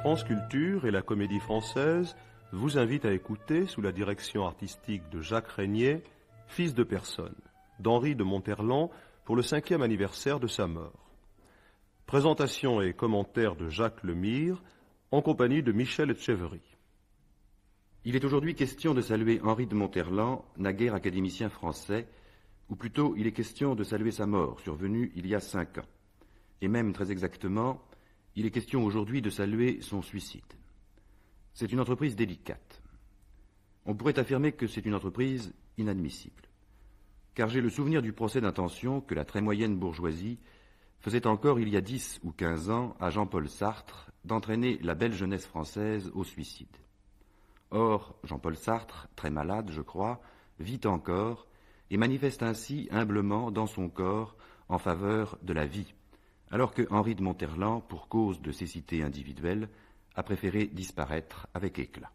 France Culture et la Comédie Française vous invitent à écouter, sous la direction artistique de Jacques Régnier, Fils de personne, d'Henri de Monterland, pour le 5e anniversaire de sa mort. Présentation et commentaires de Jacques Lemire, en compagnie de Michel Etcheverry. Il est aujourd'hui question de saluer Henri de Monterland, naguère académicien français, ou plutôt il est question de saluer sa mort, survenue il y a 5 ans. Et même très exactement, il est question aujourd'hui de saluer son suicide. C'est une entreprise délicate. On pourrait affirmer que c'est une entreprise inadmissible. Car j'ai le souvenir du procès d'intention que la très moyenne bourgeoisie faisait encore il y a 10 ou 15 ans à Jean-Paul Sartre d'entraîner la belle jeunesse française au suicide. Or, Jean-Paul Sartre, très malade, je crois, vit encore et manifeste ainsi humblement dans son corps en faveur de la vie, alors que Henri de Monterland, pour cause de cécité individuelle, a préféré disparaître avec éclat.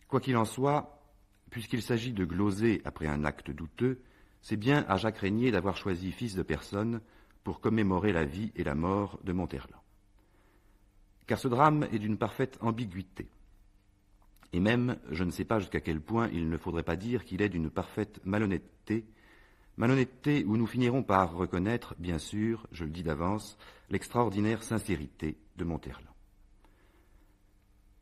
Quoi qu'il en soit, puisqu'il s'agit de gloser après un acte douteux, c'est bien à Jacques Régnier d'avoir choisi Fils de personne pour commémorer la vie et la mort de Monterland. Car ce drame est d'une parfaite ambiguïté. Et même, je ne sais pas jusqu'à quel point il ne faudrait pas dire qu'il est d'une parfaite malhonnêteté où nous finirons par reconnaître, bien sûr, je le dis d'avance, l'extraordinaire sincérité de Monterland.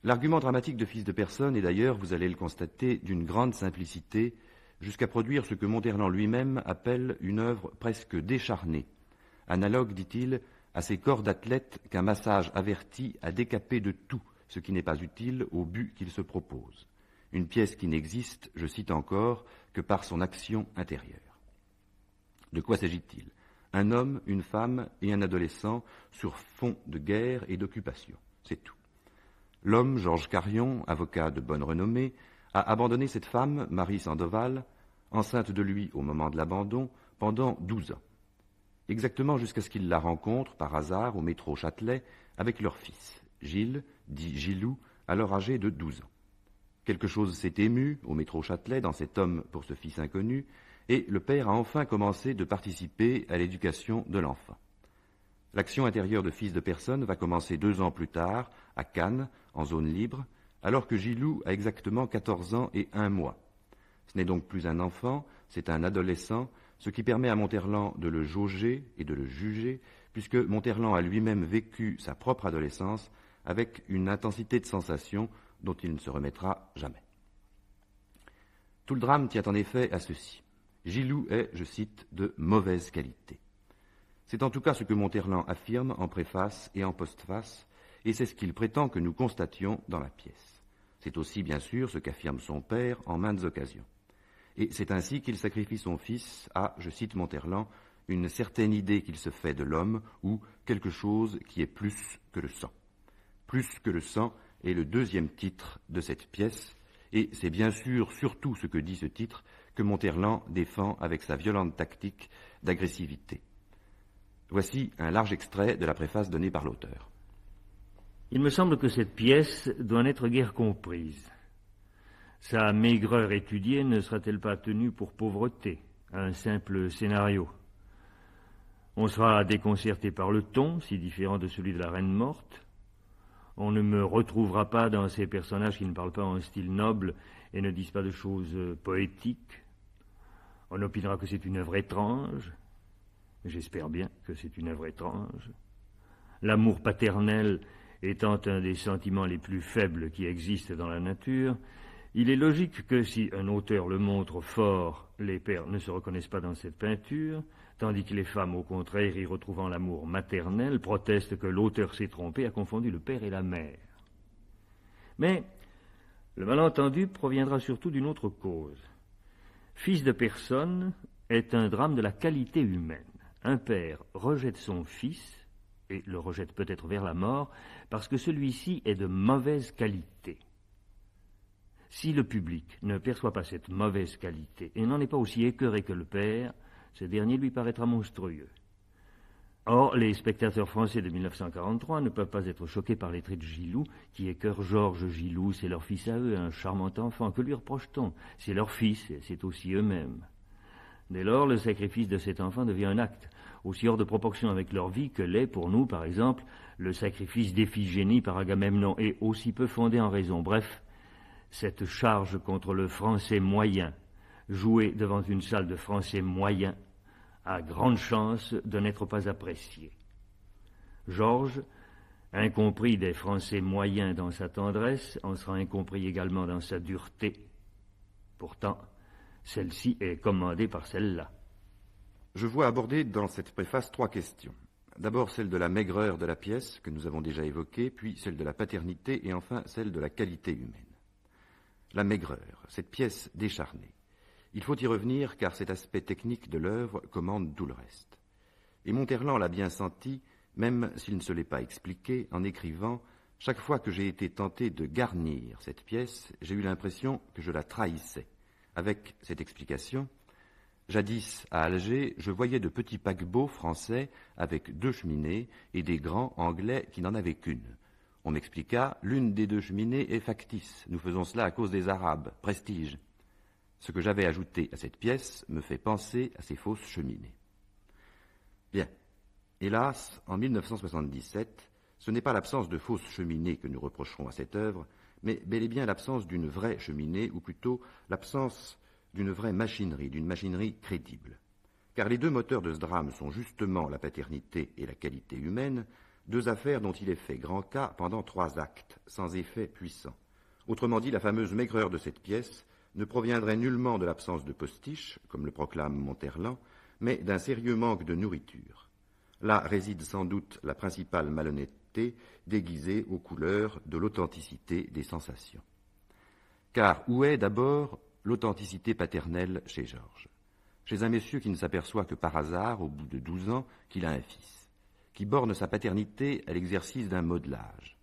L'argument dramatique de Fils de personne est d'ailleurs, vous allez le constater, d'une grande simplicité, jusqu'à produire ce que Monterland lui-même appelle une œuvre presque décharnée, analogue, dit-il, à ces corps d'athlètes qu'un massage averti a décapé de tout ce qui n'est pas utile au but qu'il se propose. Une pièce qui n'existe, je cite encore, que par son action intérieure. De quoi s'agit-il? Un homme, une femme et un adolescent sur fond de guerre et d'occupation. C'est tout. L'homme, Georges Carion, avocat de bonne renommée, a abandonné cette femme, Marie Sandoval, enceinte de lui au moment de l'abandon, pendant 12 ans. Exactement jusqu'à ce qu'il la rencontre, par hasard, au métro Châtelet, avec leur fils, Gilles, dit Gilou, alors âgé de 12 ans. Quelque chose s'est ému, au métro Châtelet, dans cet homme pour ce fils inconnu, et le père a enfin commencé de participer à l'éducation de l'enfant. L'action intérieure de Fils de personne va commencer 2 ans plus tard, à Cannes, en zone libre, alors que Gilou a exactement 14 ans et 1 mois. Ce n'est donc plus un enfant, c'est un adolescent, ce qui permet à Monterland de le jauger et de le juger, puisque Monterland a lui-même vécu sa propre adolescence avec une intensité de sensation dont il ne se remettra jamais. Tout le drame tient en effet à ceci. Gilou est, je cite, de mauvaise qualité. C'est en tout cas ce que Monterland affirme en préface et en postface, et c'est ce qu'il prétend que nous constations dans la pièce. C'est aussi, bien sûr, ce qu'affirme son père en maintes occasions. Et c'est ainsi qu'il sacrifie son fils à, je cite Monterland, une certaine idée qu'il se fait de l'homme ou quelque chose qui est plus que le sang. Plus que le sang est le 2e titre de cette pièce, et c'est bien sûr surtout ce que dit ce titre que Monterland défend avec sa violente tactique d'agressivité. Voici un large extrait de la préface donnée par l'auteur. Il me semble que cette pièce doit n'être guère comprise. Sa maigreur étudiée ne sera-t-elle pas tenue pour pauvreté, un simple scénario? On sera déconcerté par le ton, si différent de celui de la Reine morte. On ne me retrouvera pas dans ces personnages qui ne parlent pas en style noble et ne disent pas de choses poétiques. On opinera que c'est une œuvre étrange. J'espère bien que c'est une œuvre étrange. L'amour paternel étant un des sentiments les plus faibles qui existent dans la nature, il est logique que si un auteur le montre fort, les pères ne se reconnaissent pas dans cette peinture, tandis que les femmes, au contraire, y retrouvant l'amour maternel, protestent que l'auteur s'est trompé, a confondu le père et la mère. Mais le malentendu proviendra surtout d'une autre cause. Fils de personne est un drame de la qualité humaine. Un père rejette son fils, et le rejette peut-être vers la mort, parce que celui-ci est de mauvaise qualité. Si le public ne perçoit pas cette mauvaise qualité et n'en est pas aussi écœuré que le père, ce dernier lui paraîtra monstrueux. Or, les spectateurs français de 1943 ne peuvent pas être choqués par les traits de Gilou, qui écœurent Georges Gilou, c'est leur fils à eux, un charmant enfant. Que lui reproche-t-on? C'est leur fils, et c'est aussi eux-mêmes. Dès lors, le sacrifice de cet enfant devient un acte. aussi hors de proportion avec leur vie que l'est, pour nous, par exemple, le sacrifice d'Iphigénie par Agamemnon, et aussi peu fondé en raison. Bref, cette charge contre le français moyen, jouée devant une salle de français moyens, a grande chance de n'être pas appréciée. Georges, incompris des Français moyens dans sa tendresse, en sera incompris également dans sa dureté. Pourtant, celle-ci est commandée par celle-là. Je vois aborder dans cette préface 3 questions. D'abord celle de la maigreur de la pièce, que nous avons déjà évoquée, puis celle de la paternité, et enfin celle de la qualité humaine. La maigreur, cette pièce décharnée. Il faut y revenir, car cet aspect technique de l'œuvre commande tout le reste. Et Monterland l'a bien senti, même s'il ne se l'est pas expliqué, en écrivant « Chaque fois que j'ai été tenté de garnir cette pièce, j'ai eu l'impression que je la trahissais. » Avec cette explication, jadis, à Alger, je voyais de petits paquebots français avec 2 cheminées et des grands anglais qui n'en avaient qu'une. On m'expliqua, l'une des 2 cheminées est factice. Nous faisons cela à cause des Arabes, prestige. Ce que j'avais ajouté à cette pièce me fait penser à ces fausses cheminées. Bien. Hélas, en 1977, ce n'est pas l'absence de fausses cheminées que nous reprocherons à cette œuvre, mais bel et bien l'absence d'une vraie cheminée, ou plutôt l'absence d'une vraie machinerie, d'une machinerie crédible. Car les 2 moteurs de ce drame sont justement la paternité et la qualité humaine, 2 affaires dont il est fait grand cas pendant 3 actes, sans effet puissant. Autrement dit, la fameuse maigreur de cette pièce ne proviendrait nullement de l'absence de postiche, comme le proclame Monterland, mais d'un sérieux manque de nourriture. Là réside sans doute la principale malhonnêteté déguisée aux couleurs de l'authenticité des sensations. Car où est d'abord l'authenticité paternelle chez Georges? Chez un monsieur qui ne s'aperçoit que par hasard, au bout de 12 ans, qu'il a un fils, qui borne sa paternité à l'exercice d'un modelage.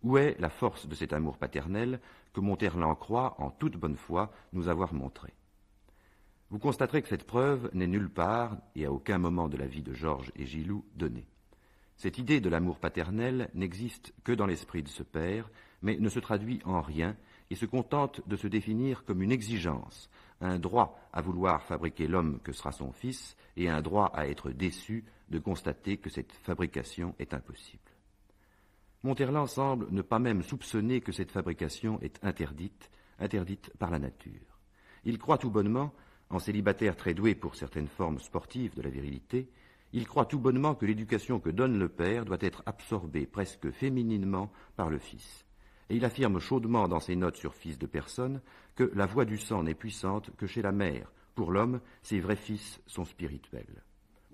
Où est la force de cet amour paternel que Monterland croit, en toute bonne foi, nous avoir montré? Vous constaterez que cette preuve n'est nulle part, et à aucun moment de la vie de Georges et Gilou, donnée. Cette idée de l'amour paternel n'existe que dans l'esprit de ce père, mais ne se traduit en rien, et se contente de se définir comme une exigence, un droit à vouloir fabriquer l'homme que sera son fils, et un droit à être déçu de constater que cette fabrication est impossible. Monterland semble ne pas même soupçonner que cette fabrication est interdite par la nature. Il croit tout bonnement, en célibataire très doué pour certaines formes sportives de la virilité, il croit tout bonnement que l'éducation que donne le père doit être absorbée presque fémininement par le fils. Et il affirme chaudement dans ses notes sur Fils de personne que la voix du sang n'est puissante que chez la mère. Pour l'homme, ses vrais fils sont spirituels.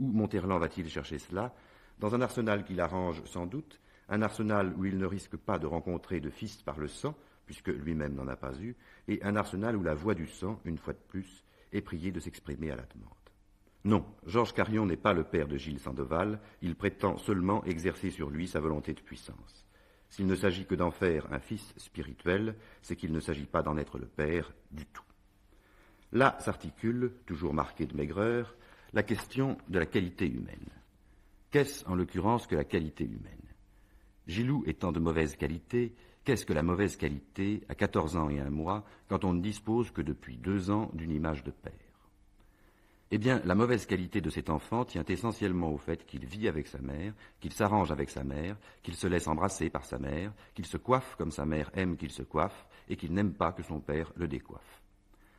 Où Monterland va-t-il chercher cela? Dans un arsenal qu'il arrange sans doute, un arsenal où il ne risque pas de rencontrer de fils par le sang, puisque lui-même n'en a pas eu, et un arsenal où la voix du sang, une fois de plus, est priée de s'exprimer à la demande. Non, Georges Carion n'est pas le père de Gilles Sandoval, il prétend seulement exercer sur lui sa volonté de puissance. S'il ne s'agit que d'en faire un fils spirituel, c'est qu'il ne s'agit pas d'en être le père du tout. Là s'articule, toujours marqué de maigreur, la question de la qualité humaine. Qu'est-ce en l'occurrence que la qualité humaine? Gilou étant de mauvaise qualité, qu'est-ce que la mauvaise qualité à 14 ans et 1 mois quand on ne dispose que depuis 2 ans d'une image de père? Eh bien, la mauvaise qualité de cet enfant tient essentiellement au fait qu'il vit avec sa mère, qu'il s'arrange avec sa mère, qu'il se laisse embrasser par sa mère, qu'il se coiffe comme sa mère aime qu'il se coiffe et qu'il n'aime pas que son père le décoiffe.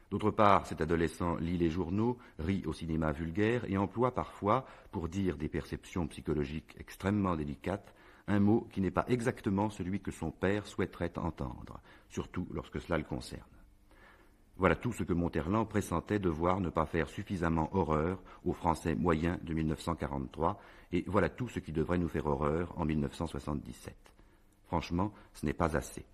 D'autre part, cet adolescent lit les journaux, rit au cinéma vulgaire et emploie parfois, pour dire des perceptions psychologiques extrêmement délicates, un mot qui n'est pas exactement celui que son père souhaiterait entendre, surtout lorsque cela le concerne. Voilà tout ce que Monterland pressentait devoir ne pas faire suffisamment horreur aux Français moyens de 1943, et voilà tout ce qui devrait nous faire horreur en 1977. Franchement, ce n'est pas assez.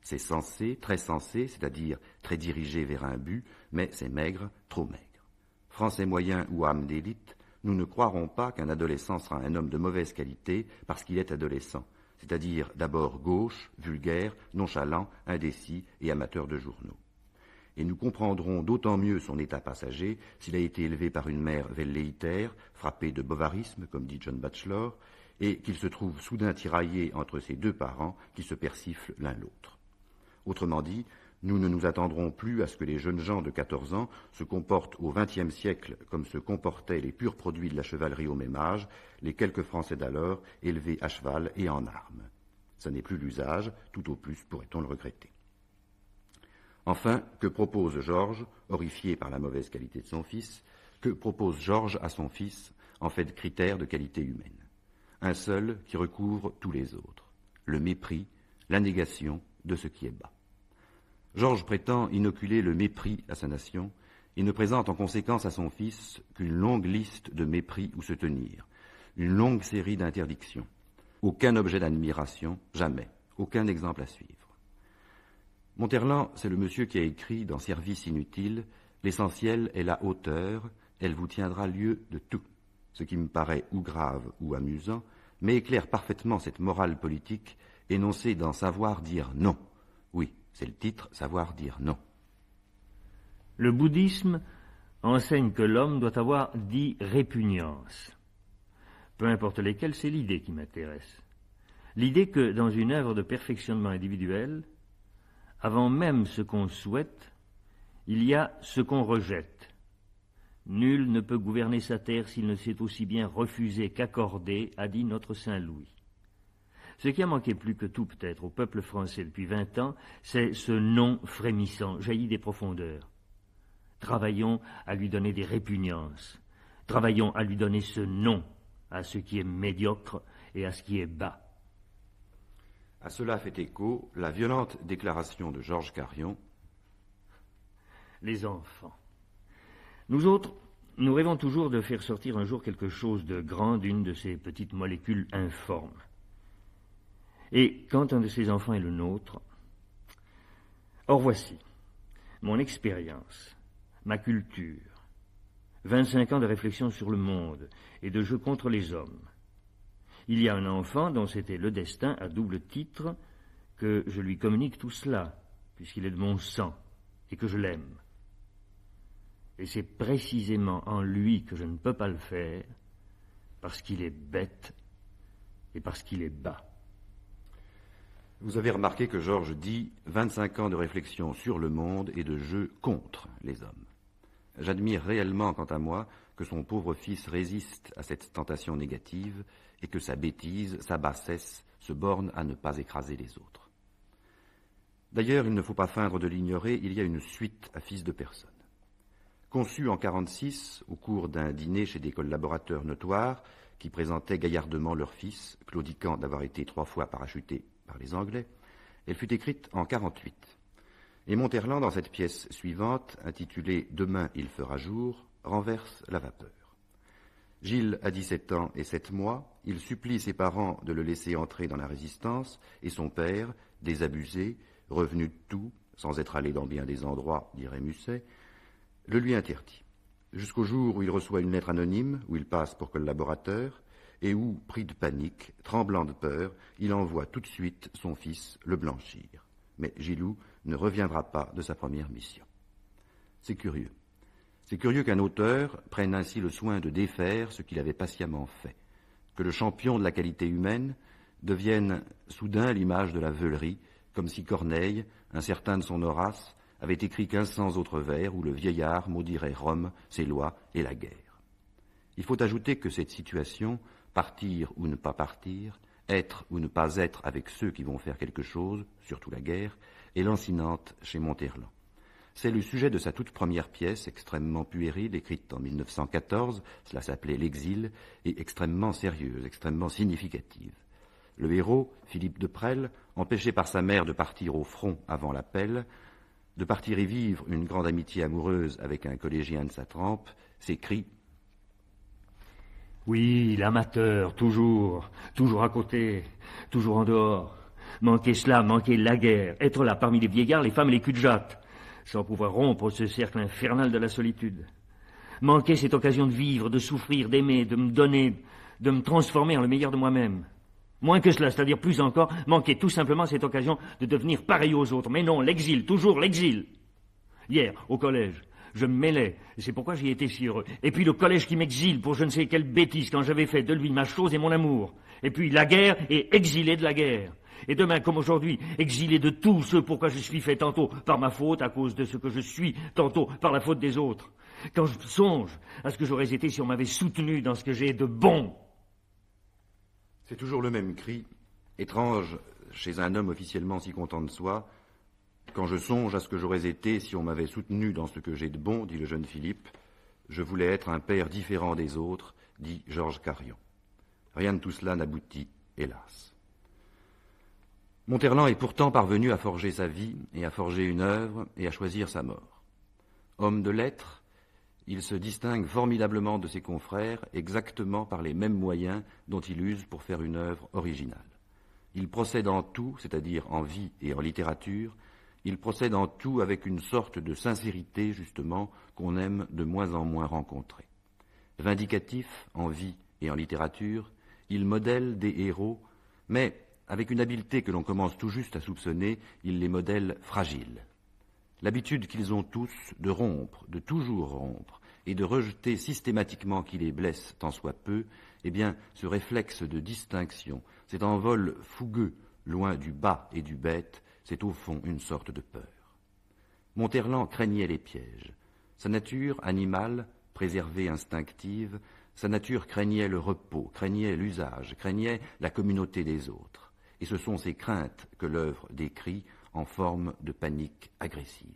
C'est sensé, très sensé, c'est-à-dire très dirigé vers un but, mais c'est maigre, trop maigre. Français moyen ou âme d'élite, nous ne croirons pas qu'un adolescent sera un homme de mauvaise qualité parce qu'il est adolescent, c'est-à-dire d'abord gauche, vulgaire, nonchalant, indécis et amateur de journaux. Et nous comprendrons d'autant mieux son état passager s'il a été élevé par une mère velléitaire, frappée de bovarisme, comme dit John Batchelor, et qu'il se trouve soudain tiraillé entre ses 2 parents qui se persiflent l'un l'autre. Autrement dit, Nous ne nous attendrons plus à ce que les jeunes gens de 14 ans se comportent au XXe siècle comme se comportaient les purs produits de la chevalerie au même âge, les quelques Français d'alors élevés à cheval et en armes. Ce n'est plus l'usage, tout au plus pourrait-on le regretter. Enfin, que propose Georges, horrifié par la mauvaise qualité de son fils, que propose Georges à son fils en fait de critères de qualité humaine? Un seul qui recouvre tous les autres, le mépris, la négation de ce qui est bas. Georges prétend inoculer le mépris à sa nation et ne présente en conséquence à son fils qu'une longue liste de mépris où se tenir, une longue série d'interdictions. Aucun objet d'admiration, jamais, aucun exemple à suivre. Monterland, c'est le monsieur qui a écrit dans Service inutile « L'essentiel est la hauteur, elle vous tiendra lieu de tout », ce qui me paraît ou grave ou amusant, mais éclaire parfaitement cette morale politique énoncée dans Savoir dire non. Oui, c'est le titre, Savoir dire non. Le bouddhisme enseigne que l'homme doit avoir 10 répugnances. Peu importe lesquelles, c'est l'idée qui m'intéresse. L'idée que dans une œuvre de perfectionnement individuel, avant même ce qu'on souhaite, il y a ce qu'on rejette. Nul ne peut gouverner sa terre s'il ne sait aussi bien refuser qu'accorder, a dit notre Saint Louis. Ce qui a manqué plus que tout peut-être au peuple français depuis 20 ans, c'est ce non frémissant, jailli des profondeurs. Travaillons à lui donner des répugnances. Travaillons à lui donner ce non à ce qui est médiocre et à ce qui est bas. À cela fait écho la violente déclaration de Georges Carrion. Les enfants. Nous autres, nous rêvons toujours de faire sortir un jour quelque chose de grand d'une de ces petites molécules informes. Et quand un de ces enfants est le nôtre, or voici mon expérience, ma culture, 25 ans de réflexion sur le monde et de jeu contre les hommes. Il y a un enfant dont c'était le destin à double titre que je lui communique tout cela, puisqu'il est de mon sang et que je l'aime. Et c'est précisément en lui que je ne peux pas le faire, parce qu'il est bête et parce qu'il est bas. Vous avez remarqué que Georges dit 25 ans de réflexion sur le monde et de jeu contre les hommes. J'admire réellement, quant à moi, que son pauvre fils résiste à cette tentation négative et que sa bêtise, sa bassesse, se borne à ne pas écraser les autres. D'ailleurs, il ne faut pas feindre de l'ignorer, il y a une suite à Fils de personne. Conçu en 1946, au cours d'un dîner chez des collaborateurs notoires qui présentaient gaillardement leur fils, claudiquant d'avoir été 3 fois parachuté par les Anglais, elle fut écrite en 1948. Et Monterland, dans cette pièce suivante, intitulée « Demain il fera jour », renverse la vapeur. Gilles a 17 ans et 7 mois, il supplie ses parents de le laisser entrer dans la résistance, et son père, désabusé, revenu de tout, sans être allé dans bien des endroits, dirait Musset, le lui interdit, jusqu'au jour où il reçoit une lettre anonyme, où il passe pour collaborateur, et où, pris de panique, tremblant de peur, il envoie tout de suite son fils le blanchir. Mais Gilou ne reviendra pas de sa première mission. C'est curieux. C'est curieux qu'un auteur prenne ainsi le soin de défaire ce qu'il avait patiemment fait, que le champion de la qualité humaine devienne soudain l'image de la veulerie, comme si Corneille, incertain de son Horace, avait écrit 1500 autres vers où le vieillard maudirait Rome, ses lois et la guerre. Il faut ajouter que cette situation, partir ou ne pas partir, être ou ne pas être avec ceux qui vont faire quelque chose, surtout la guerre, est lancinante chez Monterland. C'est le sujet de sa toute première pièce, extrêmement puérile, écrite en 1914, cela s'appelait L'Exil, et extrêmement sérieuse, extrêmement significative. Le héros, Philippe de Presles, empêché par sa mère de partir au front avant l'appel, de partir y vivre une grande amitié amoureuse avec un collégien de sa trempe, s'écrie « Oui, l'amateur, toujours à côté, toujours en dehors. Manquer cela, manquer la guerre, être là parmi les vieillards, les femmes et les cul-de-jatte, sans pouvoir rompre ce cercle infernal de la solitude. Manquer cette occasion de vivre, de souffrir, d'aimer, de me donner, de me transformer en le meilleur de moi-même. Moins que cela, c'est-à-dire plus encore, manquer tout simplement cette occasion de devenir pareil aux autres. Mais non, l'exil, toujours l'exil. Hier, au collège, je me mêlais, et c'est pourquoi j'y étais si heureux. Et puis le collège qui m'exile pour je ne sais quelle bêtise quand j'avais fait de lui ma chose et mon amour. Et puis la guerre et exilé de la guerre. Et demain, comme aujourd'hui, exilé de tout ce pourquoi je suis fait, tantôt par ma faute, à cause de ce que je suis, tantôt par la faute des autres. Quand je songe à ce que j'aurais été si on m'avait soutenu dans ce que j'ai de bon. C'est toujours le même cri, étrange chez un homme officiellement si content de soi. Quand je songe à ce que j'aurais été si on m'avait soutenu dans ce que j'ai de bon, dit le jeune Philippe, je voulais être un père différent des autres, dit Georges Carion. Rien de tout cela n'aboutit, hélas. Monterland est pourtant parvenu à forger sa vie et à forger une œuvre et à choisir sa mort. Homme de lettres, il se distingue formidablement de ses confrères exactement par les mêmes moyens dont il use pour faire une œuvre originale. Il procède en tout, c'est-à-dire en vie et en littérature, il procède en tout avec une sorte de sincérité, justement, qu'on aime de moins en moins rencontrer. Vindicatif en vie et en littérature, il modèle des héros, mais avec une habileté que l'on commence tout juste à soupçonner, il les modèle fragiles. L'habitude qu'ils ont tous de rompre, de toujours rompre, et de rejeter systématiquement qui les blesse tant soit peu, eh bien, ce réflexe de distinction, cet envol fougueux, loin du bas et du bête, c'est au fond une sorte de peur. Monterland craignait les pièges. Sa nature animale, préservée instinctive, sa nature craignait le repos, craignait l'usage, craignait la communauté des autres. Et ce sont ces craintes que l'œuvre décrit en forme de panique agressive.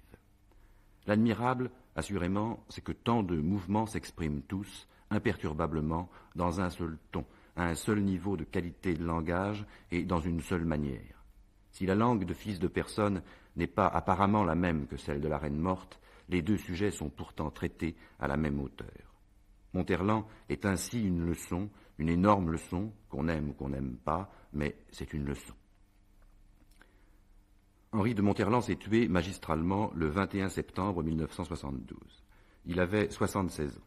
L'admirable, assurément, c'est que tant de mouvements s'expriment tous, imperturbablement, dans un seul ton, à un seul niveau de qualité de langage et dans une seule manière. Si la langue de fils de personne n'est pas apparemment la même que celle de la reine morte, les deux sujets sont pourtant traités à la même hauteur. Monterland est ainsi une leçon, une énorme leçon, qu'on aime ou qu'on n'aime pas, mais c'est une leçon. Henri de Monterland s'est tué magistralement le 21 septembre 1972. Il avait 76 ans.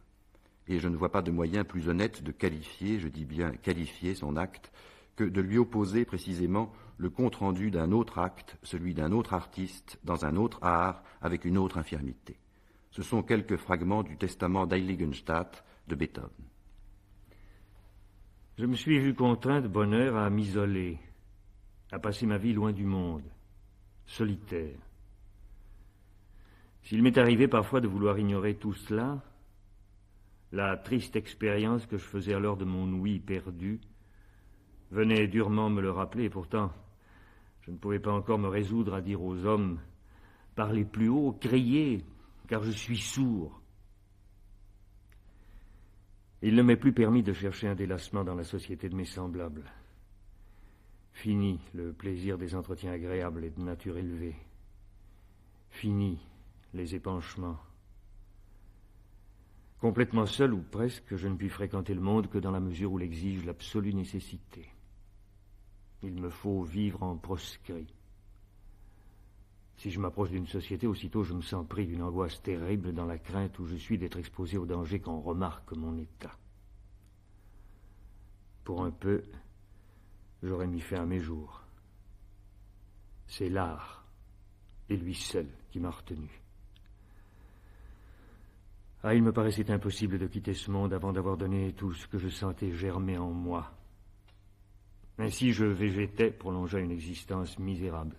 Et je ne vois pas de moyen plus honnête de qualifier, je dis bien qualifier son acte, que de lui opposer précisément le compte-rendu d'un autre acte, celui d'un autre artiste, dans un autre art, avec une autre infirmité. Ce sont quelques fragments du testament d'Heiligenstadt de Beethoven. Je me suis vu contraint de bonne heure à m'isoler, à passer ma vie loin du monde, solitaire. S'il m'est arrivé parfois de vouloir ignorer tout cela, la triste expérience que je faisais alors de mon ouïe perdu venait durement me le rappeler, et pourtant, je ne pouvais pas encore me résoudre à dire aux hommes « Parlez plus haut, criez, car je suis sourd ». Il ne m'est plus permis de chercher un délassement dans la société de mes semblables. Fini le plaisir des entretiens agréables et de nature élevée. Fini les épanchements. Complètement seul ou presque, je ne puis fréquenter le monde que dans la mesure où l'exige l'absolue nécessité. Il me faut vivre en proscrit. Si je m'approche d'une société, aussitôt je me sens pris d'une angoisse terrible dans la crainte où je suis d'être exposé au danger qu'on remarque mon état. Pour un peu, j'aurais mis fin à mes jours. C'est l'art, et lui seul, qui m'a retenu. Ah, il me paraissait impossible de quitter ce monde avant d'avoir donné tout ce que je sentais germer en moi. Ainsi je végétais, prolongeant une existence misérable.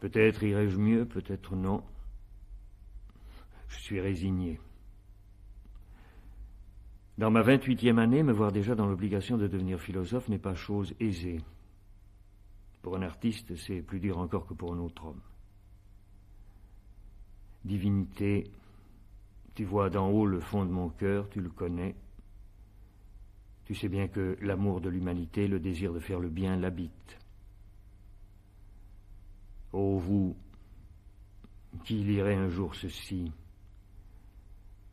Peut-être irais-je mieux, peut-être non. Je suis résigné. Dans ma 28e année, me voir déjà dans l'obligation de devenir philosophe n'est pas chose aisée. Pour un artiste, c'est plus dur encore que pour un autre homme. Divinité, tu vois d'en haut le fond de mon cœur, tu le connais. Tu sais bien que l'amour de l'humanité, le désir de faire le bien l'habite. Ô vous, qui lirez un jour ceci,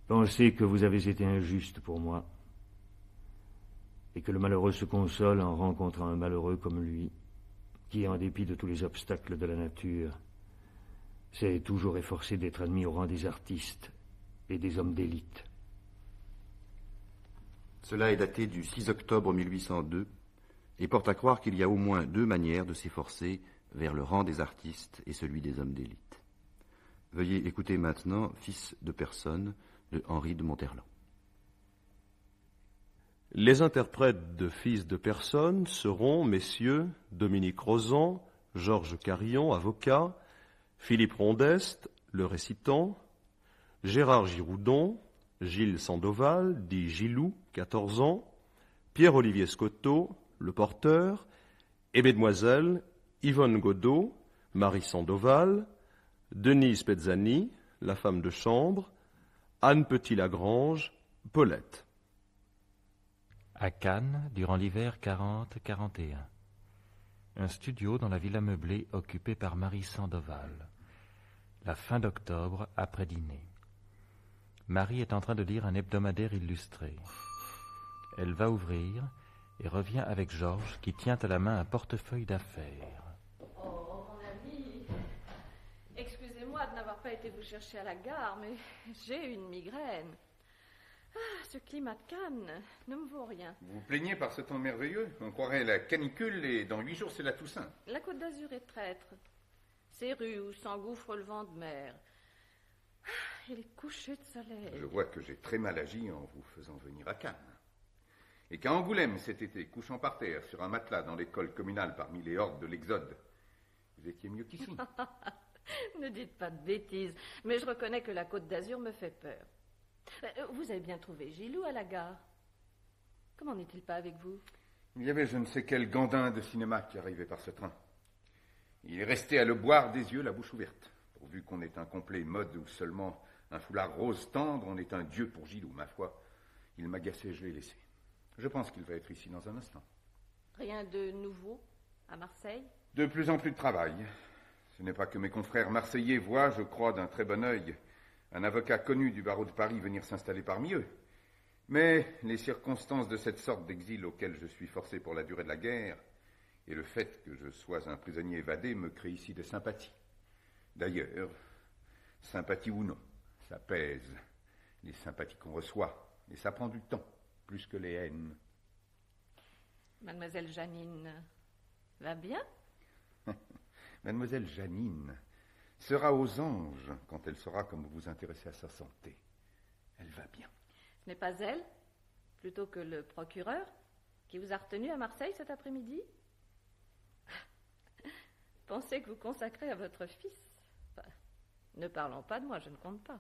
pensez que vous avez été injuste pour moi, et que le malheureux se console en rencontrant un malheureux comme lui, qui, en dépit de tous les obstacles de la nature, s'est toujours efforcé d'être admis au rang des artistes et des hommes d'élite. Cela est daté du 6 octobre 1802 et porte à croire qu'il y a au moins deux manières de s'efforcer vers le rang des artistes et celui des hommes d'élite. Veuillez écouter maintenant Fils de personne de Henri de Monterland. Les interprètes de Fils de personne seront messieurs Dominique Rozan, Georges Carillon, avocat, Philippe Rondest, le récitant, Gérard Giroudon, Gilles Sandoval, dit Gilou, 14 ans, Pierre-Olivier Scotto, le porteur, et mesdemoiselles Yvonne Godot, Marie Sandoval, Denise Pezzani, la femme de chambre, Anne Petit-Lagrange, Paulette. À Cannes, durant l'hiver 40-41. Un studio dans la villa meublée occupée par Marie Sandoval. La fin d'octobre, après dîner. Marie est en train de lire un hebdomadaire illustré. Elle va ouvrir et revient avec Georges qui tient à la main un portefeuille d'affaires. Oh, mon ami, excusez-moi de n'avoir pas été vous chercher à la gare, mais j'ai une migraine. Ah, ce climat de Cannes ne me vaut rien. Vous vous plaignez par ce temps merveilleux? On croirait la canicule et dans 8 jours c'est la Toussaint. La Côte d'Azur est traître. Ces rues où s'engouffre le vent de mer. Ah, et les couchers de soleil. Je vois que j'ai très mal agi en vous faisant venir à Cannes. Et qu'à Angoulême cet été, couchant par terre sur un matelas dans l'école communale parmi les hordes de l'Exode, vous étiez mieux qu'ici. Ne dites pas de bêtises, mais je reconnais que la Côte d'Azur me fait peur. Vous avez bien trouvé Gilou à la gare. Comment n'est-il pas avec vous? Il y avait je ne sais quel gandin de cinéma qui arrivait par ce train. Il est resté à le boire des yeux, la bouche ouverte. Pourvu qu'on ait un complet mode où seulement un foulard rose tendre, on est un dieu pour Gilou. Ma foi, il m'agaçait, je l'ai laissé. Je pense qu'il va être ici dans un instant. Rien de nouveau à Marseille? De plus en plus de travail. Ce n'est pas que mes confrères marseillais voient, je crois, d'un très bon œil, un avocat connu du barreau de Paris venir s'installer parmi eux. Mais les circonstances de cette sorte d'exil auquel je suis forcé pour la durée de la guerre et le fait que je sois un prisonnier évadé me créent ici des sympathies. D'ailleurs, sympathie ou non, ça pèse. Les sympathies qu'on reçoit, et ça prend du temps, plus que les haines. Mademoiselle Janine va bien? Mademoiselle Janine sera aux anges quand elle saura comment vous intéresser à sa santé. Elle va bien. Ce n'est pas elle, plutôt que le procureur, qui vous a retenu à Marseille cet après-midi? Pensez que vous consacrez à votre fils. Enfin, ne parlons pas de moi, je ne compte pas.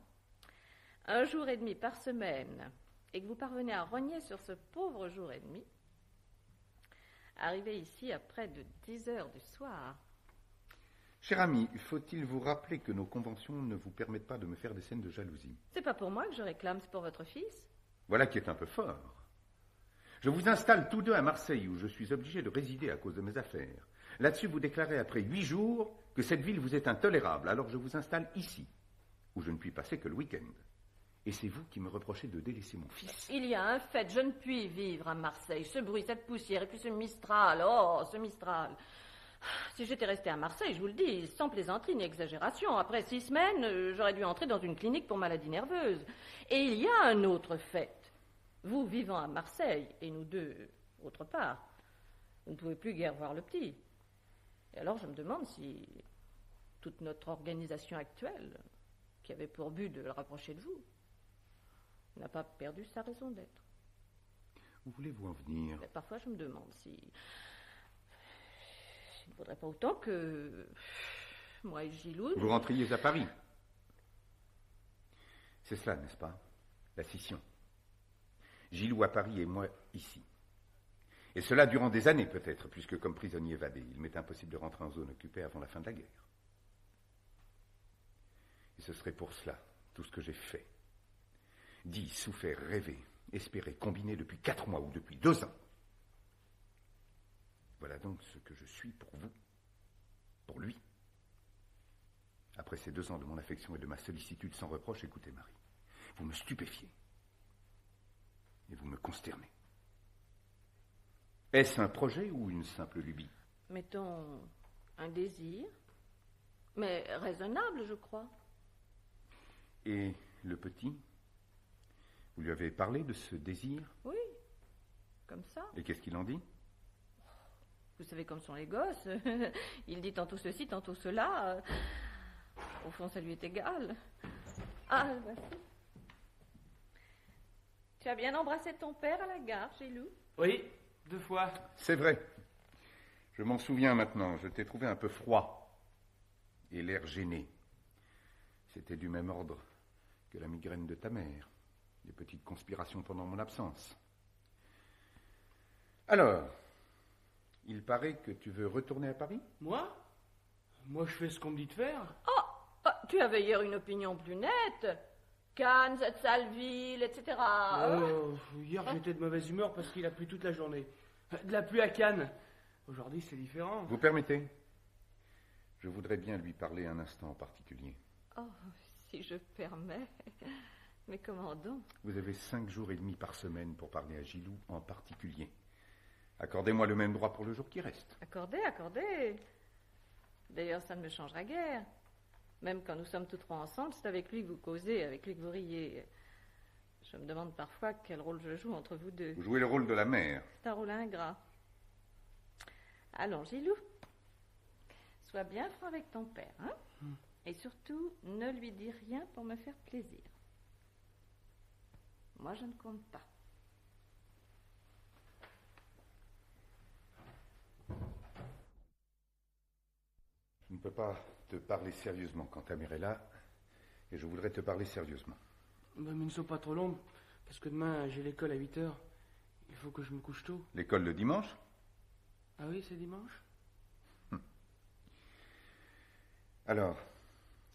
1 jour et demi par semaine, et que vous parvenez à rogner sur ce pauvre jour et demi, arrivé ici à près de 10 heures du soir. Cher ami, faut-il vous rappeler que nos conventions ne vous permettent pas de me faire des scènes de jalousie? C'est pas pour moi que je réclame, c'est pour votre fils. Voilà qui est un peu fort. Je vous installe tous deux à Marseille, où je suis obligé de résider à cause de mes affaires. Là-dessus, vous déclarez après 8 jours que cette ville vous est intolérable, alors je vous installe ici, où je ne puis passer que le week-end. Et c'est vous qui me reprochez de délaisser mon fils. Il y a un fait, je ne puis vivre à Marseille. Ce bruit, cette poussière, et puis ce Mistral, oh, ce Mistral. Si j'étais resté à Marseille, je vous le dis, sans plaisanterie ni exagération, après 6 semaines, j'aurais dû entrer dans une clinique pour maladies nerveuses. Et il y a un autre fait. Vous vivant à Marseille, et nous deux, autre part, vous ne pouvez plus guère voir le petit. Et alors je me demande si toute notre organisation actuelle, qui avait pour but de le rapprocher de vous, n'a pas perdu sa raison d'être. Où voulez-vous en venir? Mais parfois je me demande si il ne faudrait pas autant que moi et Gilou... Vous rentriez à Paris. C'est cela, n'est-ce pas? La scission. Gilou à Paris et moi ici. Et cela durant des années peut-être, puisque comme prisonnier évadé, il m'est impossible de rentrer en zone occupée avant la fin de la guerre. Et ce serait pour cela, tout ce que j'ai fait. Dit, souffert, rêvé, espéré, combiné depuis 4 mois ou depuis 2 ans. Voilà donc ce que je suis pour vous, pour lui. Après ces 2 ans de mon affection et de ma sollicitude sans reproche, écoutez Marie, vous me stupéfiez et vous me consternez. Est-ce un projet ou une simple lubie? Mettons un désir, mais raisonnable, je crois. Et le petit, vous lui avez parlé de ce désir? Oui, comme ça. Et qu'est-ce qu'il en dit? Vous savez comme sont les gosses. Il dit tantôt ceci, tantôt cela. Au fond, ça lui est égal. Ah, voici. Tu as bien embrassé ton père à la gare, Gilou? Oui, 2 fois. C'est vrai. Je m'en souviens maintenant. Je t'ai trouvé un peu froid et l'air gêné. C'était du même ordre que la migraine de ta mère. Des petites conspirations pendant mon absence. Alors, il paraît que tu veux retourner à Paris? Moi, je fais ce qu'on me dit de faire. Oh, tu avais hier une opinion plus nette. Cannes, cette sale ville, etc. Hier, j'étais de mauvaise humeur parce qu'il a plu toute la journée. De la pluie à Cannes. Aujourd'hui, c'est différent. Vous permettez? Je voudrais bien lui parler un instant en particulier. Oh, si je permets. Mais comment donc? Vous avez 5 jours et demi par semaine pour parler à Gilou en particulier. Accordez-moi le même droit pour le jour qui reste. Accordé. D'ailleurs, ça ne me changera guère. Même quand nous sommes tous trois ensemble, c'est avec lui que vous causez, avec lui que vous riez. Je me demande parfois quel rôle je joue entre vous deux. Vous jouez le rôle de la mère. C'est un rôle ingrat. Allons, Gilou. Sois bien franc avec ton père, hein? Et surtout, ne lui dis rien pour me faire plaisir. Moi, je ne compte pas. Je ne peux pas te parler sérieusement quand ta mère est là, et je voudrais te parler sérieusement. Mais ne sois pas trop long, parce que demain, j'ai l'école à 8h. Il faut que je me couche tôt. L'école le dimanche? Ah oui, c'est dimanche? Alors,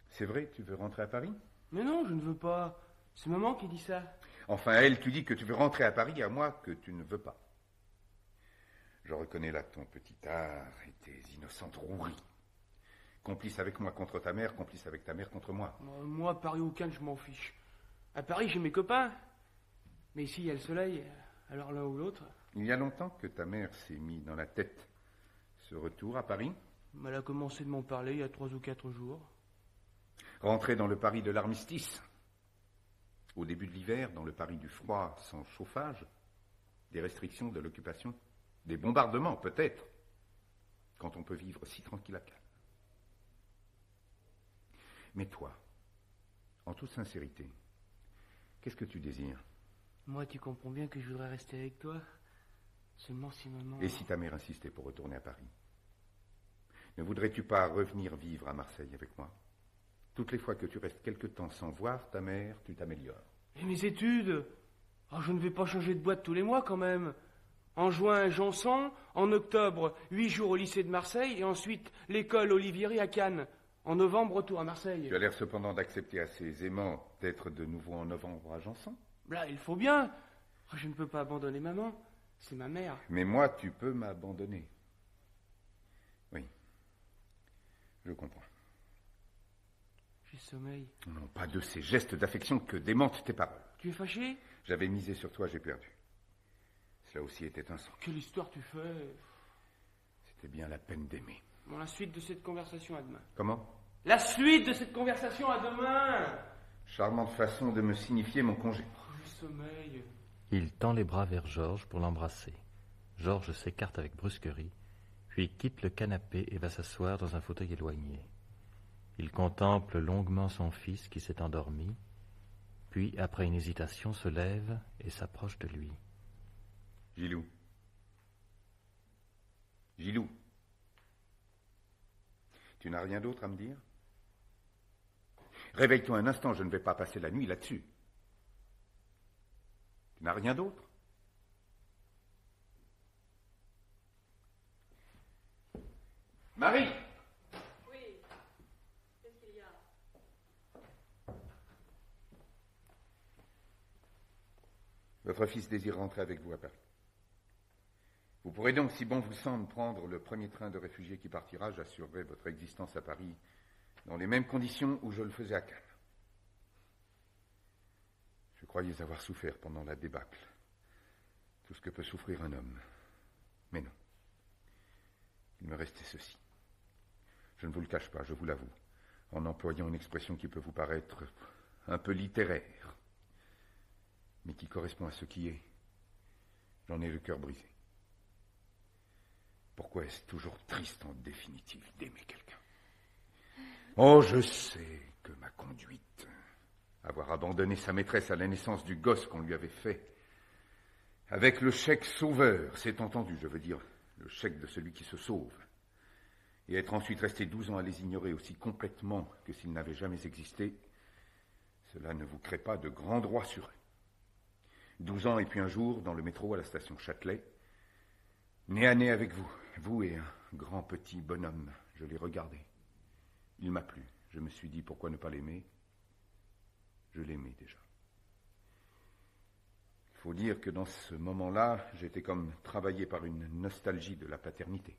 c'est vrai, tu veux rentrer à Paris? Mais non, je ne veux pas. C'est maman qui dit ça. Enfin, à elle, tu dis que tu veux rentrer à Paris, à moi, que tu ne veux pas. Je reconnais là ton petit art et tes innocentes roueries. Complice avec moi contre ta mère, complice avec ta mère contre moi. Moi, Paris ou Cannes, je m'en fiche. À Paris, j'ai mes copains. Mais ici, il y a le soleil, alors l'un ou l'autre. Il y a longtemps que ta mère s'est mis dans la tête ce retour à Paris? Elle a commencé de m'en parler il y a 3 ou 4 jours. Rentrer dans le Paris de l'armistice? Au début de l'hiver, dans le Paris du froid, sans chauffage? Des restrictions de l'occupation? Des bombardements, peut-être? Quand on peut vivre si tranquille à Cannes. Mais toi, en toute sincérité, qu'est-ce que tu désires? Moi, tu comprends bien que je voudrais rester avec toi. Seulement si maman... Et si ta mère insistait pour retourner à Paris? Ne voudrais-tu pas revenir vivre à Marseille avec moi? Toutes les fois que tu restes quelque temps sans voir ta mère, tu t'améliores. Et mes études? Oh, je ne vais pas changer de boîte tous les mois quand même. En juin, Janson. En octobre, 8 jours au lycée de Marseille. Et ensuite, l'école Olivieri à Cannes. En novembre, retour à Marseille. Tu as l'air cependant d'accepter assez aisément d'être de nouveau en novembre à Janson. Là, il faut bien. Oh, je ne peux pas abandonner maman. C'est ma mère. Mais moi, tu peux m'abandonner. Oui. Je comprends. J'ai sommeil. Non, pas de ces gestes d'affection que démentent tes paroles. Tu es fâché? J'avais misé sur toi, j'ai perdu. Cela aussi était un sang. Quelle histoire tu fais? C'était bien la peine d'aimer. Bon, la suite de cette conversation à demain. Comment? La suite de cette conversation à demain! Charmante façon de me signifier mon congé. Oh, j'ai sommeil. Il tend les bras vers Georges pour l'embrasser. Georges s'écarte avec brusquerie, puis quitte le canapé et va s'asseoir dans un fauteuil éloigné. Il contemple longuement son fils qui s'est endormi, puis, après une hésitation, se lève et s'approche de lui. Gilou. Gilou. Tu n'as rien d'autre à me dire? Réveille-toi un instant, je ne vais pas passer la nuit là-dessus. Tu n'as rien d'autre? Marie! Oui. Qu'est-ce qu'il y a? Votre fils désire rentrer avec vous à Paris. Vous pourrez donc, si bon vous semble, prendre le premier train de réfugiés qui partira. J'assurerai votre existence à Paris dans les mêmes conditions où je le faisais à Cannes. Je croyais avoir souffert pendant la débâcle tout ce que peut souffrir un homme. Mais non. Il me restait ceci. Je ne vous le cache pas, je vous l'avoue, en employant une expression qui peut vous paraître un peu littéraire, mais qui correspond à ce qui est. J'en ai le cœur brisé. Pourquoi est-ce toujours triste en définitive d'aimer quelqu'un? Oh, je sais que ma conduite, avoir abandonné sa maîtresse à la naissance du gosse qu'on lui avait fait, Avec le chèque sauveur, c'est entendu, je veux dire, le chèque de celui qui se sauve. Et être ensuite resté 12 ans à les ignorer aussi complètement que s'ils n'avaient jamais existé, cela ne vous crée pas de grands droits sur eux. 12 ans et puis un jour, dans le métro à la station Châtelet, nez à nez avec vous, vous et un grand petit bonhomme, je l'ai regardé. Il m'a plu. Je me suis dit, pourquoi ne pas l'aimer? Je l'aimais déjà. Il faut dire que dans ce moment-là, j'étais comme travaillé par une nostalgie de la paternité.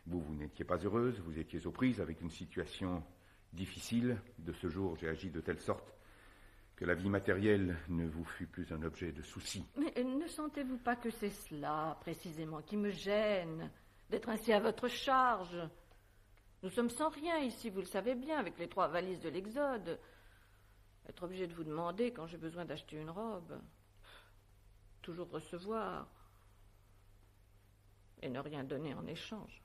Vous n'étiez pas heureuse, vous étiez aux prises avec une situation difficile. De ce jour, j'ai agi de telle sorte que la vie matérielle ne vous fut plus un objet de souci. Mais ne sentez-vous pas que c'est cela, précisément, qui me gêne, d'être ainsi à votre charge? Nous sommes sans rien ici, vous le savez bien, avec les 3 valises de l'Exode. Être obligé de vous demander quand j'ai besoin d'acheter une robe. Toujours recevoir. Et ne rien donner en échange.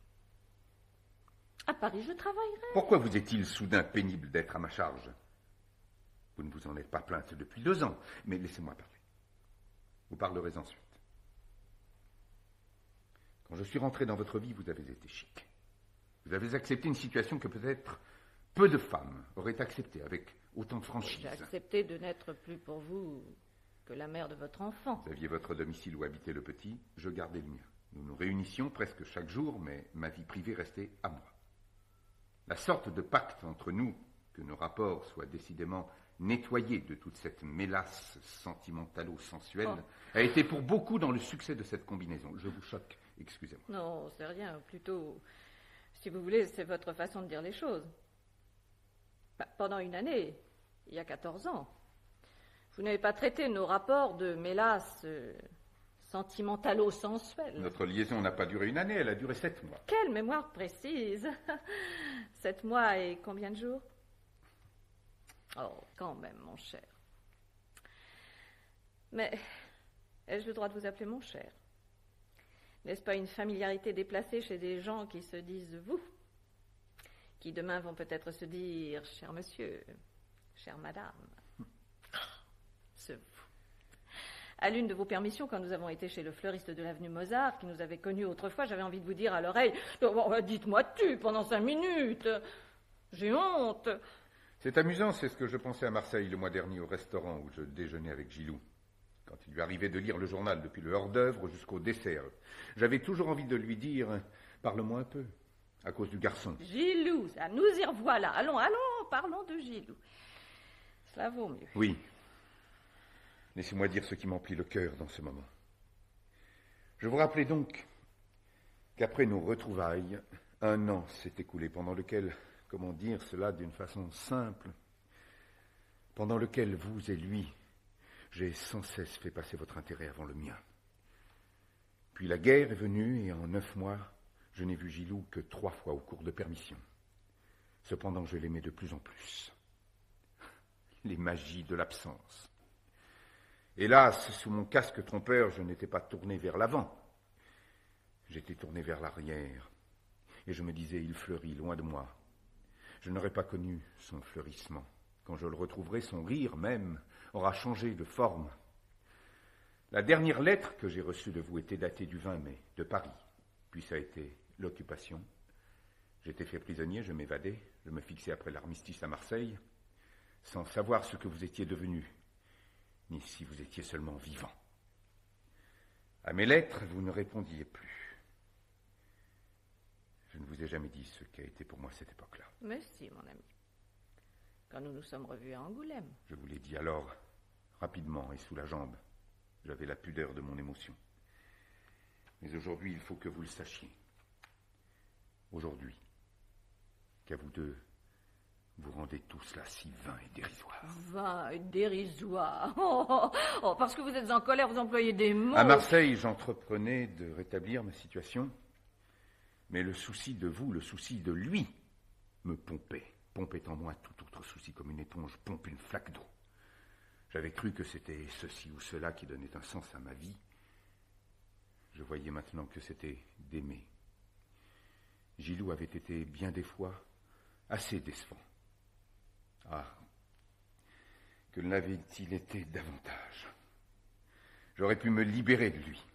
À Paris, je travaillerai. Pourquoi vous est-il soudain pénible d'être à ma charge? Vous ne vous en êtes pas plainte depuis 2 ans, mais laissez-moi parler. Vous parlerez ensuite. Quand je suis rentré dans votre vie, vous avez été chic. Vous avez accepté une situation que peut-être peu de femmes auraient acceptée avec autant de franchise. J'ai accepté de n'être plus pour vous que la mère de votre enfant. Vous aviez votre domicile où habitait le petit, je gardais le mien. Nous nous réunissions presque chaque jour, mais ma vie privée restait à moi. La sorte de pacte entre nous, que nos rapports soient décidément nettoyés de toute cette mélasse sentimentalo-sensuelle, a été pour beaucoup dans le succès de cette combinaison. Je vous choque, excusez-moi. Non, c'est rien, plutôt, si vous voulez, c'est votre façon de dire les choses. Pendant une année, il y a 14 ans, vous n'avez pas traité nos rapports de mélasse sentimentalo-sensuelle. Notre liaison n'a pas duré une année, elle a duré 7 mois. Quelle mémoire précise! 7 mois et combien de jours? Oh, quand même, mon cher. Mais ai-je le droit de vous appeler mon cher? N'est-ce pas une familiarité déplacée chez des gens qui se disent vous, qui demain vont peut-être se dire cher monsieur, chère madame? Ce vous. À l'une de vos permissions, quand nous avons été chez le fleuriste de l'avenue Mozart, qui nous avait connus autrefois, j'avais envie de vous dire à l'oreille dites-moi tu pendant 5 minutes. J'ai honte. C'est amusant, c'est ce que je pensais à Marseille le mois dernier au restaurant où je déjeunais avec Gilou. Quand il lui arrivait de lire le journal depuis le hors-d'œuvre jusqu'au dessert, j'avais toujours envie de lui dire « Parle-moi un peu », à cause du garçon. Gilou, ça, nous y revoilà. Allons, parlons de Gilou. Cela vaut mieux. Oui. Laissez-moi dire ce qui m'emplit le cœur dans ce moment. Je vous rappelais donc qu'après nos retrouvailles, 1 an s'est écoulé pendant lequel, comment dire cela d'une façon simple, pendant lequel vous et lui, j'ai sans cesse fait passer votre intérêt avant le mien. Puis la guerre est venue et en 9 mois, je n'ai vu Gilou que 3 fois au cours de permission. Cependant, je l'aimais de plus en plus. Les magies de l'absence. Hélas, sous mon casque trompeur, je n'étais pas tourné vers l'avant. J'étais tourné vers l'arrière. Et je me disais, il fleurit loin de moi. Je n'aurais pas connu son fleurissement. Quand je le retrouverai, son rire même aura changé de forme. La dernière lettre que j'ai reçue de vous était datée du 20 mai, de Paris. Puis ça a été l'occupation. J'étais fait prisonnier, je m'évadais, je me fixais après l'armistice à Marseille, sans savoir ce que vous étiez devenu, ni si vous étiez seulement vivant. À mes lettres, vous ne répondiez plus. Je ne vous ai jamais dit ce qu'a été pour moi cette époque-là. Mais si, mon ami. Quand nous nous sommes revus à Angoulême. Je vous l'ai dit alors, rapidement et sous la jambe. J'avais la pudeur de mon émotion. Mais aujourd'hui, il faut que vous le sachiez. Aujourd'hui, qu'à vous deux, vous rendez tout cela si vain et dérisoire. Vain et dérisoire. Parce que vous êtes en colère, vous employez des mots. À Marseille, j'entreprenais de rétablir ma situation. Mais le souci de vous, le souci de lui, me pompait en moi tout autre souci, comme une éponge pompe une flaque d'eau. J'avais cru que c'était ceci ou cela qui donnait un sens à ma vie. Je voyais maintenant que c'était d'aimer. Gilou avait été bien des fois assez décevant. Ah, que l'avait-il été davantage. J'aurais pu me libérer de lui.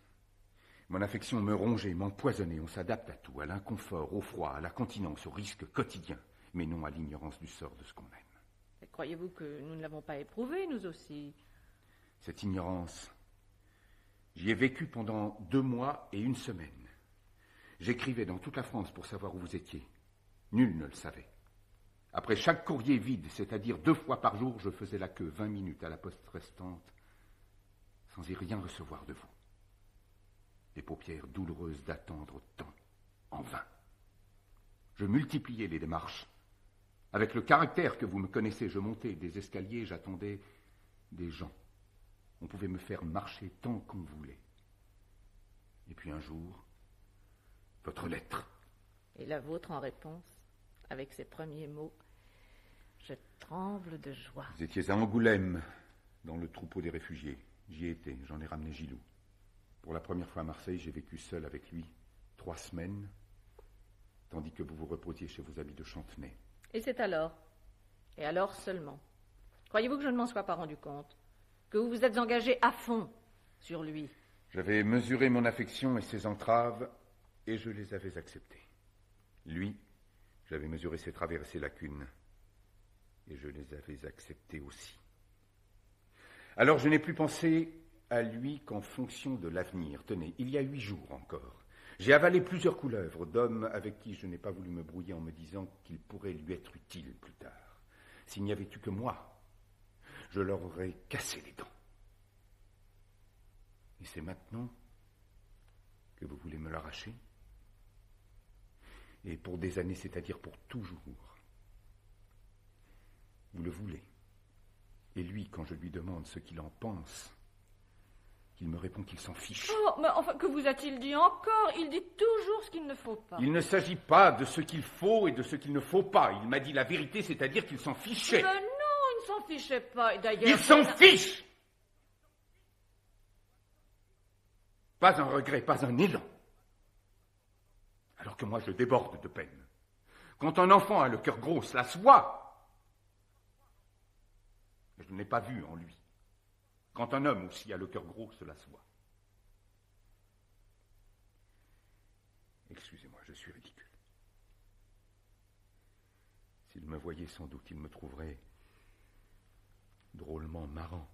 Mon affection me rongeait, m'empoisonnait. On s'adapte à tout, à l'inconfort, au froid, à la continence, au risque quotidien, mais non à l'ignorance du sort de ce qu'on aime. Et croyez-vous que nous ne l'avons pas éprouvé, nous aussi? Cette ignorance, j'y ai vécu pendant 2 mois et 1 semaine. J'écrivais dans toute la France pour savoir où vous étiez. Nul ne le savait. Après chaque courrier vide, c'est-à-dire 2 fois par jour, je faisais la queue 20 minutes à la poste restante, sans y rien recevoir de vous. Des paupières douloureuses d'attendre tant, en vain. Je multipliais les démarches. Avec le caractère que vous me connaissez, je montais des escaliers, j'attendais des gens. On pouvait me faire marcher tant qu'on voulait. Et puis un jour, votre lettre. Et la vôtre en réponse, avec ces premiers mots, je tremble de joie. Vous étiez à Angoulême, dans le troupeau des réfugiés. J'y étais, j'en ai ramené Gilou. Pour la première fois à Marseille, j'ai vécu seul avec lui 3 semaines, tandis que vous vous reposiez chez vos amis de Chantenay. Et c'est alors, et alors seulement, croyez-vous que je ne m'en sois pas rendu compte, que vous vous êtes engagé à fond sur lui? J'avais mesuré mon affection et ses entraves, et je les avais acceptées. Lui, j'avais mesuré ses travers et ses lacunes, et je les avais acceptées aussi. Alors je n'ai plus pensé à lui qu'en fonction de l'avenir. Tenez, il y a 8 jours encore, j'ai avalé plusieurs couleuvres d'hommes avec qui je n'ai pas voulu me brouiller en me disant qu'ils pourraient lui être utiles plus tard. S'il n'y avait eu que moi, je leur aurais cassé les dents. Et c'est maintenant que vous voulez me l'arracher? Et pour des années, c'est-à-dire pour toujours. Vous le voulez. Et lui, quand je lui demande ce qu'il en pense, il me répond qu'il s'en fiche. Oh, mais enfin, que vous a-t-il dit encore? Il dit toujours ce qu'il ne faut pas. Il ne s'agit pas de ce qu'il faut et de ce qu'il ne faut pas. Il m'a dit la vérité, c'est-à-dire qu'il s'en fichait. Mais non, il ne s'en fichait pas. Et d'ailleurs, il s'en fiche! Pas un regret, pas un élan. Alors que moi, je déborde de peine. Quand un enfant a le cœur gros, cela se voit. Mais je ne l'ai pas vu en lui. Quand un homme aussi a le cœur gros, cela se voit. Excusez-moi, je suis ridicule. S'il me voyait, sans doute, il me trouverait drôlement marrant.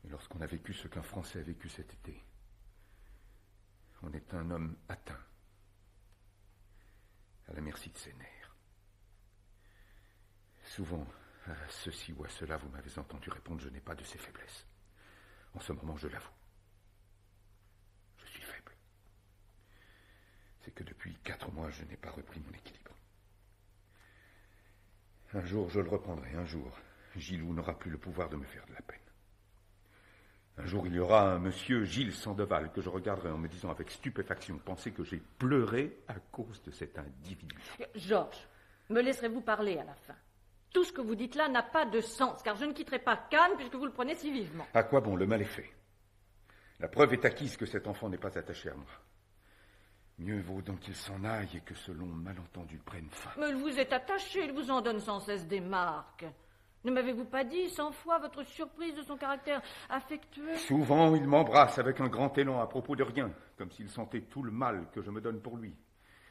Et lorsqu'on a vécu ce qu'un Français a vécu cet été, on est un homme atteint, à la merci de ses nerfs. Souvent, à ceci ou à cela, vous m'avez entendu répondre, je n'ai pas de ces faiblesses. En ce moment, je l'avoue. Je suis faible. C'est que depuis 4 mois, je n'ai pas repris mon équilibre. Un jour, je le reprendrai. Un jour, Gilou n'aura plus le pouvoir de me faire de la peine. Un jour, il y aura un monsieur Gilles Sandoval que je regarderai en me disant avec stupéfaction, pensez que j'ai pleuré à cause de cet individu. Georges, me laisserez-vous parler à la fin? Tout ce que vous dites là n'a pas de sens, car je ne quitterai pas Cannes puisque vous le prenez si vivement. À quoi bon? Le mal est fait. La preuve est acquise que cet enfant n'est pas attaché à moi. Mieux vaut donc qu'il s'en aille et que ce long malentendu prenne fin. Mais il vous est attaché, il vous en donne sans cesse des marques. Ne m'avez-vous pas dit 100 fois votre surprise de son caractère affectueux? Souvent, il m'embrasse avec un grand élan à propos de rien, comme s'il sentait tout le mal que je me donne pour lui.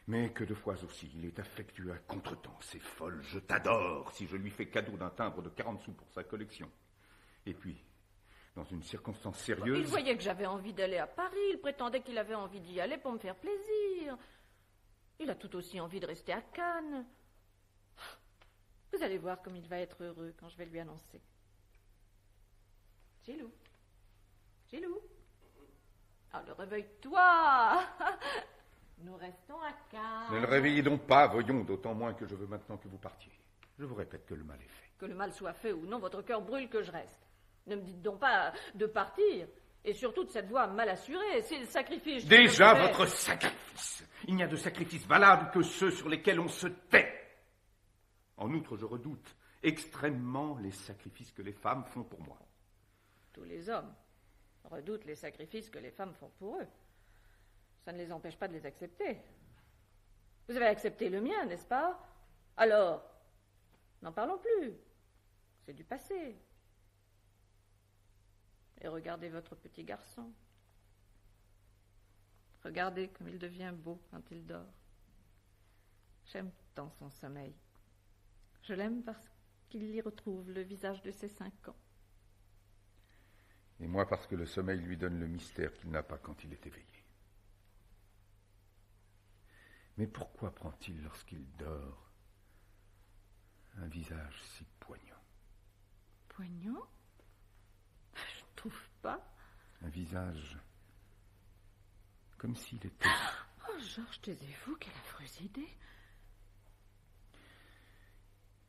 Mais que de fois aussi, il est affectueux à contretemps. C'est folle, je t'adore, si je lui fais cadeau d'un timbre de 40 sous pour sa collection. Et puis, dans une circonstance sérieuse... Il voyait que j'avais envie d'aller à Paris, il prétendait qu'il avait envie d'y aller pour me faire plaisir. Il a tout aussi envie de rester à Cannes. Vous allez voir comme il va être heureux quand je vais lui annoncer. Gilou. Gilou. Alors réveille-toi. Nous restons à Cannes. Ne le réveillez donc pas, voyons, d'autant moins que je veux maintenant que vous partiez. Je vous répète que le mal est fait. Que le mal soit fait ou non, votre cœur brûle que je reste. Ne me dites donc pas de partir. Et surtout de cette voie mal assurée. C'est le sacrifice. Déjà votre sacrifice. Il n'y a de sacrifices valables que ceux sur lesquels on se tait. En outre, je redoute extrêmement les sacrifices que les femmes font pour moi. Tous les hommes redoutent les sacrifices que les femmes font pour eux. Ça ne les empêche pas de les accepter. Vous avez accepté le mien, n'est-ce pas? Alors, n'en parlons plus. C'est du passé. Et regardez votre petit garçon. Regardez comme il devient beau quand il dort. J'aime tant son sommeil. Je l'aime parce qu'il y retrouve le visage de ses 5 ans. Et moi parce que le sommeil lui donne le mystère qu'il n'a pas quand il est éveillé. Mais pourquoi prend-il, lorsqu'il dort, un visage si poignant? Poignant? Je ne trouve pas. Un visage comme s'il était... Oh, Georges, taisez-vous, quelle affreuse idée.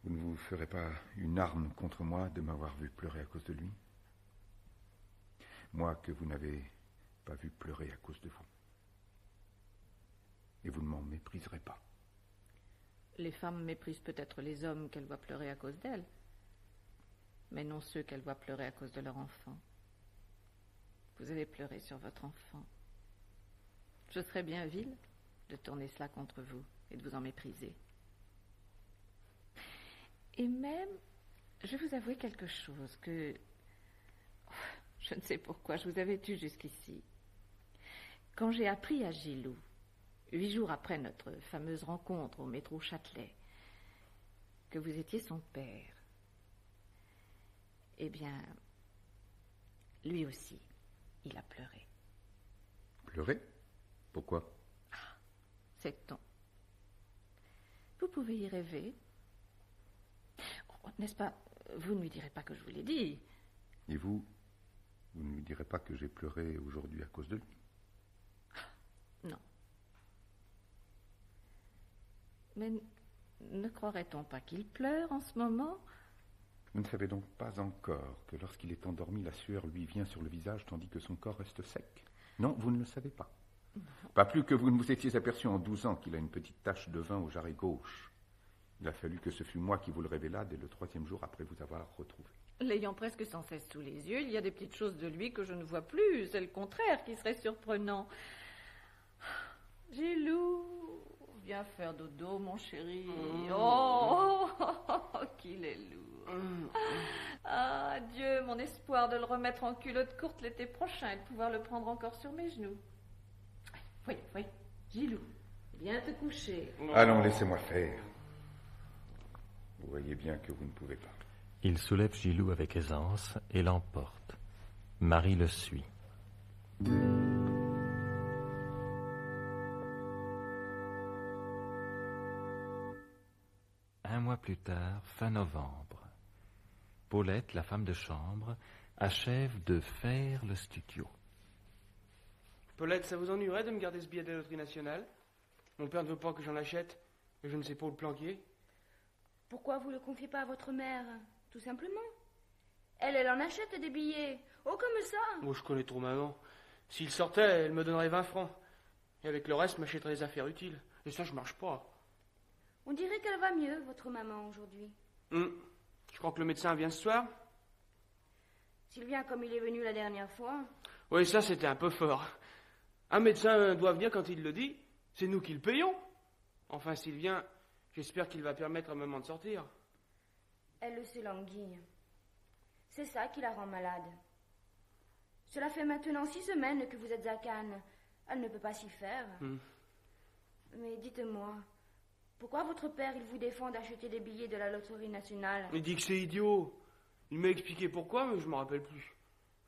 Vous ne vous ferez pas une arme contre moi de m'avoir vu pleurer à cause de lui? Moi que vous n'avez pas vu pleurer à cause de vous. Et vous ne m'en mépriserez pas. Les femmes méprisent peut-être les hommes qu'elles voient pleurer à cause d'elles, mais non ceux qu'elles voient pleurer à cause de leur enfant. Vous avez pleuré sur votre enfant. Je serais bien vile de tourner cela contre vous et de vous en mépriser. Et même, je vais vous avouer quelque chose que... Je ne sais pourquoi je vous avais eu jusqu'ici. Quand j'ai appris à Gilou, 8 jours après notre fameuse rencontre au métro Châtelet, que vous étiez son père, eh bien, lui aussi, il a pleuré. Pleurer? Pourquoi? Sait-on? Vous pouvez y rêver. Oh, n'est-ce pas? Vous ne lui direz pas que je vous l'ai dit. Et vous ne lui direz pas que j'ai pleuré aujourd'hui à cause de lui? Non. Mais ne croirait-on pas qu'il pleure en ce moment? Vous ne savez donc pas encore que lorsqu'il est endormi, la sueur lui vient sur le visage tandis que son corps reste sec? Non, vous ne le savez pas. Pas plus que vous ne vous étiez aperçu en 12 ans qu'il a une petite tache de vin au jarret gauche. Il a fallu que ce fût moi qui vous le révéla dès le 3e jour après vous avoir retrouvé. L'ayant presque sans cesse sous les yeux, il y a des petites choses de lui que je ne vois plus. C'est le contraire qui serait surprenant. Gilou, viens faire dodo, mon chéri. Oh, qu'il est lourd. Ah, Dieu, mon espoir de le remettre en culotte courte l'été prochain et de pouvoir le prendre encore sur mes genoux. Oui, Gilou, viens te coucher. Allons, laissez-moi faire. Vous voyez bien que vous ne pouvez pas. Il soulève Gilou avec aisance et l'emporte. Marie le suit. Un mois plus tard, fin novembre, Paulette, la femme de chambre, achève de faire le studio. Paulette, ça vous ennuierait de me garder ce billet de la loterie nationale? Mon père ne veut pas que j'en achète, et je ne sais pas où le planquer. Pourquoi vous le confiez pas à votre mère? Tout simplement. Elle en achète des billets. Oh, comme ça. Moi, je connais trop maman. S'il sortait, elle me donnerait 20 francs. Et avec le reste, m'achèterait des affaires utiles. Et ça, je marche pas. On dirait qu'elle va mieux, votre maman, aujourd'hui. Je crois que le médecin vient ce soir. S'il vient comme il est venu la dernière fois. Oui, ça, c'était un peu fort. Un médecin doit venir quand il le dit. C'est nous qui le payons. Enfin, s'il vient, j'espère qu'il va permettre à maman de sortir. Elle se languit. C'est ça qui la rend malade. Cela fait maintenant 6 semaines que vous êtes à Cannes. Elle ne peut pas s'y faire. Mais dites-moi, pourquoi votre père, il vous défend d'acheter des billets de la loterie nationale? Il dit que c'est idiot. Il m'a expliqué pourquoi, mais je ne me rappelle plus.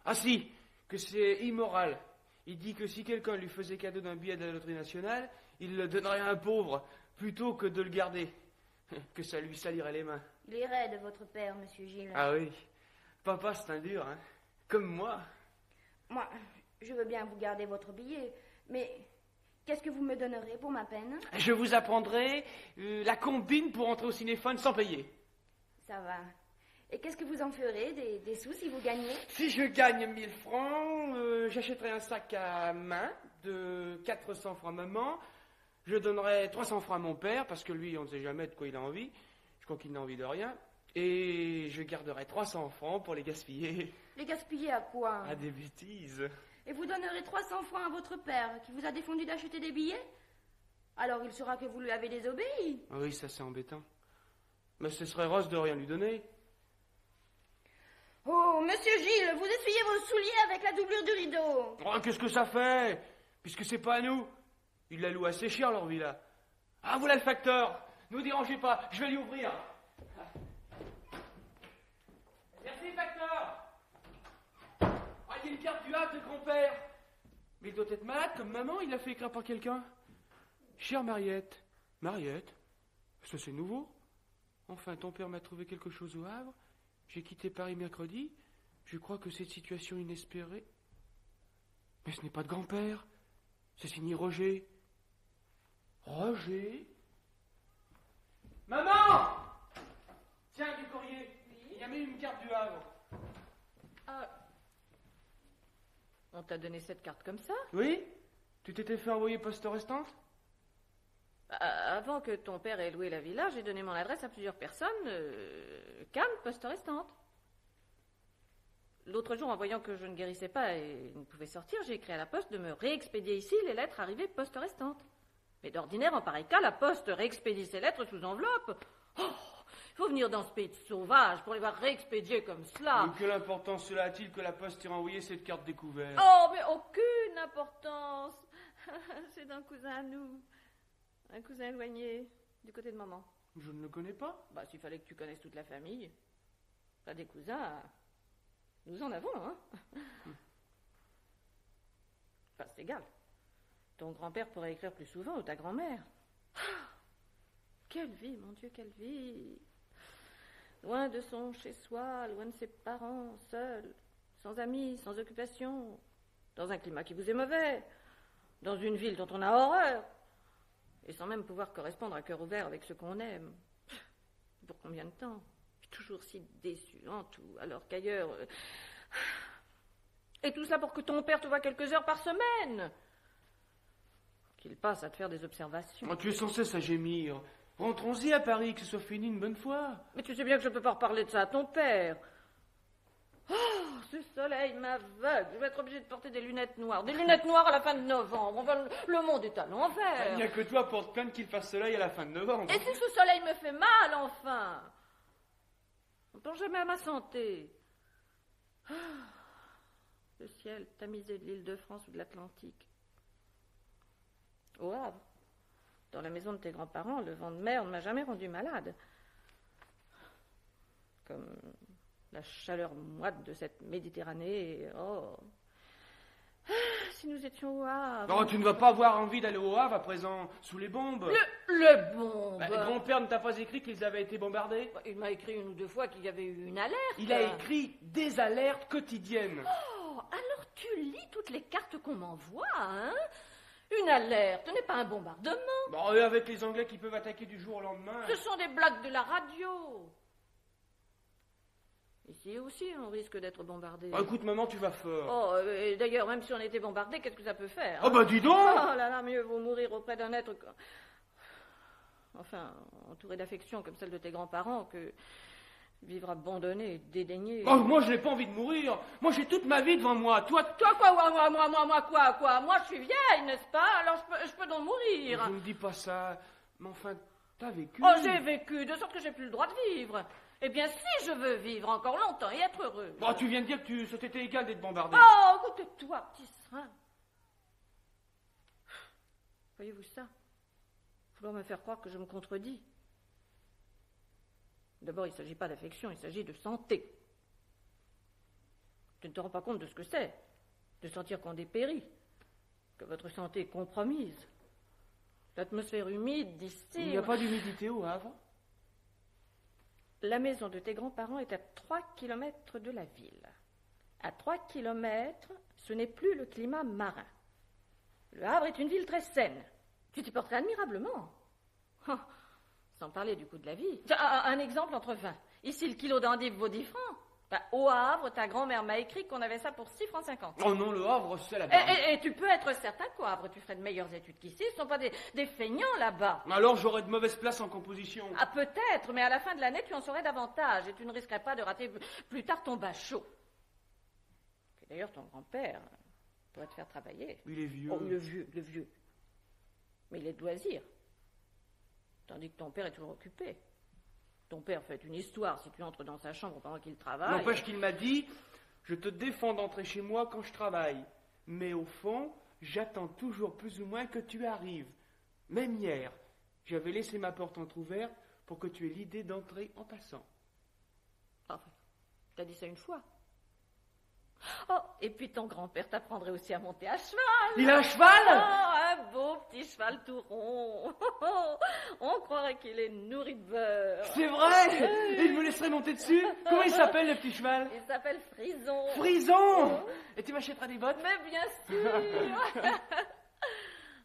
Ah si, que c'est immoral. Il dit que si quelqu'un lui faisait cadeau d'un billet de la loterie nationale, il le donnerait à un pauvre, plutôt que de le garder. Que ça lui salirait les mains. Il est raide, votre père, monsieur Gilles. Ah oui, papa c'est un dur, hein. Comme moi. Moi, je veux bien vous garder votre billet, mais qu'est-ce que vous me donnerez pour ma peine? Je vous apprendrai la combine pour entrer au cinéphone sans payer. Ça va. Et qu'est-ce que vous en ferez des sous si vous gagnez? Si je gagne 1000 francs, j'achèterai un sac à main de 400 francs maman. Je donnerai 300 francs à mon père, parce que lui, on ne sait jamais de quoi il a envie. Je crois qu'il n'a envie de rien. Et je garderai 300 francs pour les gaspiller. Les gaspiller à quoi? À des bêtises. Et vous donnerez 300 francs à votre père, qui vous a défendu d'acheter des billets? Alors il saura que vous lui avez désobéi. Ah oui, ça c'est embêtant. Mais ce serait rose de rien lui donner. Oh, Oh, monsieur Gilles, vous essuyez vos souliers avec la doublure du rideau. Oh, qu'est-ce que ça fait? Puisque c'est pas à nous. Ils la louent assez cher, leur villa. Ah, voilà le facteur. Ne vous dérangez pas, je vais lui ouvrir. Merci, facteur. Ah, il y a une carte du Havre de grand-père. Mais il doit être malade comme maman, il l'a fait écrire par quelqu'un. Chère Mariette. Mariette? Ça, c'est nouveau. Enfin, ton père m'a trouvé quelque chose au Havre. J'ai quitté Paris mercredi. Je crois que cette situation inespérée... Mais ce n'est pas de grand-père. C'est signé Roger. Roger? Maman! Tiens, du courrier. Il y a même une carte du Havre. Ah. On t'a donné cette carte comme ça? Oui? Tu t'étais fait envoyer poste restante? Avant que ton père ait loué la villa, j'ai donné mon adresse à plusieurs personnes. Cannes, poste restante. L'autre jour, en voyant que je ne guérissais pas et ne pouvais sortir, j'ai écrit à la poste de me réexpédier ici les lettres arrivées poste restante. Mais d'ordinaire, en pareil cas, la poste réexpédie ses lettres sous enveloppe. Oh, il faut venir dans ce pays de sauvages pour les voir réexpédier comme cela. Mais quelle importance cela a-t-il que la poste ait renvoyé cette carte découverte? Oh, mais aucune importance. C'est d'un cousin à nous. Un cousin éloigné, du côté de maman. Je ne le connais pas. Bah, s'il fallait que tu connaisses toute la famille. Pas des cousins. Nous en avons, hein. Enfin, c'est égal. Ton grand-père pourrait écrire plus souvent, ou ta grand-mère. Quelle vie, mon Dieu, quelle vie. Loin de son chez-soi, loin de ses parents, seul, sans amis, sans occupation, dans un climat qui vous est mauvais, dans une ville dont on a horreur, et sans même pouvoir correspondre à cœur ouvert avec ceux qu'on aime. Pour combien de temps? Toujours si déçu en tout, alors qu'ailleurs... Et tout cela pour que ton père te voie quelques heures par semaine. Qu'il passe à te faire des observations. Oh, tu es sans cesse à gémir. Rentrons-y à Paris, que ce soit fini une bonne fois. Mais tu sais bien que je ne peux pas reparler de ça à ton père. Oh, ce soleil m'aveugle. Je vais être obligée de porter des lunettes noires. Des lunettes noires à la fin de novembre. Enfin, le monde est à l'envers. Il n'y a que toi pour te plaindre qu'il fasse soleil à la fin de novembre. Et si ce soleil me fait mal, enfin? On ne pense jamais à ma santé. Oh, le ciel tamisé de l'île de France ou de l'Atlantique. Au Havre, dans la maison de tes grands-parents, le vent de mer ne m'a jamais rendu malade. Comme la chaleur moite de cette Méditerranée. Oh. Si nous étions au Havre. Non, tu ne vas pas avoir envie d'aller au Havre à présent, sous les bombes. Le bombe. Bah, grand-père ne t'a pas écrit qu'ils avaient été bombardés? Il m'a écrit une ou deux fois qu'il y avait eu une alerte. Il a écrit des alertes quotidiennes. Oh, alors tu lis toutes les cartes qu'on m'envoie, hein? Une alerte, ce n'est pas un bombardement. Bon, et avec les Anglais qui peuvent attaquer du jour au lendemain. Ce sont des blagues de la radio. Ici aussi, on risque d'être bombardé. Oh, écoute, maman, tu vas fort. Oh, et d'ailleurs, même si on était bombardé, qu'est-ce que ça peut faire? Oh, bah dis donc! Oh là là, mieux vaut mourir auprès d'un être... Enfin, entouré d'affection comme celle de tes grands-parents, que vivre abandonné, dédaigné... Oh, moi, je n'ai pas envie de mourir. Moi, j'ai toute ma vie devant moi. Toi quoi, moi, quoi? Moi, je suis vieille, n'est-ce pas? Alors, je peux donc mourir. Je ne dis pas ça. Mais enfin, t'as vécu. Oh, j'ai vécu, de sorte que j'ai plus le droit de vivre. Eh bien, si je veux vivre encore longtemps et être heureux... Bon, tu viens de dire que ça t'était égal d'être bombardé. Oh, écoute-toi, petit serin. Voyez-vous ça? Vouloir me faire croire que je me contredis. D'abord, il ne s'agit pas d'affection, il s'agit de santé. Tu ne te rends pas compte de ce que c'est, de sentir qu'on dépérit, que votre santé est compromise. L'atmosphère humide d'ici... Il n'y a pas d'humidité au Havre? La maison de tes grands-parents est à 3 kilomètres de la ville. À 3 kilomètres, ce n'est plus le climat marin. Le Havre est une ville très saine. Tu t'y porterais admirablement. Oh, sans parler du coût de la vie. Un exemple entre 20. Ici, le kilo d'endive vaut 10 francs. Bah, au Havre, ta grand-mère m'a écrit qu'on avait ça pour 6 francs 50. Oh non, le Havre, c'est la barre. Et tu peux être certain qu'au Havre, tu ferais de meilleures études qu'ici. Ce ne sont pas des feignants là-bas. Alors, j'aurais de mauvaises places en composition. Ah, peut-être, mais à la fin de l'année, tu en saurais davantage et tu ne risquerais pas de rater plus tard ton bachot. Et d'ailleurs, ton grand-père pourrait te faire travailler. Il est vieux. Oh, le vieux. Mais il est de loisir. Tandis que ton père est toujours occupé. Ton père fait une histoire si tu entres dans sa chambre pendant qu'il travaille. N'empêche qu'il m'a dit Je te défends d'entrer chez moi quand je travaille. Mais au fond, j'attends toujours plus ou moins que tu arrives. Même hier, j'avais laissé ma porte entrouverte pour que tu aies l'idée d'entrer en passant. Enfin, t'as dit ça une fois. Oh, et puis ton grand-père t'apprendrait aussi à monter à cheval. Il a un cheval? Oh, un beau petit cheval tout rond. On croirait qu'il est nourri de beurre. C'est vrai? Et il me laisserait monter dessus? Comment il s'appelle, le petit cheval? Il s'appelle Frison. Frison! Et tu m'achèteras des bottes? Mais bien sûr.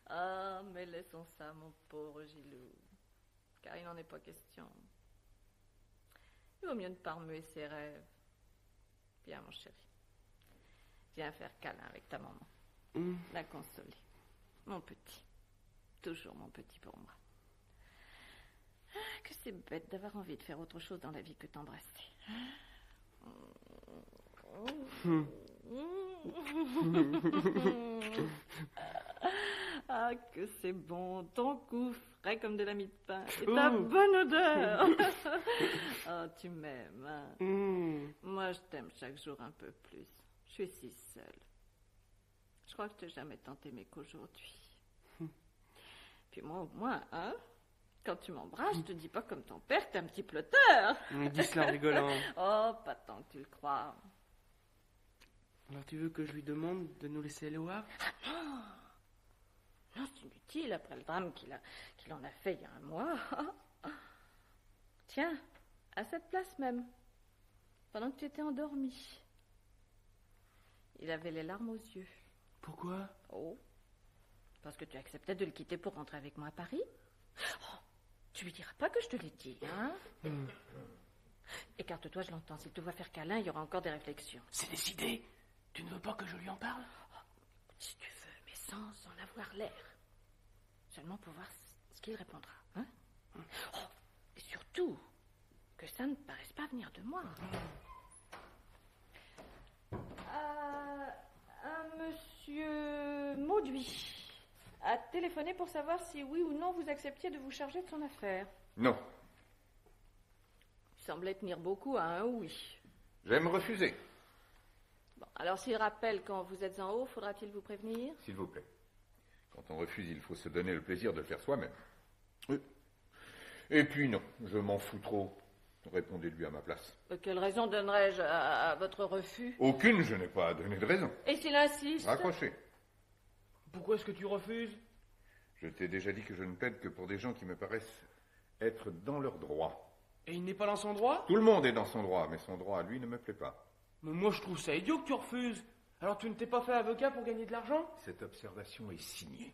Ah, mais laissons ça, mon pauvre Gilou. Car il n'en est pas question. Il vaut mieux ne pas remuer ses rêves. Viens, mon chéri. Viens faire câlin avec ta maman. La consoler. Mon petit. Toujours mon petit pour moi. Ah, que c'est bête d'avoir envie de faire autre chose dans la vie que t'embrasser. Ah, que c'est bon. Ton cou frais comme de la mie de pain. Et ta bonne odeur. Oh, tu m'aimes, hein? Moi, je t'aime chaque jour un peu plus. Je suis si seule. Je crois que je t'ai jamais tant aimé qu'aujourd'hui. Puis moi, au moins, hein? Quand tu m'embrasses, je te dis pas comme ton père que t'es un petit plotteur. Dis cela en rigolant. Oh, pas tant que tu le crois. Alors tu veux que je lui demande de nous laisser aller au Havre? Non, c'est inutile après le drame qu'il en a fait il y a un mois. Tiens, à cette place même, pendant que tu étais endormi. Il avait les larmes aux yeux. Pourquoi? Oh, parce que tu acceptais de le quitter pour rentrer avec moi à Paris. Oh, tu lui diras pas que je te l'ai dit, hein? Écarte-toi, je l'entends. S'il te voit faire câlin, il y aura encore des réflexions. C'est décidé. Tu ne veux pas que je lui en parle? Si tu veux, mais sans en avoir l'air. Seulement pour voir ce qu'il répondra, hein? Oh, et surtout, que ça ne paraisse pas venir de moi. Un monsieur Mauduit a téléphoné pour savoir si oui ou non vous acceptiez de vous charger de son affaire. Non. Il semblait tenir beaucoup à un oui. J'aime refuser. Bon, alors s'il rappelle quand vous êtes en haut, faudra-t-il vous prévenir? S'il vous plaît. Quand on refuse, il faut se donner le plaisir de le faire soi-même. Oui. Et puis non, je m'en fous trop. Répondez-lui à ma place. Quelle raison donnerais-je à votre refus? Aucune, je n'ai pas donné de raison. Et s'il insiste? Raccrochez. Pourquoi est-ce que tu refuses? Je t'ai déjà dit que je ne plaide que pour des gens qui me paraissent être dans leur droit. Et il n'est pas dans son droit? Tout le monde est dans son droit, mais son droit à lui ne me plaît pas. Mais moi je trouve ça idiot que tu refuses. Alors tu ne t'es pas fait avocat pour gagner de l'argent? Cette observation est signée.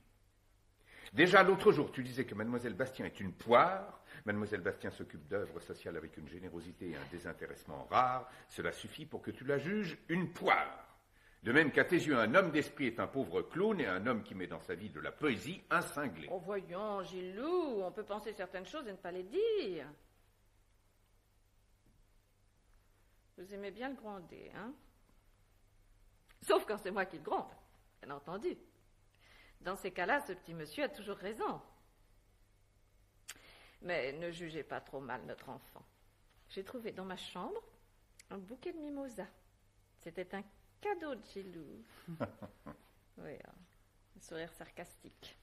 Déjà l'autre jour, tu disais que Mademoiselle Bastien est une poire. Mademoiselle Bastien s'occupe d'œuvres sociales avec une générosité et un désintéressement rares. Cela suffit pour que tu la juges une poire. De même qu'à tes yeux, un homme d'esprit est un pauvre clown et un homme qui met dans sa vie de la poésie un cinglé. Oh voyons, Gilou, on peut penser certaines choses et ne pas les dire. Vous aimez bien le gronder, hein? Sauf quand c'est moi qui le gronde, bien entendu. Dans ces cas-là, ce petit monsieur a toujours raison. Mais ne jugez pas trop mal notre enfant. J'ai trouvé dans ma chambre un bouquet de mimosas. C'était un cadeau de Gilou. Oui, un sourire sarcastique.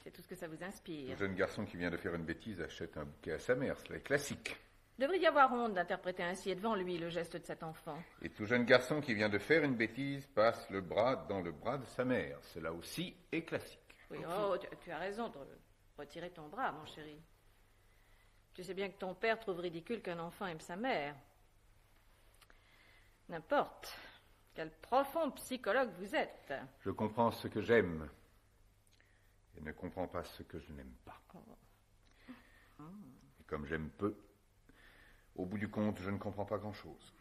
C'est tout ce que ça vous inspire. Un jeune garçon qui vient de faire une bêtise achète un bouquet à sa mère, cela est classique. Devrait y avoir honte d'interpréter ainsi et devant lui le geste de cet enfant. Et tout jeune garçon qui vient de faire une bêtise passe le bras dans le bras de sa mère. Cela aussi est classique. Oui, oh, tu as raison de retirer ton bras, mon chéri. Tu sais bien que ton père trouve ridicule qu'un enfant aime sa mère. N'importe. Quel profond psychologue vous êtes. Je comprends ce que j'aime et ne comprends pas ce que je n'aime pas. Et comme j'aime peu, au bout du compte, je ne comprends pas grand-chose.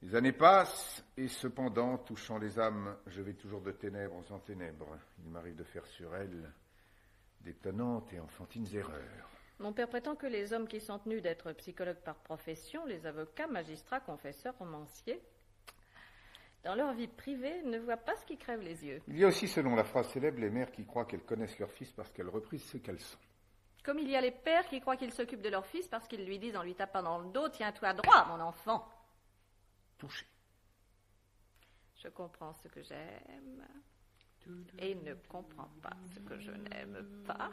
Les années passent, et cependant, touchant les âmes, je vais toujours de ténèbres en ténèbres. Il m'arrive de faire sur elles d'étonnantes et enfantines erreurs. Mon père prétend que les hommes qui sont tenus d'être psychologues par profession, les avocats, magistrats, confesseurs, romanciers, dans leur vie privée, ne voient pas ce qui crève les yeux. Il y a aussi, selon la phrase célèbre, les mères qui croient qu'elles connaissent leurs fils parce qu'elles reprisent ce qu'elles sont. Comme il y a les pères qui croient qu'ils s'occupent de leur fils parce qu'ils lui disent en lui tapant dans le dos « Tiens-toi droit, mon enfant !» toucher. Je comprends ce que j'aime et ne comprends pas ce que je n'aime pas.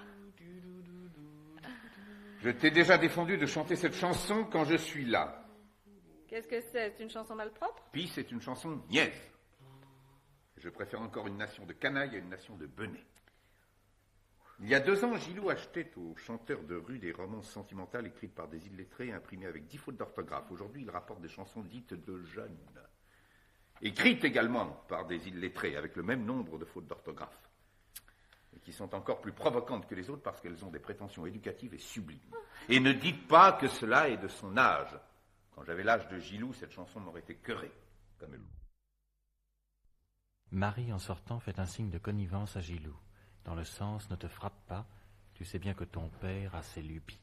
Je t'ai déjà défendu de chanter cette chanson quand je suis là. Qu'est-ce que c'est? C'est une chanson malpropre? Puis c'est une chanson niaise. Je préfère encore une nation de canailles à une nation de benets. Il y a 2 ans, Gilou achetait aux chanteurs de rue des romances sentimentales écrites par des illettrés et imprimées avec 10 fautes d'orthographe. Aujourd'hui, il rapporte des chansons dites de jeunes, écrites également par des illettrés avec le même nombre de fautes d'orthographe, et qui sont encore plus provocantes que les autres parce qu'elles ont des prétentions éducatives et sublimes. Et ne dites pas que cela est de son âge. Quand j'avais l'âge de Gilou, cette chanson m'aurait été queurée, comme elle. Marie, en sortant, fait un signe de connivence à Gilou. Dans le sens « ne te frappe pas, tu sais bien que ton père a ses lubies ».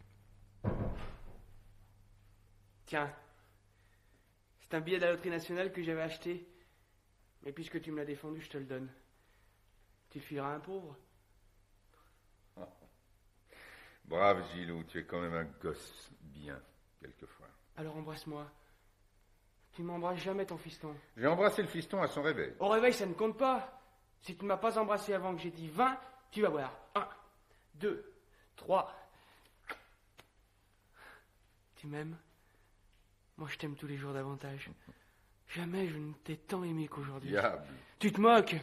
Tiens, c'est un billet de la loterie nationale que j'avais acheté. Mais puisque tu me l'as défendu, je te le donne. Tu fileras un pauvre. Brave Gilou, tu es quand même un gosse bien, quelquefois. Alors embrasse-moi. Tu ne m'embrasses jamais, ton fiston. J'ai embrassé le fiston à son réveil. Au réveil, ça ne compte pas. Si tu ne m'as pas embrassé avant que j'ai dit 20, tu vas voir. 1, 2, 3. Tu m'aimes? Moi, je t'aime tous les jours davantage. Jamais je ne t'ai tant aimé qu'aujourd'hui. Diable. Tu te moques.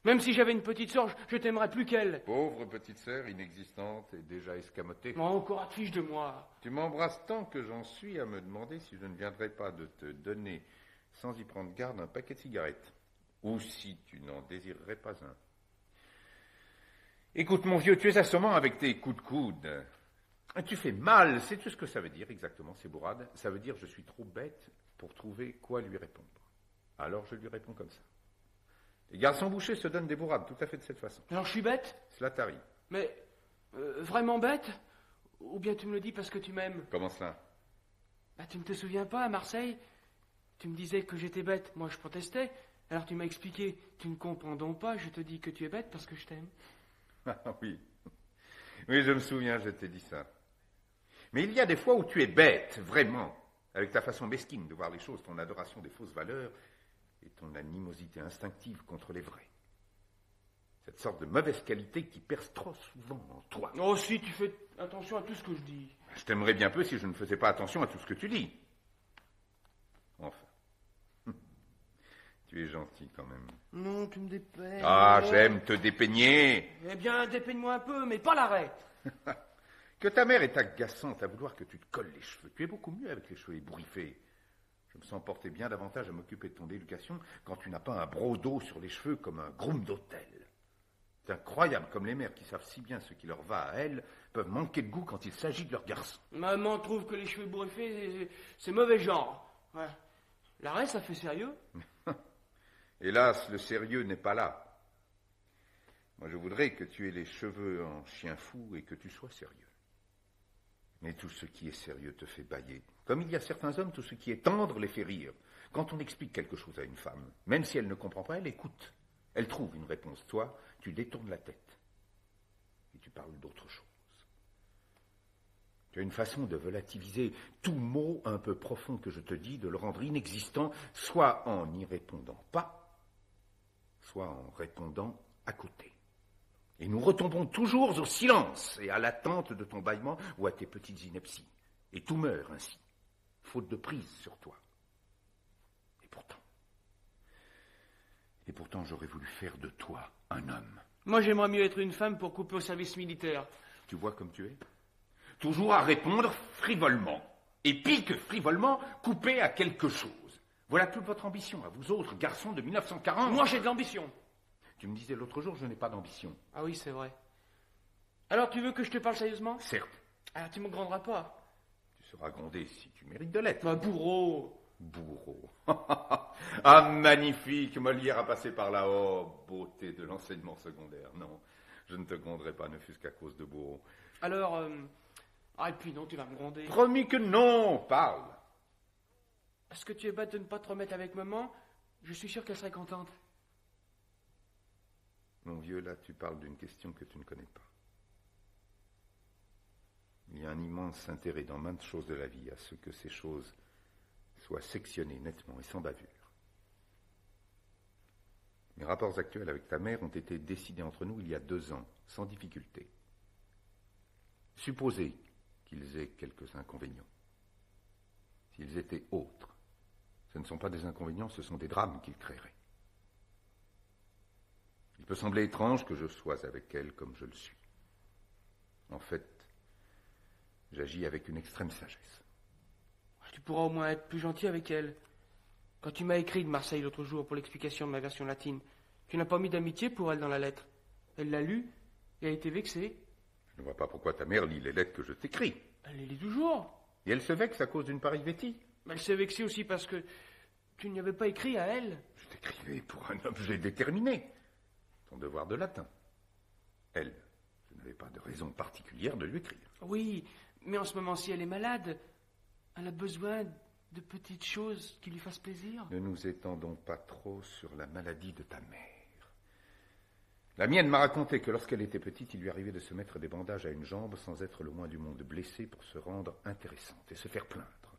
Même si j'avais une petite sœur, je t'aimerais plus qu'elle. Pauvre petite sœur, inexistante et déjà escamotée. Oh, encore affiche de moi. Tu m'embrasses tant que j'en suis à me demander si je ne viendrais pas de te donner, sans y prendre garde, un paquet de cigarettes. Ou si tu n'en désirerais pas un. Écoute, mon vieux, tu es assommant avec tes coups de coude. Tu fais mal, sais-tu ce que ça veut dire exactement, ces bourrades? Ça veut dire je suis trop bête pour trouver quoi lui répondre. Alors je lui réponds comme ça. Les garçons bouchés se donnent des bourrades tout à fait de cette façon. Alors je suis bête? Cela t'arrive. Mais, vraiment bête? Ou bien tu me le dis parce que tu m'aimes? Comment cela? Bah, tu ne te souviens pas, à Marseille? Tu me disais que j'étais bête, moi je protestais. Alors tu m'as expliqué, tu ne comprends donc pas, je te dis que tu es bête parce que je t'aime. Ah oui. Oui, je me souviens, je t'ai dit ça. Mais il y a des fois où tu es bête, vraiment, avec ta façon mesquine de voir les choses, ton adoration des fausses valeurs et ton animosité instinctive contre les vraies. Cette sorte de mauvaise qualité qui perce trop souvent en toi. Oh si, tu fais attention à tout ce que je dis. Je t'aimerais bien peu si je ne faisais pas attention à tout ce que tu dis. Enfin. Tu es gentil quand même. Non, tu me dépeignes. Ah, j'aime te dépeigner. Eh bien, dépeigne-moi un peu, mais pas l'arrêt. Que ta mère est agaçante à vouloir que tu te colles les cheveux. Tu es beaucoup mieux avec les cheveux ébouriffés. Je me sens porter bien davantage à m'occuper de ton éducation quand tu n'as pas un brodeau sur les cheveux comme un groom d'hôtel. C'est incroyable comme les mères qui savent si bien ce qui leur va à elles peuvent manquer de goût quand il s'agit de leurs garçons. Maman trouve que les cheveux ébouriffés, c'est mauvais genre. Ouais. L'arrêt, ça fait sérieux? Hélas, le sérieux n'est pas là. Moi, je voudrais que tu aies les cheveux en chien fou et que tu sois sérieux. Mais tout ce qui est sérieux te fait bâiller. Comme il y a certains hommes, tout ce qui est tendre les fait rire. Quand on explique quelque chose à une femme, même si elle ne comprend pas, elle écoute. Elle trouve une réponse. Toi, tu détournes la tête. Et tu parles d'autre chose. Tu as une façon de relativiser tout mot un peu profond que je te dis, de le rendre inexistant, soit en n'y répondant pas, soit en répondant à côté. Et nous retombons toujours au silence et à l'attente de ton bâillement ou à tes petites inepties. Et tout meurt ainsi, faute de prise sur toi. Et pourtant, j'aurais voulu faire de toi un homme. Moi, j'aimerais mieux être une femme pour couper au service militaire. Tu vois comme tu es? Toujours à répondre frivolement. Et pis que frivolement, couper à quelque chose. Voilà toute votre ambition, à vous autres, garçons de 1940. Moi, j'ai de l'ambition. Tu me disais l'autre jour, je n'ai pas d'ambition. Ah oui, c'est vrai. Alors, tu veux que je te parle sérieusement? Certes. Alors, tu me gronderas pas. Tu seras grondé si tu mérites de l'être. Bah, bourreau. Bourreau. Ah, magnifique, Molière a passé par là. Oh, beauté de l'enseignement secondaire. Non, je ne te gronderai pas, ne fût-ce qu'à cause de bourreau. Alors, ah, et puis non, tu vas me gronder. Promis que non, parle. Est-ce que tu es bête de ne pas te remettre avec maman? Je suis sûr qu'elle serait contente. Mon vieux, là, tu parles d'une question que tu ne connais pas. Il y a un immense intérêt dans maintes choses de la vie à ce que ces choses soit sectionné nettement et sans bavure. Mes rapports actuels avec ta mère ont été décidés entre nous il y a 2 ans, sans difficulté. Supposez qu'ils aient quelques inconvénients. S'ils étaient autres, ce ne sont pas des inconvénients, ce sont des drames qu'ils créeraient. Il peut sembler étrange que je sois avec elle comme je le suis. En fait, j'agis avec une extrême sagesse. Tu pourras au moins être plus gentil avec elle. Quand tu m'as écrit de Marseille l'autre jour pour l'explication de ma version latine, tu n'as pas mis d'amitié pour elle dans la lettre. Elle l'a lue et a été vexée. Je ne vois pas pourquoi ta mère lit les lettres que je t'écris. Elle les lit toujours. Et elle se vexe à cause d'une pareille bêtise. Mais elle s'est vexée aussi parce que tu n'y avais pas écrit à elle. Je t'écrivais pour un objet déterminé. Ton devoir de latin. Elle, je n'avais pas de raison particulière de lui écrire. Oui, mais en ce moment-ci, elle est malade. Elle a besoin de petites choses qui lui fassent plaisir. Ne nous étendons pas trop sur la maladie de ta mère. La mienne m'a raconté que lorsqu'elle était petite, il lui arrivait de se mettre des bandages à une jambe sans être le moins du monde blessée pour se rendre intéressante et se faire plaindre.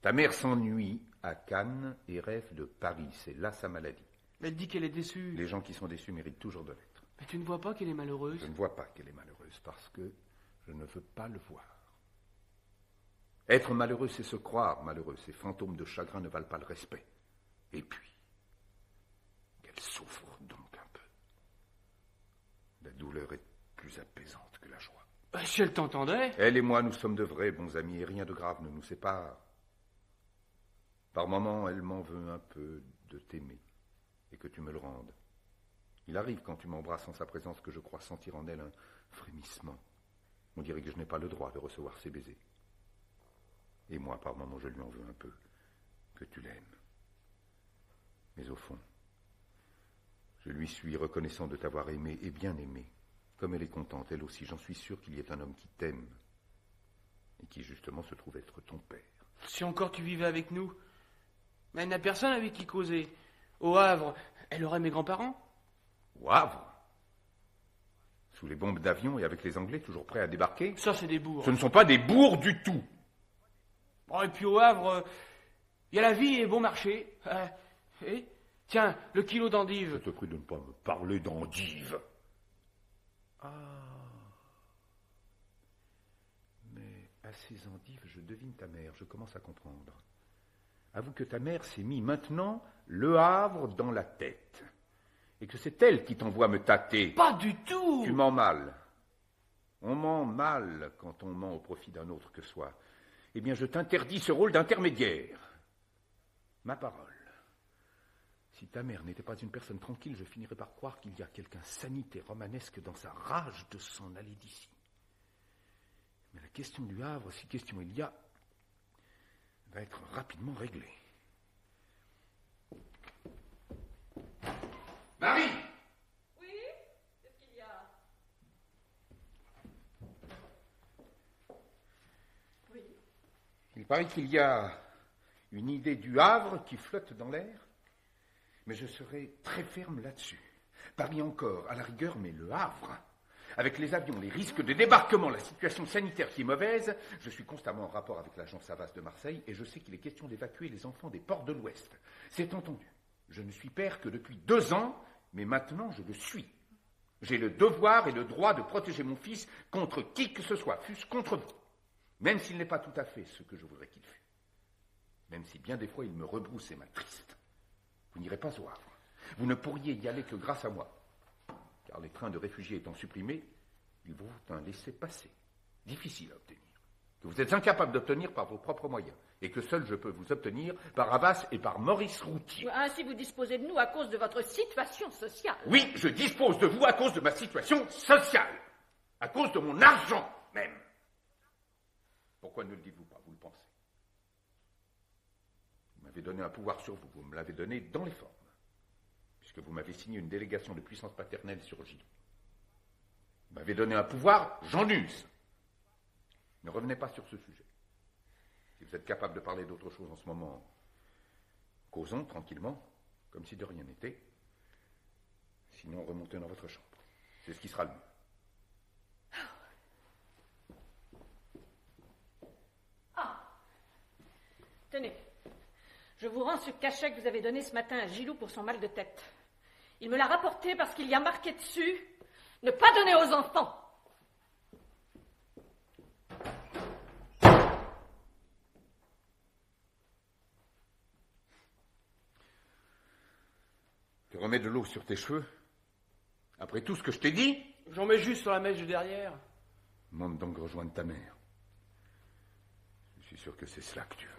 Ta mère s'ennuie à Cannes et rêve de Paris. C'est là sa maladie. Elle dit qu'elle est déçue. Les gens qui sont déçus méritent toujours de l'être. Mais tu ne vois pas qu'elle est malheureuse? Je ne vois pas qu'elle est malheureuse parce que je ne veux pas le voir. Être malheureux, c'est se croire malheureux. Ces fantômes de chagrin ne valent pas le respect. Et puis, qu'elle souffre donc un peu. La douleur est plus apaisante que la joie. Si elle t'entendait. Elle et moi, nous sommes de vrais bons amis et rien de grave ne nous sépare. Par moments, elle m'en veut un peu de t'aimer et que tu me le rendes. Il arrive quand tu m'embrasses en sa présence que je crois sentir en elle un frémissement. On dirait que je n'ai pas le droit de recevoir ses baisers. Et moi, par moments, je lui en veux un peu, que tu l'aimes. Mais au fond, je lui suis reconnaissant de t'avoir aimé et bien aimé. Comme elle est contente, elle aussi, j'en suis sûr qu'il y ait un homme qui t'aime et qui, justement, se trouve être ton père. Si encore tu vivais avec nous. Mais elle n'a personne avec qui causer. Au Havre, elle aurait mes grands-parents. Au Havre? Sous les bombes d'avion et avec les Anglais toujours prêts à débarquer? Ça, c'est des bourgs. Ce ne sont pas des bourgs du tout. Oh, et puis au Havre, il y a la vie et bon marché. Tiens, le kilo d'endives. Je te prie de ne pas me parler d'endives. Ah. Mais à ces endives, je devine ta mère, je commence à comprendre. Avoue que ta mère s'est mis maintenant le Havre dans la tête. Et que c'est elle qui t'envoie me tâter. Pas du tout. Tu mens mal. On ment mal quand on ment au profit d'un autre que soi. Eh bien, je t'interdis ce rôle d'intermédiaire. Ma parole. Si ta mère n'était pas une personne tranquille, je finirais par croire qu'il y a quelqu'un sanité romanesque dans sa rage de s'en aller d'ici. Mais la question du Havre, si question il y a, va être rapidement réglée. Marie! Oui? Qu'est-ce qu'il y a? Oui. Il paraît qu'il y a une idée du Havre qui flotte dans l'air, mais je serai très ferme là-dessus. Paris encore, à la rigueur, mais le Havre, avec les avions, les risques de débarquement, la situation sanitaire qui est mauvaise, je suis constamment en rapport avec l'agence Havas de Marseille et je sais qu'il est question d'évacuer les enfants des ports de l'Ouest. C'est entendu. Je ne suis père que depuis 2 ans, mais maintenant je le suis. J'ai le devoir et le droit de protéger mon fils contre qui que ce soit, fût-ce contre vous. Même s'il n'est pas tout à fait ce que je voudrais qu'il fût. Même si bien des fois il me rebrousse et m'attriste. Vous n'irez pas au Havre. Vous ne pourriez y aller que grâce à moi. Car les trains de réfugiés étant supprimés, il vous faut un laissez-passer. Difficile à obtenir. Que vous êtes incapable d'obtenir par vos propres moyens. Et que seul je peux vous obtenir par Havas et par Maurice Routier. Ainsi vous disposez de nous à cause de votre situation sociale. Oui, je dispose de vous à cause de ma situation sociale. À cause de mon argent, même. Pourquoi ne le dites-vous pas? Vous le pensez. Vous m'avez donné un pouvoir sur vous. Vous me l'avez donné dans les formes. Puisque vous m'avez signé une délégation de puissance paternelle sur Gilles. Vous m'avez donné un pouvoir, j'en use. Ne revenez pas sur ce sujet. Si vous êtes capable de parler d'autre chose en ce moment, causons tranquillement, comme si de rien n'était. Sinon, remontez dans votre chambre. C'est ce qui sera le mieux. Tenez, je vous rends ce cachet que vous avez donné ce matin à Gilou pour son mal de tête. Il me l'a rapporté parce qu'il y a marqué dessus « Ne pas donner aux enfants ». Tu remets de l'eau sur tes cheveux? Après tout ce que je t'ai dit? J'en mets juste sur la mèche de derrière. Monte donc rejoindre ta mère. Je suis sûr que c'est cela que tu veux.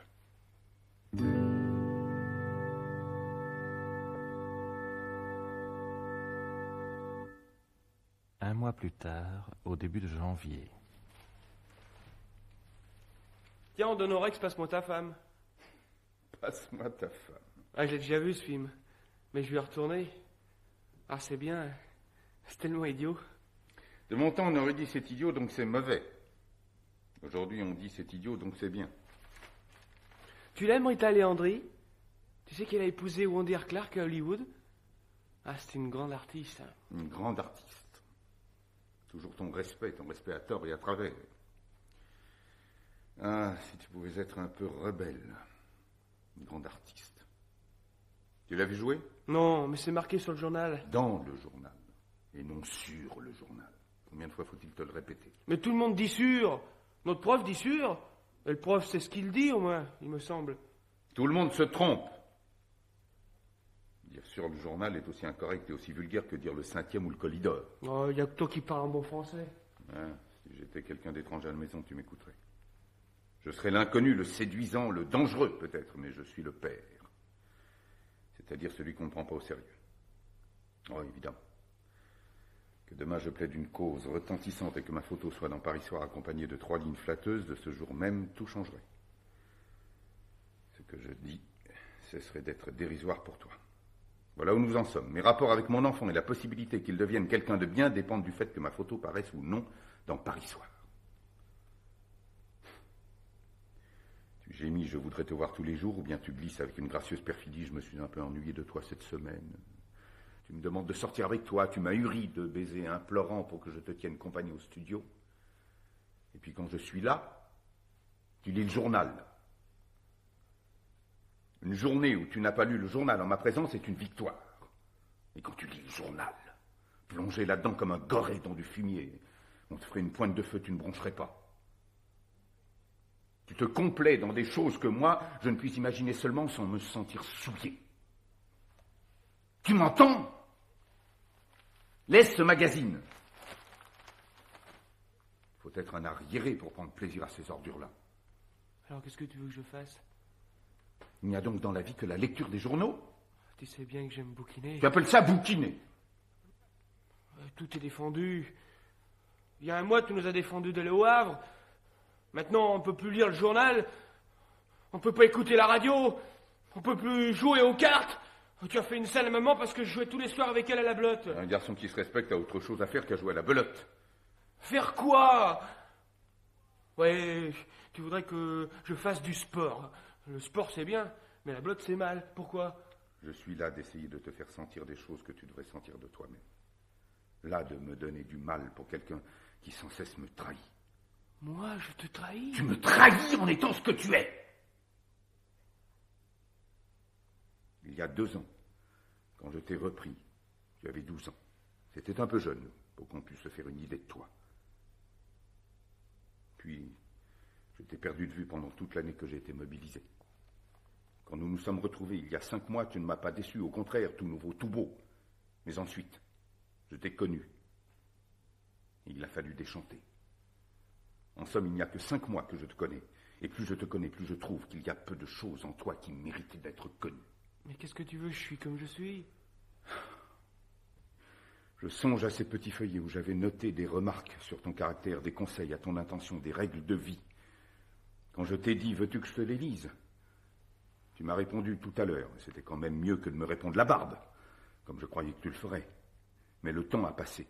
Un mois plus tard, au début de janvier. Tiens, Donorex, passe-moi ta femme. Passe-moi ta femme. Ah, je l'ai déjà vu, ce film. Mais je vais y retourner. Ah, c'est bien. C'est tellement idiot. De mon temps, on aurait dit c'est idiot, donc c'est mauvais. Aujourd'hui, on dit c'est idiot, donc c'est bien. Tu l'aimes, Rita Leandri? Tu sais qu'elle a épousé Wonder Clark à Hollywood? Ah, c'est une grande artiste. Hein. Une grande artiste. Toujours ton respect à tort et à travers. Ah, si tu pouvais être un peu rebelle. Une grande artiste. Tu l'as vu jouer? Non, mais c'est marqué sur le journal. Dans le journal. Et non sur le journal. Combien de fois faut-il te le répéter? Mais tout le monde dit sûr. Notre prof dit sûr. Et le prof, c'est ce qu'il dit, au moins, il me semble. Tout le monde se trompe. Dire sur le journal est aussi incorrect et aussi vulgaire que dire le 5e ou le Colidor. Oh, il n'y a que toi qui parles en bon français. Ah, si j'étais quelqu'un d'étranger à la maison, tu m'écouterais. Je serais l'inconnu, le séduisant, le dangereux, peut-être, mais je suis le père. C'est-à-dire celui qu'on ne prend pas au sérieux. Oh, évidemment. Que demain je plaide une cause retentissante et que ma photo soit dans Paris Soir accompagnée de 3 lignes flatteuses, de ce jour même, tout changerait. Ce que je dis cesserait d'être dérisoire pour toi. Voilà où nous en sommes. Mes rapports avec mon enfant et la possibilité qu'il devienne quelqu'un de bien dépendent du fait que ma photo paraisse ou non dans Paris Soir. Tu gémis, je voudrais te voir tous les jours, ou bien tu glisses avec une gracieuse perfidie, je me suis un peu ennuyé de toi cette semaine. Tu me demandes de sortir avec toi, tu m'as huri de baisers implorant pour que je te tienne compagnie au studio. Et puis quand je suis là, tu lis le journal. Une journée où tu n'as pas lu le journal en ma présence est une victoire. Et quand tu lis le journal, plongé là-dedans comme un goré dans du fumier, on te ferait une pointe de feu, tu ne broncherais pas. Tu te complais dans des choses que moi, je ne puis imaginer seulement sans me sentir souillé. Tu m'entends? Laisse ce magazine. Faut être un arriéré pour prendre plaisir à ces ordures-là. Alors qu'est-ce que tu veux que je fasse? Il n'y a donc dans la vie que la lecture des journaux? Tu sais bien que j'aime bouquiner. Tu appelles ça bouquiner? Tout est défendu. Il y a un mois, tu nous as défendu d'aller au Havre. Maintenant, on ne peut plus lire le journal. On ne peut pas écouter la radio. On ne peut plus jouer aux cartes. Tu as fait une scène à maman parce que je jouais tous les soirs avec elle à la belote. Un garçon qui se respecte a autre chose à faire qu'à jouer à la belote. Faire quoi? Ouais, tu voudrais que je fasse du sport. Le sport, c'est bien, mais la belote, c'est mal. Pourquoi? Je suis là d'essayer de te faire sentir des choses que tu devrais sentir de toi-même. Là de me donner du mal pour quelqu'un qui sans cesse me trahit. Moi, je te trahis? Tu me trahis en étant ce que tu es. Il y a 2 ans, quand je t'ai repris, tu avais 12 ans. C'était un peu jeune pour qu'on puisse se faire une idée de toi. Puis, je t'ai perdu de vue pendant toute l'année que j'ai été mobilisé. Quand nous nous sommes retrouvés il y a 5 mois, tu ne m'as pas déçu, au contraire, tout nouveau, tout beau. Mais ensuite, je t'ai connu. Et il a fallu déchanter. En somme, il n'y a que 5 mois que je te connais. Et plus je te connais, plus je trouve qu'il y a peu de choses en toi qui méritent d'être connues. Mais qu'est-ce que tu veux? Je suis comme je suis. Je songe à ces petits feuillets où j'avais noté des remarques sur ton caractère, des conseils à ton intention, des règles de vie. Quand je t'ai dit, veux-tu que je te les lise? Tu m'as répondu tout à l'heure. C'était quand même mieux que de me répondre la barbe, comme je croyais que tu le ferais. Mais le temps a passé.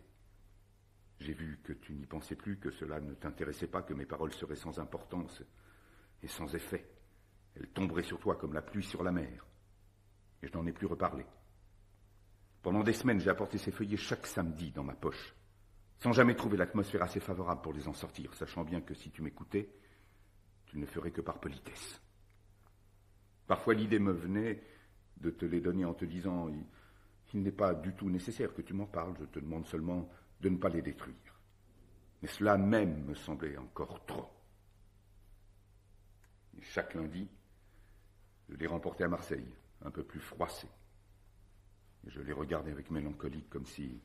J'ai vu que tu n'y pensais plus, que cela ne t'intéressait pas, que mes paroles seraient sans importance et sans effet. Elles tomberaient sur toi comme la pluie sur la mer. Et je n'en ai plus reparlé. Pendant des semaines, j'ai apporté ces feuillets chaque samedi dans ma poche, sans jamais trouver l'atmosphère assez favorable pour les en sortir, sachant bien que si tu m'écoutais, tu ne le ferais que par politesse. Parfois l'idée me venait de te les donner en te disant il n'est pas du tout nécessaire que tu m'en parles, je te demande seulement de ne pas les détruire. Mais cela même me semblait encore trop. Et chaque lundi, je les remportais à Marseille, un peu plus froissés. Et je les regardais avec mélancolie, comme si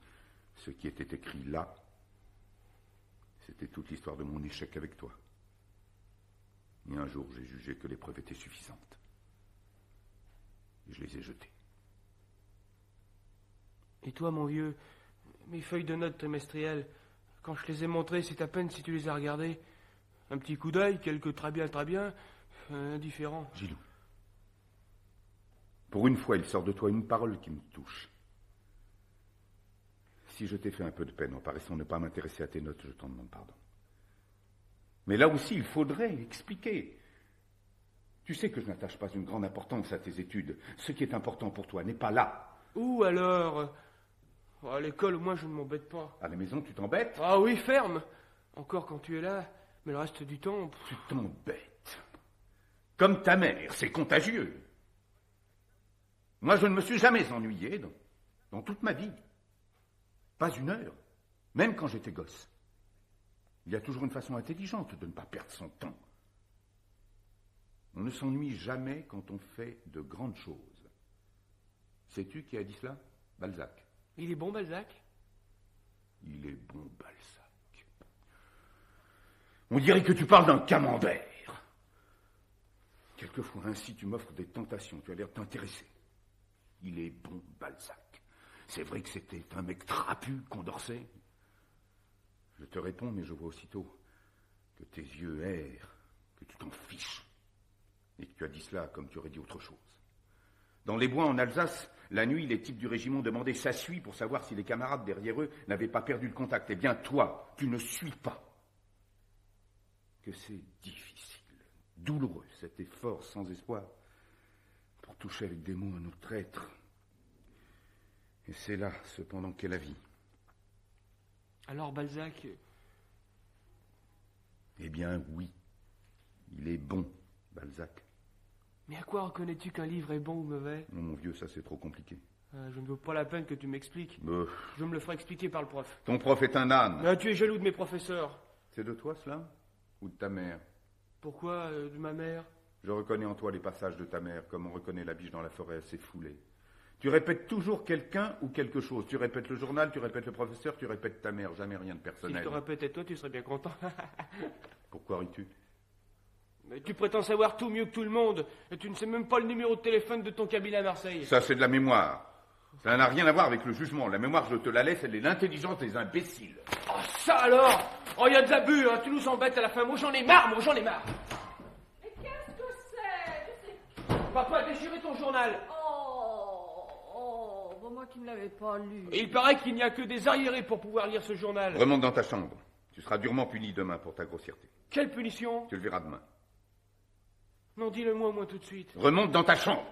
ce qui était écrit là, c'était toute l'histoire de mon échec avec toi. Et un jour, j'ai jugé que l'épreuve était suffisante. Et je les ai jetés. Et toi, mon vieux, mes feuilles de notes trimestrielles, quand je les ai montrées, c'est à peine si tu les as regardées. Un petit coup d'œil, quelques très bien, indifférent. Gilou, pour une fois, il sort de toi une parole qui me touche. Si je t'ai fait un peu de peine en paraissant ne pas m'intéresser à tes notes, je t'en demande pardon. Mais là aussi, il faudrait expliquer. Tu sais que je n'attache pas une grande importance à tes études. Ce qui est important pour toi n'est pas là. Où alors? À l'école, moi, je ne m'embête pas. À la maison, tu t'embêtes? Ah oui, ferme. Encore quand tu es là, mais le reste du temps... Tu t'embêtes. Comme ta mère, c'est contagieux. Moi, je ne me suis jamais ennuyé dans toute ma vie. Pas une heure, même quand j'étais gosse. Il y a toujours une façon intelligente de ne pas perdre son temps. On ne s'ennuie jamais quand on fait de grandes choses. Sais-tu qui a dit cela? Balzac. Il est bon, Balzac? Il est bon, Balzac. On dirait que tu parles d'un camembert. Quelquefois, ainsi, tu m'offres des tentations. Tu as l'air de t'intéresser. Il est bon, Balzac. C'est vrai que c'était un mec trapu, Condorcet. Je te réponds, mais je vois aussitôt que tes yeux errent, que tu t'en fiches, et que tu as dit cela comme tu aurais dit autre chose. Dans les bois en Alsace, la nuit, les types du régiment demandaient sa suie pour savoir si les camarades derrière eux n'avaient pas perdu le contact. Eh bien, toi, tu ne suis pas. Que c'est difficile, douloureux, cet effort sans espoir pour toucher avec des mots un autre être. Et c'est là, cependant, qu'est la vie. Alors, Balzac... Eh bien, oui. Il est bon, Balzac. Mais à quoi reconnais-tu qu'un livre est bon ou mauvais? Non, mon vieux, ça c'est trop compliqué. Je ne veux pas la peine que tu m'expliques. Je me le ferai expliquer par le prof. Ton prof est un âne. Tu es jaloux de mes professeurs. C'est de toi, cela? Ou de ta mère? Pourquoi de ma mère? Je reconnais en toi les passages de ta mère, comme on reconnaît la biche dans la forêt à ses foulées. Tu répètes toujours quelqu'un ou quelque chose. Tu répètes le journal, tu répètes le professeur, tu répètes ta mère. Jamais rien de personnel. Si je te répétais toi, tu serais bien content. Pourquoi ris-tu? Mais tu prétends savoir tout mieux que tout le monde. Et tu ne sais même pas le numéro de téléphone de ton cabinet à Marseille. Ça, c'est de la mémoire. Ça n'a rien à voir avec le jugement. La mémoire, je te la laisse, elle est l'intelligence des imbéciles. Oh, ça alors! Oh, il y a de l'abus, hein. Tu nous embêtes à la fin. Moi, j'en ai marre, Mais qu'est-ce que c'est? Papa a déchiré ton journal. Moi qui ne l'avais pas lu. Et il paraît qu'il n'y a que des arriérés pour pouvoir lire ce journal. Remonte dans ta chambre. Tu seras durement puni demain pour ta grossièreté. Quelle punition? Tu le verras demain. Non, dis-le-moi, moi, tout de suite. Remonte dans ta chambre.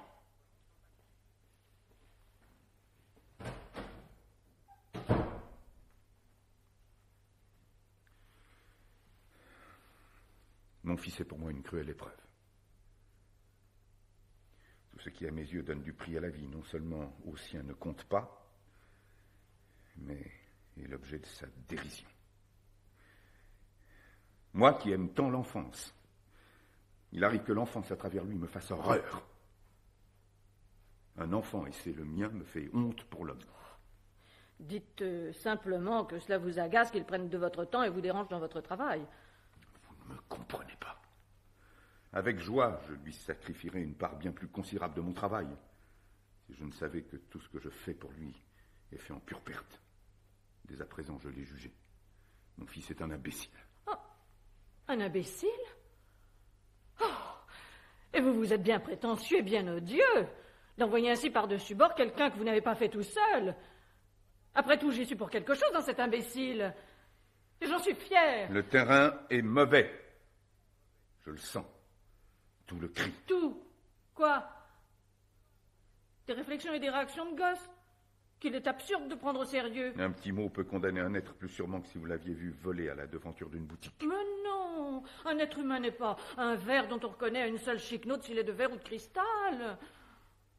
Mon fils est pour moi une cruelle épreuve. Tout ce qui, à mes yeux, donne du prix à la vie, non seulement au sien ne compte pas, mais est l'objet de sa dérision. Moi qui aime tant l'enfance, il arrive que l'enfance à travers lui me fasse horreur. Un enfant, et c'est le mien, me fait honte pour l'homme. Dites simplement que cela vous agace qu'il prenne de votre temps et vous dérange dans votre travail. Vous ne me comprenez pas. Avec joie, je lui sacrifierais une part bien plus considérable de mon travail, si je ne savais que tout ce que je fais pour lui est fait en pure perte. Dès à présent, je l'ai jugé. Mon fils est un imbécile. Oh, un imbécile? Oh, et vous êtes bien prétentieux et bien odieux d'envoyer ainsi par-dessus bord quelqu'un que vous n'avez pas fait tout seul. Après tout, j'y suis pour quelque chose dans cet imbécile. Et j'en suis fière. Le terrain est mauvais. Je le sens. Tout le cri. Tout? Quoi? Des réflexions et des réactions de gosse qu'il est absurde de prendre au sérieux. Un petit mot peut condamner un être plus sûrement que si vous l'aviez vu voler à la devanture d'une boutique. Mais non, un être humain n'est pas un verre dont on reconnaît à une seule chic note s'il est de verre ou de cristal. Cristal.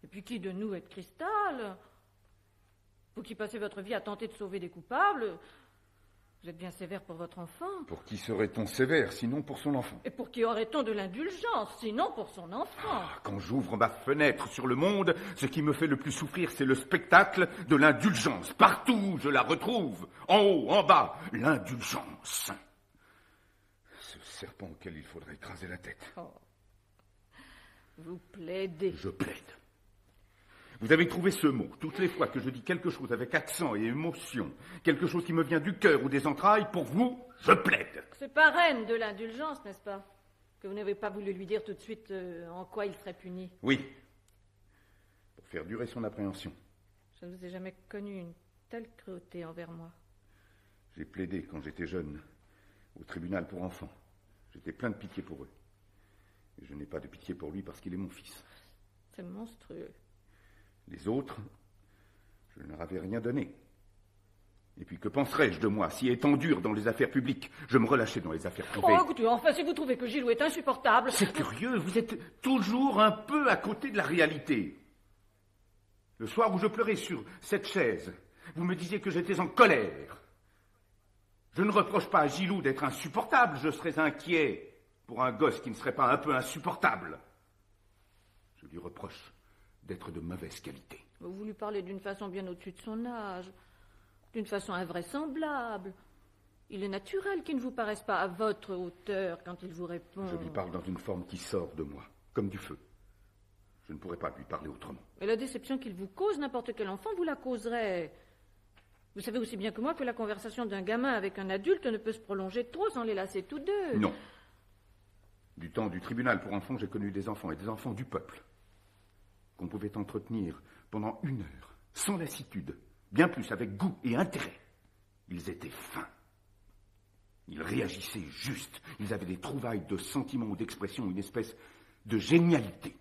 Et puis qui de nous est de Cristal? Vous qui passez votre vie à tenter de sauver des coupables, vous êtes bien sévère pour votre enfant. Pour qui serait-on sévère, sinon pour son enfant? Et pour qui aurait-on de l'indulgence, sinon pour son enfant? Quand j'ouvre ma fenêtre sur le monde, ce qui me fait le plus souffrir, c'est le spectacle de l'indulgence. Partout, je la retrouve. En haut, en bas, l'indulgence. Ce serpent auquel il faudrait écraser la tête. Oh. Vous plaidez. Je plaide. Vous avez trouvé ce mot. Toutes les fois que je dis quelque chose avec accent et émotion, quelque chose qui me vient du cœur ou des entrailles, pour vous, je plaide. C'est pas reine de l'indulgence, n'est-ce pas? Que vous n'avez pas voulu lui dire tout de suite en quoi il serait puni. Oui. Pour faire durer son appréhension. Je ne vous ai jamais connu une telle cruauté envers moi. J'ai plaidé quand j'étais jeune, au tribunal pour enfants. J'étais plein de pitié pour eux. Et je n'ai pas de pitié pour lui parce qu'il est mon fils. C'est monstrueux. Les autres, je ne leur avais rien donné. Et puis que penserais-je de moi si, étant dur dans les affaires publiques, je me relâchais dans les affaires privées? Oh, écoutez, enfin, si vous trouvez que Gilou est insupportable... C'est curieux, vous êtes toujours un peu à côté de la réalité. Le soir où je pleurais sur cette chaise, vous me disiez que j'étais en colère. Je ne reproche pas à Gilou d'être insupportable, je serais inquiet pour un gosse qui ne serait pas un peu insupportable. Je lui reproche d'être de mauvaise qualité. Vous lui parlez d'une façon bien au-dessus de son âge, d'une façon invraisemblable. Il est naturel qu'il ne vous paraisse pas à votre hauteur quand il vous répond. Je lui parle dans une forme qui sort de moi, comme du feu. Je ne pourrais pas lui parler autrement. Mais la déception qu'il vous cause, n'importe quel enfant vous la causerait. Vous savez aussi bien que moi que la conversation d'un gamin avec un adulte ne peut se prolonger trop sans les lasser tous deux. Non. Du temps du tribunal pour enfants, j'ai connu des enfants et des enfants du peuple qu'on pouvait entretenir pendant 1 heure, sans lassitude, bien plus avec goût et intérêt. Ils étaient fins. Ils réagissaient juste. Ils avaient des trouvailles de sentiments ou d'expression, une espèce de génialité.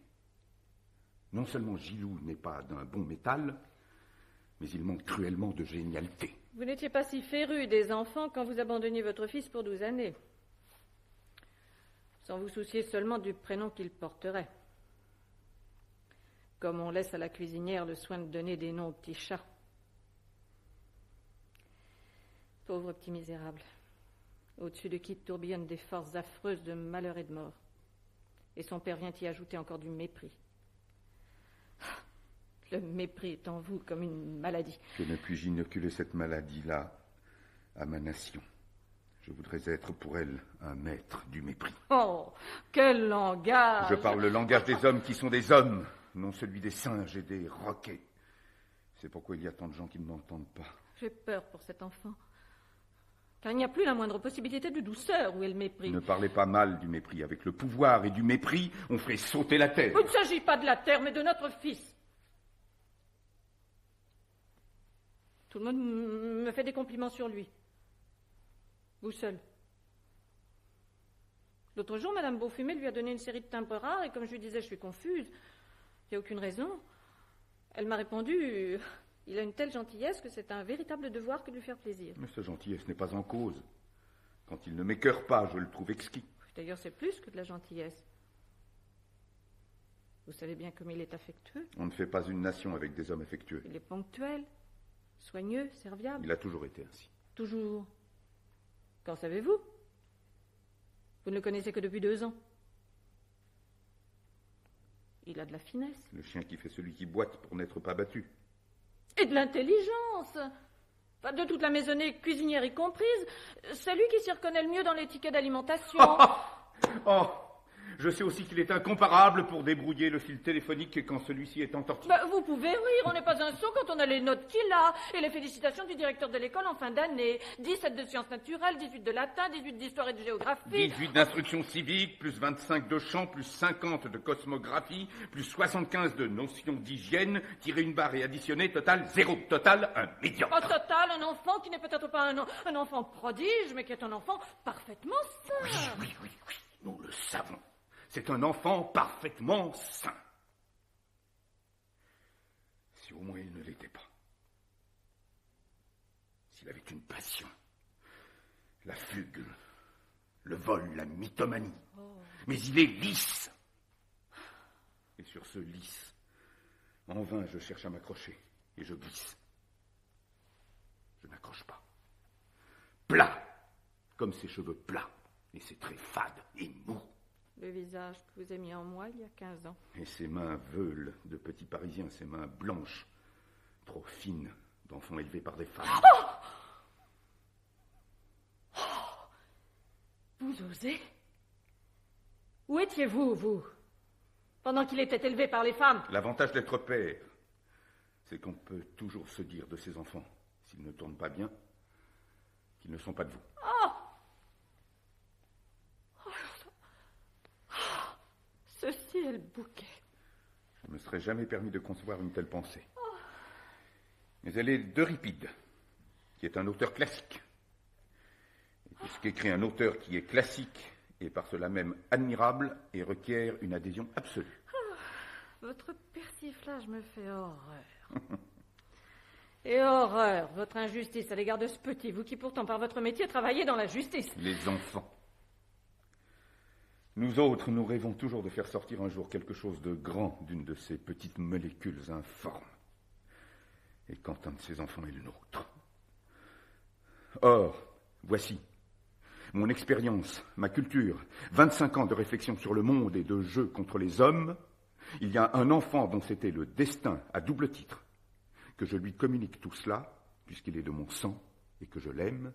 Non seulement Gilou n'est pas d'un bon métal, mais il manque cruellement de génialité. Vous n'étiez pas si féru des enfants quand vous abandonniez votre fils pour 12 années. Sans vous soucier seulement du prénom qu'il porterait. Comme on laisse à la cuisinière le soin de donner des noms aux petits chats. Pauvre petit misérable, au-dessus de qui tourbillonnent des forces affreuses de malheur et de mort. Et son père vient y ajouter encore du mépris. Le mépris est en vous comme une maladie. Que ne puis-je inoculer cette maladie-là à ma nation? Je voudrais être pour elle un maître du mépris. Oh, quel langage! Je parle le langage des hommes qui sont des hommes, non celui des singes et des roquets. C'est pourquoi il y a tant de gens qui ne m'entendent pas. J'ai peur pour cet enfant. Car il n'y a plus la moindre possibilité de douceur où est le mépris. Ne parlez pas mal du mépris. Avec le pouvoir et du mépris, on ferait sauter la terre. Il ne s'agit pas de la terre, mais de notre fils. Tout le monde me fait des compliments sur lui. Vous seul. L'autre jour, Madame Beaufumé lui a donné une série de timbres rares, et comme je lui disais, je suis confuse. Il n'y a aucune raison. Elle m'a répondu, il a une telle gentillesse que c'est un véritable devoir que de lui faire plaisir. Mais cette gentillesse n'est pas en cause. Quand il ne m'écœure pas, je le trouve exquis. D'ailleurs, c'est plus que de la gentillesse. Vous savez bien comme il est affectueux. On ne fait pas une nation avec des hommes affectueux. Il est ponctuel, soigneux, serviable. Il a toujours été ainsi. Toujours. Qu'en savez-vous? Vous ne le connaissez que depuis 2 ans. Il a de la finesse. Le chien qui fait celui qui boite pour n'être pas battu. Et de l'intelligence. Enfin, de toute la maisonnée, cuisinière y comprise, c'est lui qui s'y reconnaît le mieux dans les tickets d'alimentation. Oh, je sais aussi qu'il est incomparable pour débrouiller le fil téléphonique quand celui-ci est entorti. Vous pouvez rire, on n'est pas un sot quand on a les notes qu'il a. Et les félicitations du directeur de l'école en fin d'année. 17 de sciences naturelles, 18 de latin, 18 d'histoire et de géographie. 18 d'instruction civique, plus 25 de chant, plus 50 de cosmographie, plus 75 de notions d'hygiène, tirer une barre et additionner, total 0. Total, un médiocre. Au total, un enfant qui n'est peut-être pas un enfant prodige, mais qui est un enfant parfaitement sain. Oui, nous le savons. C'est un enfant parfaitement sain. Si au moins il ne l'était pas. S'il avait une passion, la fugue, le vol, la mythomanie. Mais il est lisse. Et sur ce lisse, en vain, je cherche à m'accrocher, et je glisse. Je n'accroche pas. Plat, comme ses cheveux plats, et ses traits fades et mous. Le visage que vous avez mis en moi il y a 15 ans. Et ses mains veules de petits Parisiens, ses mains blanches, trop fines, d'enfants élevés par des femmes. Oh oh, vous osez? Où étiez-vous, vous, pendant qu'il était élevé par les femmes? L'avantage d'être père, c'est qu'on peut toujours se dire de ses enfants, s'ils ne tournent pas bien, qu'ils ne sont pas de vous. Oh, ceci est le bouquet. Je ne me serais jamais permis de concevoir une telle pensée. Mais elle est d'Euripide, qui est un auteur classique. Et puisqu'écrit un auteur qui est classique, et par cela même admirable, et requiert une adhésion absolue. Votre persiflage me fait horreur. Et horreur, votre injustice à l'égard de ce petit, vous qui pourtant par votre métier travaillez dans la justice. Les enfants. Nous autres, nous rêvons toujours de faire sortir un jour quelque chose de grand d'une de ces petites molécules informes. Et quand un de ces enfants est le nôtre. Or, voici mon expérience, ma culture, 25 ans de réflexion sur le monde et de jeu contre les hommes. Il y a un enfant dont c'était le destin à double titre, que je lui communique tout cela, puisqu'il est de mon sang et que je l'aime,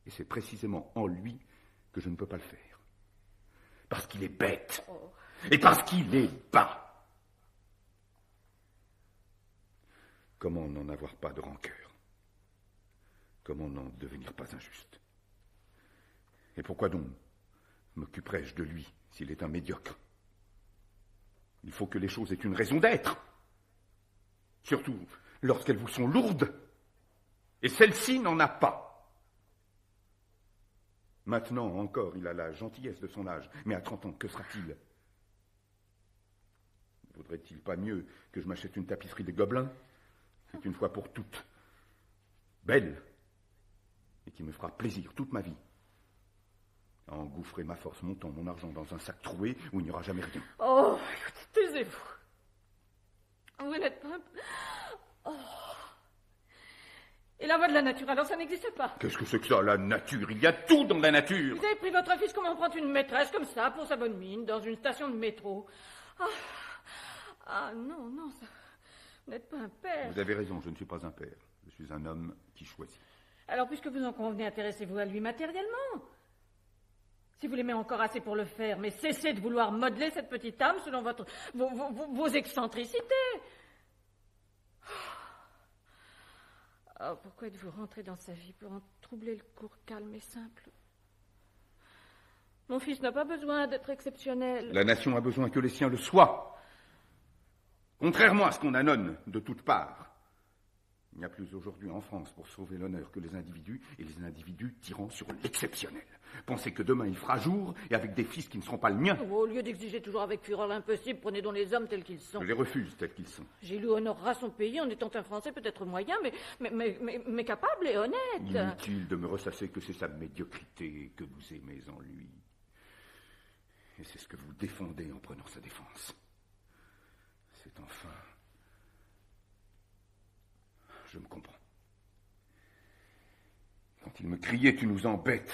et c'est précisément en lui que je ne peux pas le faire. Parce qu'il est bête, et parce qu'il est bas. Comment n'en avoir pas de rancœur? Comment n'en devenir pas injuste? Et pourquoi donc m'occuperais-je de lui s'il est un médiocre? Il faut que les choses aient une raison d'être. Surtout lorsqu'elles vous sont lourdes. Et celle-ci n'en a pas. Maintenant encore, il a la gentillesse de son âge. Mais à 30 ans, que sera-t-il? Ne vaudrait-il pas mieux que je m'achète une tapisserie des Gobelins? C'est une fois pour toutes. Belle. Et qui me fera plaisir toute ma vie. À engouffrer ma force, mon temps, mon argent dans un sac troué où il n'y aura jamais rien. Oh, taisez-vous. Vous n'êtes pas... Oh. Et la voie de la nature, alors ça n'existe pas. Qu'est-ce que c'est que ça, la nature? Il y a tout dans la nature. Vous avez pris votre fils comme on prend une maîtresse, comme ça, pour sa bonne mine, dans une station de métro. Ah non, non, ça... Vous n'êtes pas un père. Vous avez raison, je ne suis pas un père. Je suis un homme qui choisit. Alors, puisque vous en convenez, intéressez-vous à lui matériellement. Si vous l'aimez encore assez pour le faire, mais cessez de vouloir modeler cette petite âme selon vos excentricités. Oh, pourquoi êtes-vous rentré dans sa vie pour en troubler le cours calme et simple? Mon fils n'a pas besoin d'être exceptionnel. La nation a besoin que les siens le soient. Contrairement à ce qu'on annonce de toutes parts. Il n'y a plus aujourd'hui en France pour sauver l'honneur que les individus, et les individus tirant sur l'exceptionnel. Pensez que demain il fera jour, et avec des fils qui ne seront pas le mien. Au lieu d'exiger toujours avec fureur l'impossible, prenez donc les hommes tels qu'ils sont. Je les refuse tels qu'ils sont. Gilou honorera son pays en étant un Français peut-être moyen, mais capable et honnête. Inutile de me ressasser que c'est sa médiocrité que vous aimez en lui. Et c'est ce que vous défendez en prenant sa défense. C'est enfin... Je me comprends. Quand il me criait « Tu nous embêtes !»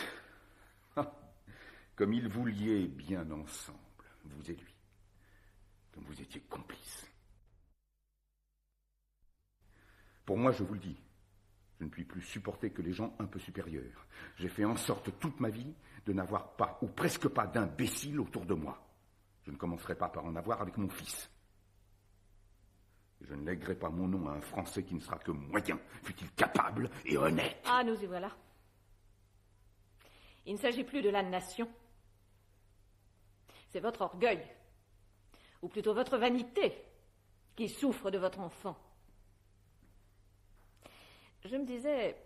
Comme ils vous liaient bien ensemble, vous et lui. Comme vous étiez complices. Pour moi, je vous le dis, je ne puis plus supporter que les gens un peu supérieurs. J'ai fait en sorte toute ma vie de n'avoir pas, ou presque pas, d'imbéciles autour de moi. Je ne commencerai pas par en avoir avec mon fils. Je ne lèguerai pas mon nom à un Français qui ne sera que moyen, fût-il capable et honnête. Ah, nous y voilà. Il ne s'agit plus de la nation. C'est votre orgueil, ou plutôt votre vanité, qui souffre de votre enfant. Je me disais,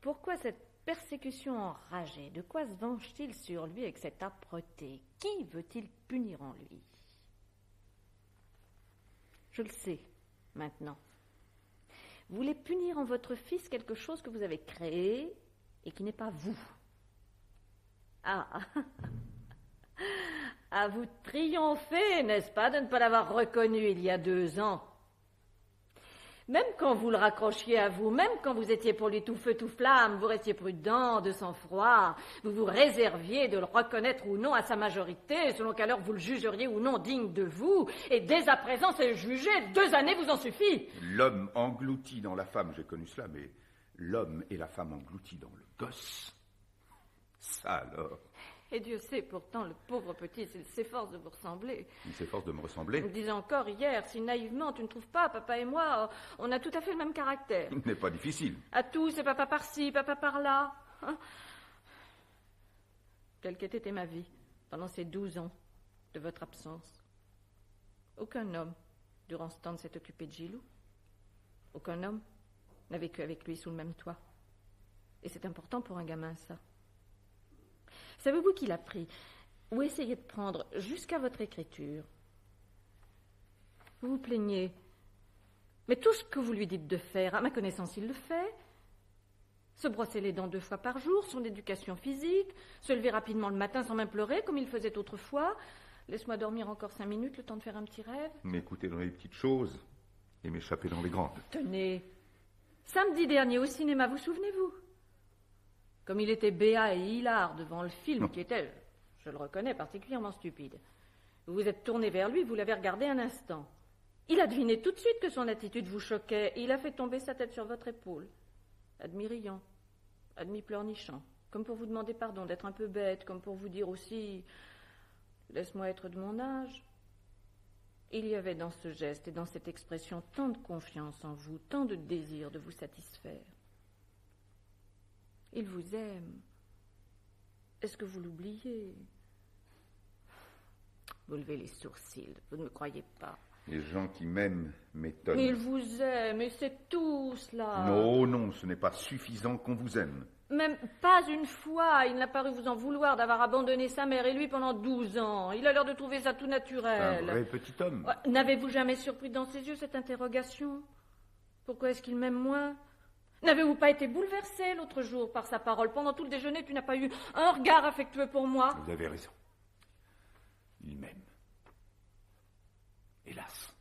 pourquoi cette persécution enragée? De quoi se venge-t-il sur lui avec cette âpreté? Qui veut-il punir en lui? Je le sais. Maintenant, vous voulez punir en votre fils quelque chose que vous avez créé et qui n'est pas vous. À vous triompher, n'est-ce pas, de ne pas l'avoir reconnu il y a 2 ans. Même quand vous le raccrochiez à vous, même quand vous étiez pour lui tout feu tout flamme, vous restiez prudent, de sang-froid, vous vous réserviez de le reconnaître ou non à sa majorité, selon quelle heure vous le jugeriez ou non digne de vous, et dès à présent c'est jugé, 2 années vous en suffit. L'homme englouti dans la femme, j'ai connu cela, mais l'homme et la femme engloutis dans le gosse, ça alors... Et Dieu sait pourtant, le pauvre petit, s'il s'efforce de vous ressembler. Il s'efforce de me ressembler. Je me disais encore hier, si naïvement tu ne trouves pas, papa et moi, on a tout à fait le même caractère. Il n'est pas difficile. À tous, c'est papa par-ci, papa par-là. Hein? Telle qu'était ma vie pendant ces 12 ans de votre absence. Aucun homme, durant ce temps, ne s'est occupé de Gilou. Aucun homme n'a vécu avec lui sous le même toit. Et c'est important pour un gamin, ça. Savez-vous qu'il a pris, ou essayé de prendre, jusqu'à votre écriture? Vous vous plaignez. Mais tout ce que vous lui dites de faire, à ma connaissance, il le fait. Se brosser les dents 2 fois par jour, son éducation physique, se lever rapidement le matin sans même pleurer, comme il faisait autrefois. Laisse-moi dormir encore 5 minutes, le temps de faire un petit rêve. M'écouter dans les petites choses et m'échapper dans les grandes. Tenez, samedi dernier au cinéma, vous souvenez-vous? Comme il était béat et hilar devant le film, qui était, je le reconnais, particulièrement stupide. Vous vous êtes tourné vers lui, vous l'avez regardé un instant. Il a deviné tout de suite que son attitude vous choquait, et il a fait tomber sa tête sur votre épaule. À demi riant, à demi pleurnichant, comme pour vous demander pardon d'être un peu bête, comme pour vous dire aussi « Laisse-moi être de mon âge ». Il y avait dans ce geste et dans cette expression tant de confiance en vous, tant de désir de vous satisfaire. Il vous aime. Est-ce que vous l'oubliez? Vous levez les sourcils, vous ne me croyez pas. Les gens qui m'aiment m'étonnent. Il vous aime, et c'est tout cela. Non, non, ce n'est pas suffisant qu'on vous aime. Même pas une fois, il n'a paru vous en vouloir d'avoir abandonné sa mère et lui pendant 12 ans. Il a l'air de trouver ça tout naturel. Un vrai petit homme. N'avez-vous jamais surpris dans ses yeux cette interrogation? Pourquoi est-ce qu'il m'aime moins? N'avez-vous pas été bouleversé l'autre jour par sa parole? Pendant tout le déjeuner, tu n'as pas eu un regard affectueux pour moi? Vous avez raison. Il m'aime. Hélas.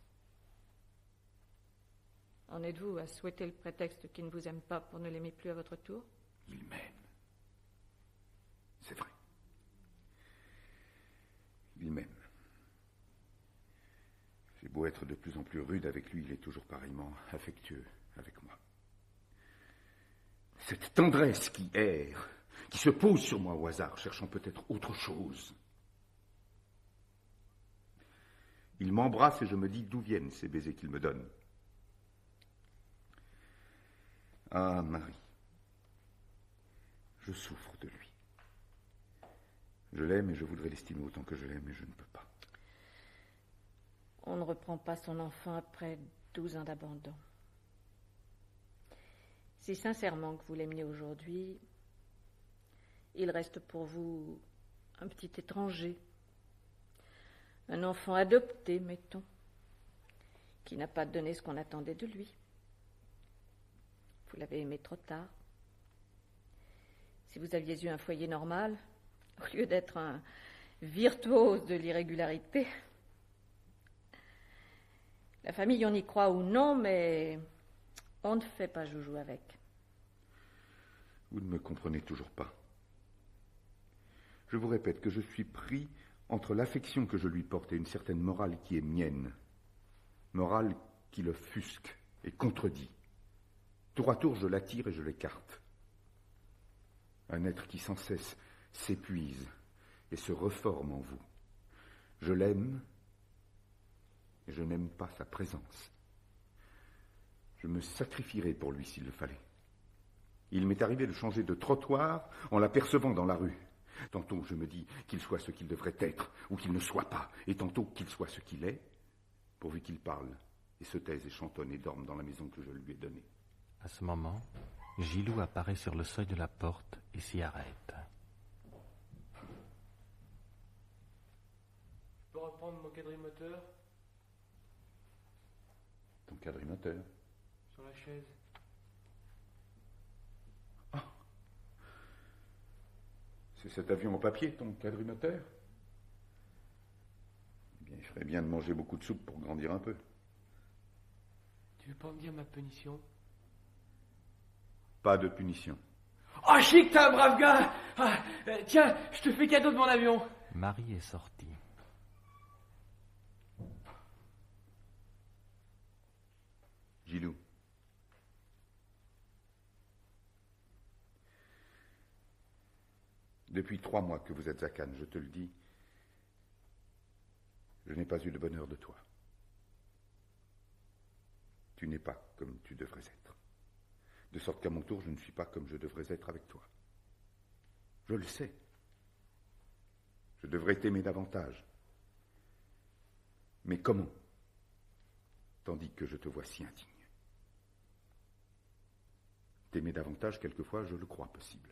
En êtes-vous à souhaiter le prétexte qu'il ne vous aime pas pour ne l'aimer plus à votre tour? Il m'aime. C'est vrai. Il m'aime. J'ai beau être de plus en plus rude avec lui, il est toujours pareillement affectueux avec moi. Cette tendresse qui erre, qui se pose sur moi au hasard, cherchant peut-être autre chose. Il m'embrasse et je me dis d'où viennent ces baisers qu'il me donne. Ah, Marie, je souffre de lui. Je l'aime et je voudrais l'estimer autant que je l'aime, mais je ne peux pas. On ne reprend pas son enfant après 12 ans d'abandon. Si sincèrement que vous l'aimiez aujourd'hui, il reste pour vous un petit étranger, un enfant adopté, mettons, qui n'a pas donné ce qu'on attendait de lui. Vous l'avez aimé trop tard. Si vous aviez eu un foyer normal, au lieu d'être un virtuose de l'irrégularité, la famille, on y croit ou non, mais on ne fait pas joujou avec. Vous ne me comprenez toujours pas. Je vous répète que je suis pris entre l'affection que je lui porte et une certaine morale qui est mienne. Morale qui le fusque et contredit. Tour à tour, je l'attire et je l'écarte. Un être qui sans cesse s'épuise et se reforme en vous. Je l'aime et je n'aime pas sa présence. Je me sacrifierai pour lui s'il le fallait. Il m'est arrivé de changer de trottoir en l'apercevant dans la rue. Tantôt je me dis qu'il soit ce qu'il devrait être ou qu'il ne soit pas, et tantôt qu'il soit ce qu'il est, pourvu qu'il parle et se taise et chantonne et dorme dans la maison que je lui ai donnée. À ce moment, Gilou apparaît sur le seuil de la porte et s'y arrête. Je peux reprendre mon quadrimoteur? Ton quadrimoteur? Sur la chaise. Ah. C'est cet avion en papier, ton quadrimoteur? Il ferait bien de manger beaucoup de soupe pour grandir un peu. Tu veux pas me dire ma punition? Pas de punition. Oh, chic, t'es un brave gars! Ah, tiens, je te fais cadeau de mon avion. Marie est sortie. Gilou. Depuis 3 mois que vous êtes à Cannes, je te le dis, je n'ai pas eu le bonheur de toi. Tu n'es pas comme tu devrais être. De sorte qu'à mon tour, je ne suis pas comme je devrais être avec toi. Je le sais. Je devrais t'aimer davantage. Mais comment? Tandis que je te vois si indigne. T'aimer davantage, quelquefois, je le crois possible.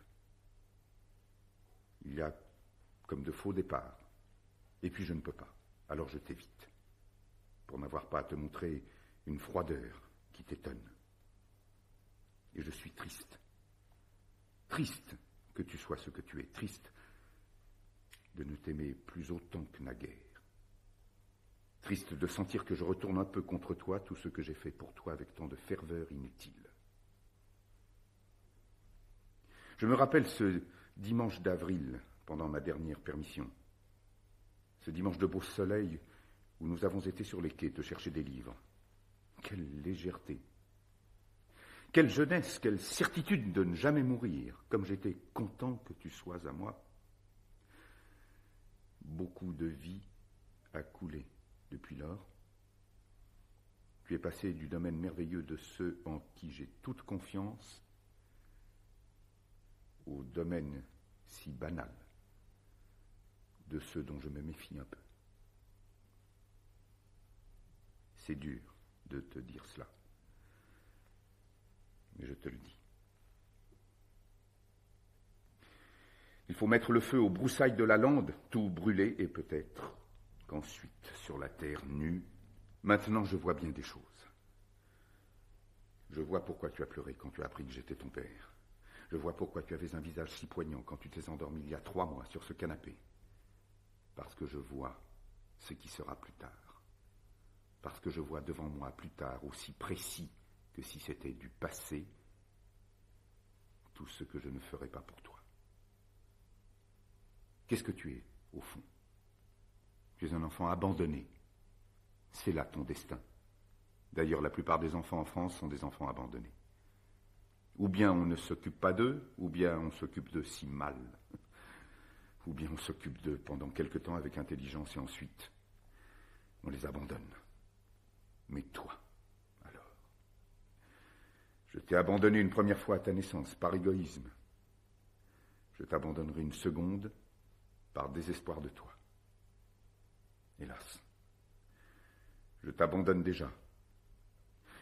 Il y a comme de faux départs. Et puis je ne peux pas. Alors je t'évite. Pour n'avoir pas à te montrer une froideur qui t'étonne. Et je suis triste. Triste que tu sois ce que tu es. Triste de ne t'aimer plus autant que naguère. Triste de sentir que je retourne un peu contre toi tout ce que j'ai fait pour toi avec tant de ferveur inutile. Je me rappelle ce dimanche d'avril, pendant ma dernière permission. Ce dimanche de beau soleil où nous avons été sur les quais te chercher des livres. Quelle légèreté! Quelle jeunesse, quelle certitude de ne jamais mourir, comme j'étais content que tu sois à moi. Beaucoup de vie a coulé depuis lors. Tu es passé du domaine merveilleux de ceux en qui j'ai toute confiance au domaine si banal de ceux dont je me méfie un peu. C'est dur de te dire cela, mais je te le dis. Il faut mettre le feu aux broussailles de la lande, tout brûler, et peut-être qu'ensuite, sur la terre nue, maintenant je vois bien des choses. Je vois pourquoi tu as pleuré quand tu as appris que j'étais ton père. Je vois pourquoi tu avais un visage si poignant quand tu t'es endormi il y a 3 mois sur ce canapé. Parce que je vois ce qui sera plus tard. Parce que je vois devant moi plus tard, aussi précis que si c'était du passé, tout ce que je ne ferai pas pour toi. Qu'est-ce que tu es, au fond? Tu es un enfant abandonné. C'est là ton destin. D'ailleurs, la plupart des enfants en France sont des enfants abandonnés. Ou bien on ne s'occupe pas d'eux, ou bien on s'occupe d'eux si mal. Ou bien on s'occupe d'eux pendant quelque temps avec intelligence et ensuite on les abandonne. Mais toi, alors? Je t'ai abandonné une première fois à ta naissance, par égoïsme. Je t'abandonnerai une seconde, par désespoir de toi. Hélas, je t'abandonne déjà.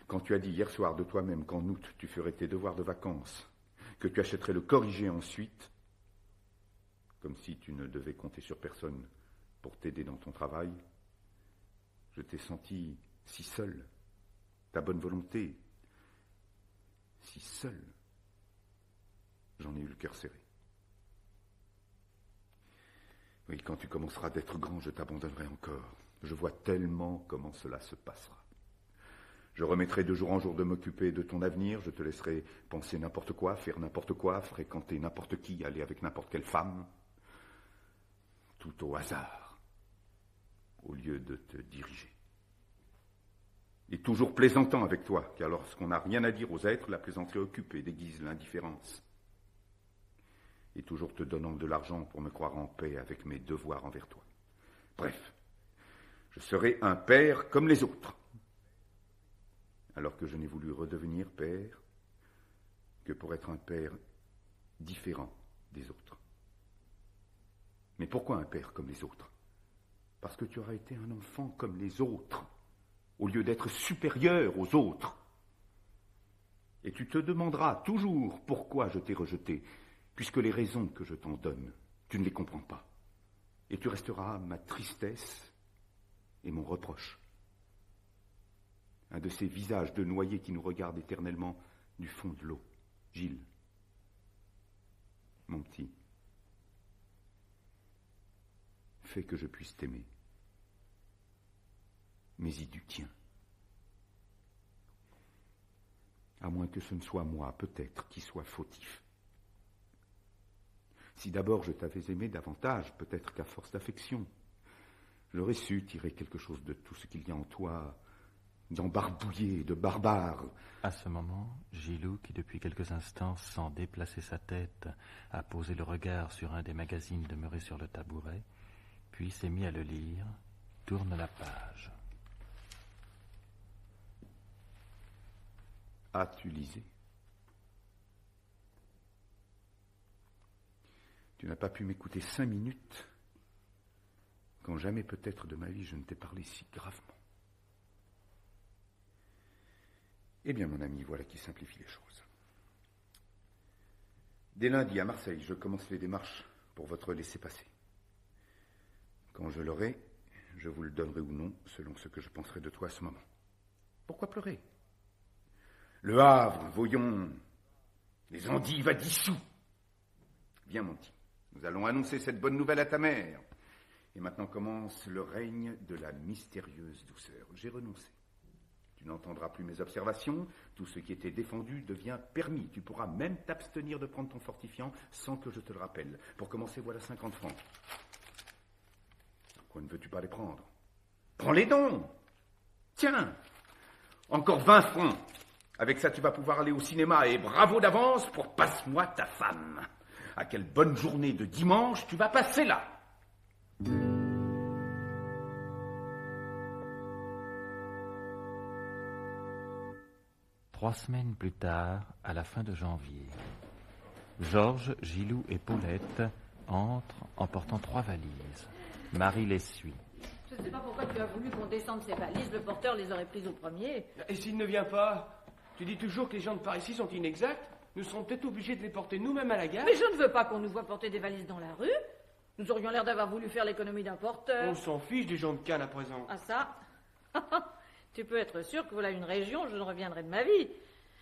Quand tu as dit hier soir de toi-même qu'en août tu ferais tes devoirs de vacances, que tu achèterais le corrigé ensuite, comme si tu ne devais compter sur personne pour t'aider dans ton travail, je t'ai senti si seul, ta bonne volonté, si seul. J'en ai eu le cœur serré. Oui, quand tu commenceras d'être grand, je t'abandonnerai encore. Je vois tellement comment cela se passera. Je remettrai de jour en jour de m'occuper de ton avenir, je te laisserai penser n'importe quoi, faire n'importe quoi, fréquenter n'importe qui, aller avec n'importe quelle femme, tout au hasard, au lieu de te diriger. Et toujours plaisantant avec toi, car lorsqu'on n'a rien à dire aux êtres, la plaisanterie occupe et déguise l'indifférence. Et toujours te donnant de l'argent pour me croire en paix avec mes devoirs envers toi. Bref, je serai un père comme les autres. Alors que je n'ai voulu redevenir père que pour être un père différent des autres. Mais pourquoi un père comme les autres? Parce que tu auras été un enfant comme les autres, au lieu d'être supérieur aux autres. Et tu te demanderas toujours pourquoi je t'ai rejeté, puisque les raisons que je t'en donne, tu ne les comprends pas. Et tu resteras ma tristesse et mon reproche. Un de ces visages de noyés qui nous regardent éternellement du fond de l'eau. Gilles, mon petit, fais que je puisse t'aimer. mais y du tien. À moins que ce ne soit moi, peut-être, qui soit fautif. Si d'abord je t'avais aimé davantage, peut-être qu'à force d'affection, j'aurais su tirer quelque chose de tout ce qu'il y a en toi, d'embarbouillé, de barbare. À ce moment, Gilou, qui depuis quelques instants, sans déplacer sa tête, a posé le regard sur un des magazines demeurés sur le tabouret, puis s'est mis à le lire, tourne la page. As-tu lisé? Tu n'as pas pu m'écouter 5 minutes, quand jamais peut-être de ma vie je ne t'ai parlé si gravement. Eh bien, mon ami, voilà qui simplifie les choses. Dès lundi à Marseille, je commence les démarches pour votre laissez-passer. Quand je l'aurai, je vous le donnerai ou non, selon ce que je penserai de toi à ce moment. Pourquoi pleurer? Le Havre, voyons, les endives à 10 sous. Viens, mon petit, nous allons annoncer cette bonne nouvelle à ta mère. Et maintenant commence le règne de la mystérieuse douceur. J'ai renoncé. Tu n'entendras plus mes observations. Tout ce qui était défendu devient permis. Tu pourras même t'abstenir de prendre ton fortifiant sans que je te le rappelle. Pour commencer, voilà 50 francs. Pourquoi ne veux-tu pas les prendre? Prends-les donc. Tiens, encore 20 francs. Avec ça, tu vas pouvoir aller au cinéma et bravo d'avance pour Passe-moi ta femme. À quelle bonne journée de dimanche tu vas passer là. 3 semaines plus tard, à la fin de janvier, Georges, Gilou et Paulette entrent en portant 3 valises. Marie les suit. Je ne sais pas pourquoi tu as voulu qu'on descende ces valises. Le porteur les aurait prises au premier. Et s'il ne vient pas? Tu dis toujours que les gens de par ici sont inexacts. Nous serons peut-être obligés de les porter nous-mêmes à la gare. Mais je ne veux pas qu'on nous voie porter des valises dans la rue. Nous aurions l'air d'avoir voulu faire l'économie d'un porteur. On s'en fiche des gens de Cannes à présent. Ah ça? Tu peux être sûr que voilà une région où je ne reviendrai de ma vie.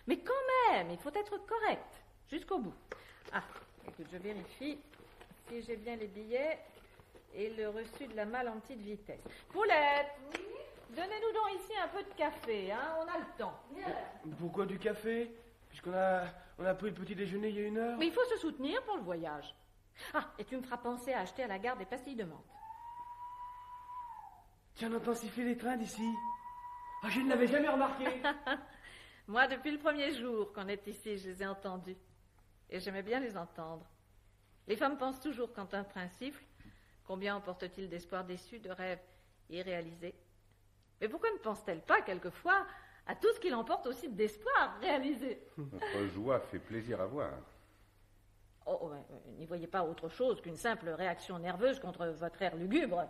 Mais quand même, il faut être correct. Jusqu'au bout. Ah, écoute, je vérifie si j'ai bien les billets et le reçu de la malle en petite vitesse. Poulette, donnez-nous donc ici un peu de café, hein, on a le temps. Pourquoi du café? Puisqu'on a pris le petit déjeuner il y a 1 heure. Mais il faut se soutenir pour le voyage. Ah, et tu me feras penser à acheter à la gare des pastilles de menthe. Tiens, on entend siffler les trains d'ici. Ah, je ne l'avais jamais remarqué. Moi, depuis le premier jour qu'on est ici, je les ai entendus. Et j'aimais bien les entendre. Les femmes pensent toujours, quand un train siffle, combien emporte-t-il d'espoirs déçus, de rêves irréalisés. Mais pourquoi ne pense-t-elle pas, quelquefois, à tout ce qu'il emporte aussi d'espoirs réalisés? Notre joie fait plaisir à voir. Oh, n'y voyez pas autre chose qu'une simple réaction nerveuse contre votre air lugubre.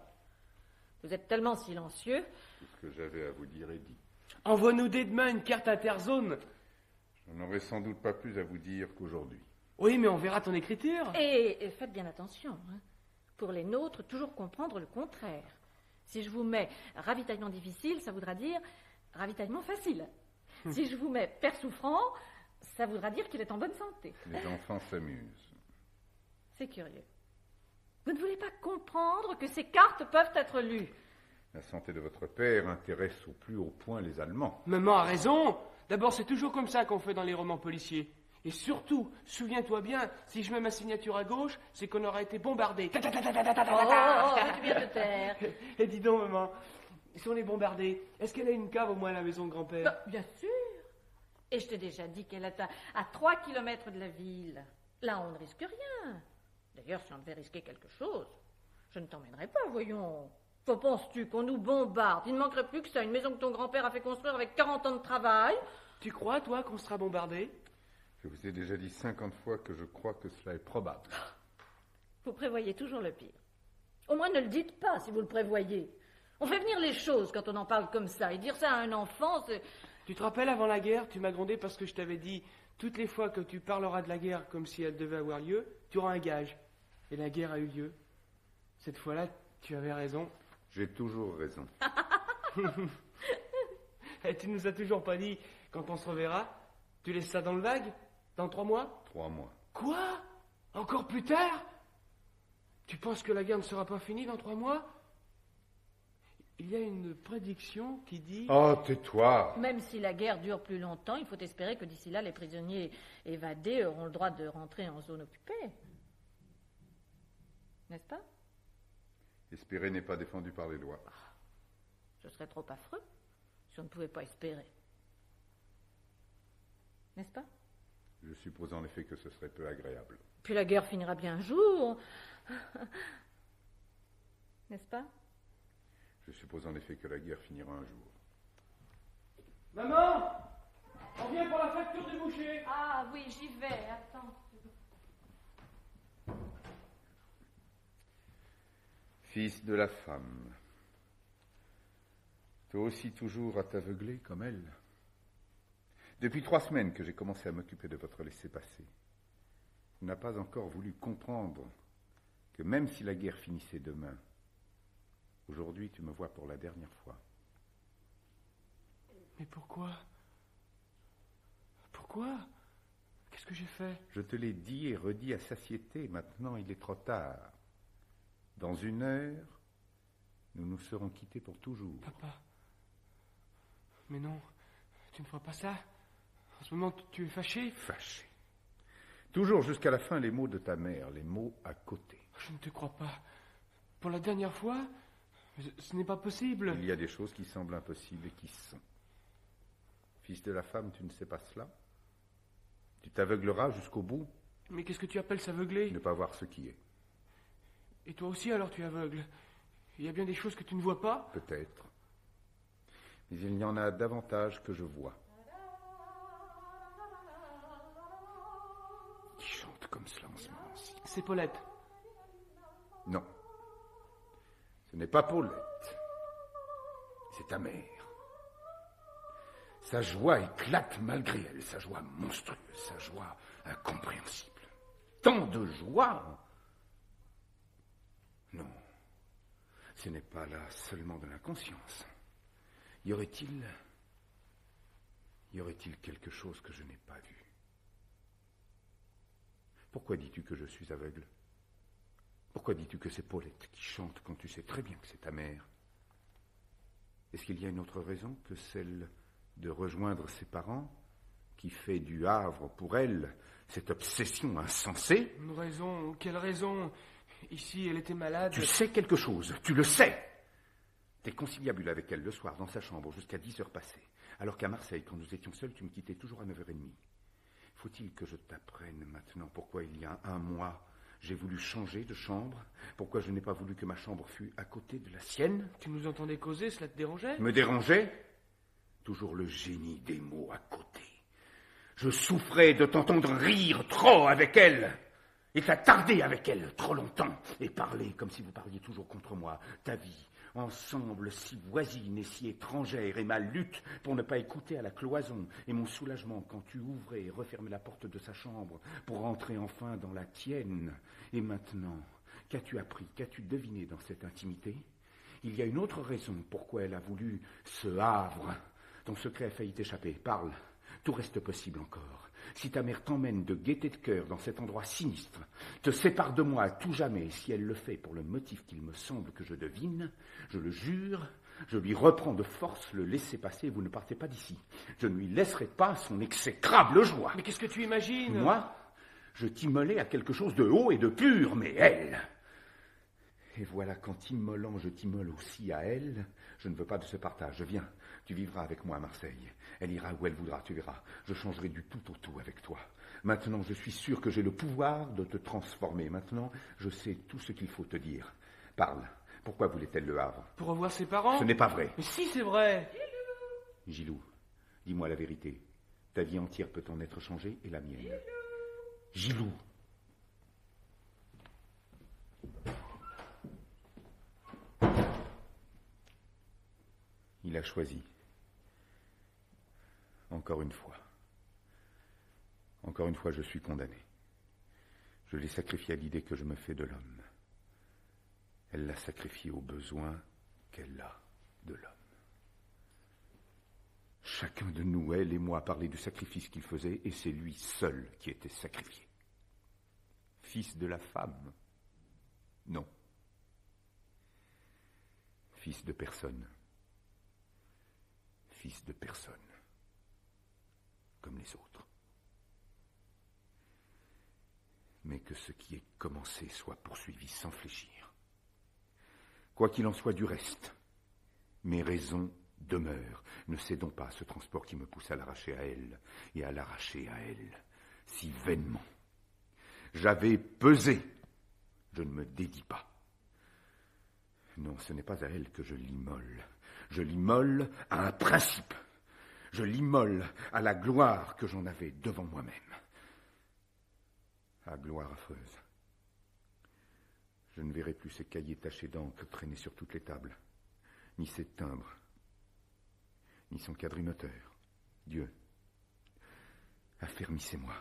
Vous êtes tellement silencieux. Tout ce que j'avais à vous dire est dit. Envoie-nous dès demain une carte interzone. Je n'aurai sans doute pas plus à vous dire qu'aujourd'hui. Oui, mais on verra ton écriture. Et faites bien attention. Hein. Pour les nôtres, toujours comprendre le contraire. Si je vous mets ravitaillement difficile, ça voudra dire ravitaillement facile. Si je vous mets père souffrant, ça voudra dire qu'il est en bonne santé. Les enfants s'amusent. C'est curieux. Vous ne voulez pas comprendre que ces cartes peuvent être lues. La santé de votre père intéresse au plus haut point les Allemands. Maman a raison. D'abord, c'est toujours comme ça qu'on fait dans les romans policiers. Et surtout, souviens-toi bien, si je mets ma signature à gauche, c'est qu'on aura été bombardé. Oh, tu viens de taire. Et dis donc, maman, si on est bombardé, est-ce qu'elle a une cave au moins à la maison de grand-père? Bah, bien sûr. Et je t'ai déjà dit qu'elle est à 3 kilomètres de la ville. Là, on ne risque rien. D'ailleurs, si on devait risquer quelque chose, je ne t'emmènerais pas, voyons. Faut penses-tu qu'on nous bombarde? Il ne manquerait plus que ça, une maison que ton grand-père a fait construire avec 40 ans de travail. Tu crois, toi, qu'on sera bombardé? Je vous ai déjà dit 50 fois que je crois que cela est probable. Vous prévoyez toujours le pire. Au moins, ne le dites pas si vous le prévoyez. On fait venir les choses quand on en parle comme ça. Et dire ça à un enfant, c'est... Tu te rappelles, avant la guerre, tu m'as grondé parce que je t'avais dit, toutes les fois que tu parleras de la guerre comme si elle devait avoir lieu, tu auras un gage. Et la guerre a eu lieu. Cette fois-là, tu avais raison. J'ai toujours raison. Et tu nous as toujours pas dit quand on se reverra. Tu laisses ça dans le vague? Dans 3 mois? 3 mois. Quoi? Encore plus tard? Tu penses que la guerre ne sera pas finie dans 3 mois? Il y a une prédiction qui dit... Oh, tais-toi! Même si la guerre dure plus longtemps, il faut espérer que d'ici là, les prisonniers évadés auront le droit de rentrer en zone occupée. N'est-ce pas? Espérer n'est pas défendu par les lois. Ce serait trop affreux si on ne pouvait pas espérer. N'est-ce pas? Je suppose en effet que ce serait peu agréable. Puis la guerre finira bien un jour. N'est-ce pas? Je suppose en effet que la guerre finira un jour. Maman! On vient pour la facture du boucher. Ah oui, j'y vais, attends. Fils de la femme, toi aussi toujours à t'aveugler comme elle. Depuis 3 semaines que j'ai commencé à m'occuper de votre laissez-passer, tu n'as pas encore voulu comprendre que même si la guerre finissait demain, aujourd'hui tu me vois pour la dernière fois. Mais pourquoi? Pourquoi? Qu'est-ce que j'ai fait? Je te l'ai dit et redit à satiété, maintenant il est trop tard. Dans 1 heure, nous nous serons quittés pour toujours. Papa. Mais non, tu ne feras pas ça. En ce moment, tu es fâché? Fâché. Toujours jusqu'à la fin les mots de ta mère, les mots à côté. Je ne te crois pas. Pour la dernière fois, ce n'est pas possible. Il y a des choses qui semblent impossibles et qui sont. Fils de la femme, tu ne sais pas cela? Tu t'aveugleras jusqu'au bout? Mais qu'est-ce que tu appelles s'aveugler? Ne pas voir ce qui est. Et toi aussi, alors, tu es aveugle. Il y a bien des choses que tu ne vois pas? Peut-être. Mais il y en a davantage que je vois. Qui chante comme cela en ce moment-ci? C'est Paulette. Non. Ce n'est pas Paulette. C'est ta mère. Sa joie éclate malgré elle, sa joie monstrueuse, sa joie incompréhensible. Tant de joie! Non, ce n'est pas là seulement de l'inconscience. Y aurait-il quelque chose que je n'ai pas vu? Pourquoi dis-tu que je suis aveugle? Pourquoi dis-tu que c'est Paulette qui chante quand tu sais très bien que c'est ta mère? Est-ce qu'il y a une autre raison que celle de rejoindre ses parents, qui fait du Havre pour elle cette obsession insensée? Une raison? Quelle raison? Ici, elle était malade. Tu sais quelque chose, tu le sais. T'es conciliabule avec elle le soir dans sa chambre jusqu'à 10 heures passées, alors qu'à Marseille, quand nous étions seuls, tu me quittais toujours à 9h30. Faut-il que je t'apprenne maintenant pourquoi il y a 1 mois, j'ai voulu changer de chambre? Pourquoi je n'ai pas voulu que ma chambre fût à côté de la sienne? Tu nous entendais causer, cela te dérangeait? Me dérangeait? Toujours le génie des mots à côté. Je souffrais de t'entendre rire trop avec elle, et t'attarder avec elle trop longtemps, et parler comme si vous parliez toujours contre moi, ta vie, ensemble si voisine et si étrangère, et ma lutte pour ne pas écouter à la cloison, et mon soulagement quand tu ouvrais et refermais la porte de sa chambre pour entrer enfin dans la tienne. Et maintenant, qu'as-tu appris, qu'as-tu deviné dans cette intimité? Il y a une autre raison pourquoi elle a voulu ce Havre. Ton secret a failli t'échapper. Parle. Tout reste possible encore. Si ta mère t'emmène de gaieté de cœur dans cet endroit sinistre, te sépare de moi à tout jamais, si elle le fait pour le motif qu'il me semble que je devine, je le jure, je lui reprends de force le laissez-passer, vous ne partez pas d'ici. Je ne lui laisserai pas son exécrable joie. Mais qu'est-ce que tu imagines? Moi, je t'immolais à quelque chose de haut et de pur, mais elle... Et voilà qu'en t'immolant, je t'immole aussi à elle. Je ne veux pas de ce partage. Viens, tu vivras avec moi à Marseille. Elle ira où elle voudra, tu verras. Je changerai du tout au tout avec toi. Maintenant, je suis sûr que j'ai le pouvoir de te transformer. Maintenant, je sais tout ce qu'il faut te dire. Parle. Pourquoi voulait-elle le Havre? Pour revoir ses parents? Ce n'est pas vrai. Mais si, c'est vrai. Gilou, dis-moi la vérité. Ta vie entière peut en être changée et la mienne. Gilou. Il a choisi. Encore une fois. Encore une fois, je suis condamné. Je l'ai sacrifié à l'idée que je me fais de l'homme. Elle l'a sacrifié au besoin qu'elle a de l'homme. Chacun de nous, elle et moi, a parlé du sacrifice qu'il faisait, et c'est lui seul qui était sacrifié. Fils de la femme? Non. fils de personne. Fils de personne. Comme les autres. Mais que ce qui est commencé soit poursuivi sans fléchir. Quoi qu'il en soit du reste, mes raisons demeurent. Ne cédons pas à ce transport qui me pousse à l'arracher à elle, et à l'arracher à elle, si vainement. J'avais pesé. Je ne me dédie pas. Non, ce n'est pas à elle que je l'immole. Je l'immole à un principe. Je l'immole à la gloire que j'en avais devant moi-même. À gloire affreuse. Je ne verrai plus ces cahiers tachés d'encre traînés sur toutes les tables, ni ces timbres, ni son quadrinoteur. Dieu, affermissez-moi,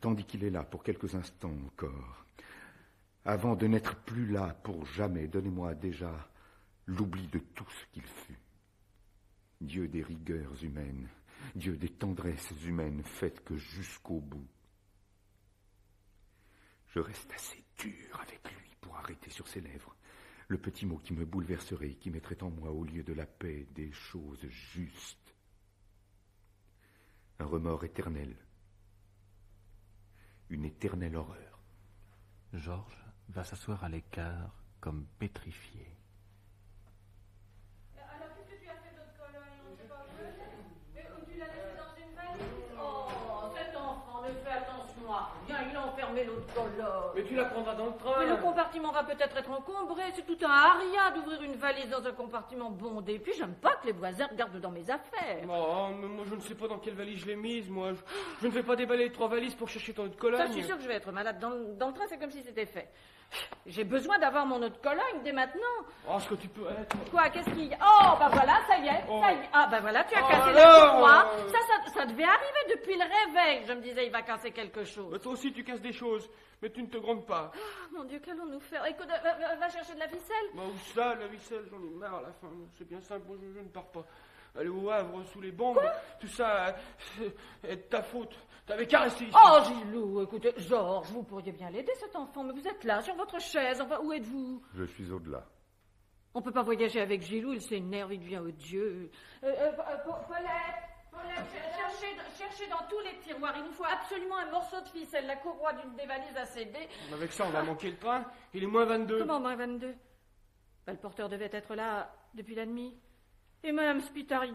tandis qu'il est là pour quelques instants encore. Avant de n'être plus là pour jamais, donnez-moi déjà l'oubli de tout ce qu'il fut. Dieu des rigueurs humaines, Dieu des tendresses humaines, faites que jusqu'au bout, je reste assez dur avec lui pour arrêter sur ses lèvres le petit mot qui me bouleverserait, qui mettrait en moi, au lieu de la paix, des choses justes. Un remords éternel. Une éternelle horreur. Georges va s'asseoir à l'écart, comme pétrifié. Alors, qu'est-ce que tu as fait de notre colonne? On ne sait pas où tu l'as laissé dans une valise? Oh, cet enfant ne fait attention à rien. Il a enfermé l'autre colonne. Mais tu la prendras dans le train. Mais le compartiment va peut-être être encombré. C'est tout un aria d'ouvrir une valise dans un compartiment bondé. Puis j'aime pas que les voisins regardent dans mes affaires. Oh, mais moi je ne sais pas dans quelle valise je l'ai mise, moi. Je ne vais pas déballer 3 valises pour chercher ton autre Cologne. Ça, je suis sûre que je vais être malade. Dans le train, c'est comme si c'était fait. J'ai besoin d'avoir mon autre Cologne dès maintenant. Oh, ce que tu peux être. Quoi, qu'est-ce qu'il y a? Oh, bah voilà, ça y est, Oh. ça y est. Ah, bah voilà, tu as Oh, cassé alors, la courroie. Ça devait arriver depuis le réveil. Je me disais, il va casser quelque chose. Mais toi aussi tu casses des choses, mais tu ne te grondes pas. Oh, mon Dieu, qu'allons-nous faire? Écoute, va chercher de la ficelle. Bah, où ça, la ficelle? J'en ai marre à la fin. C'est bien simple, moi, je ne pars pas. Aller au Havre sous les bombes, tout ça est de ta faute. T'avais qu'à rester ici. Oh, Gilou, écoutez, Georges, vous pourriez bien l'aider, cet enfant, mais vous êtes là, sur votre chaise. Enfin, où êtes-vous? Je suis au-delà. On peut pas voyager avec Gilou, il s'énerve, il devient odieux. Paulette, cherchez dans tous les tiroirs. Il nous faut absolument un morceau de ficelle. La courroie d'une des valises a cédé. Avec ça, on va manquer le train. Il est moins 22. Comment, moins 22? Bah, le porteur devait être là depuis la nuit. Et Madame Spitari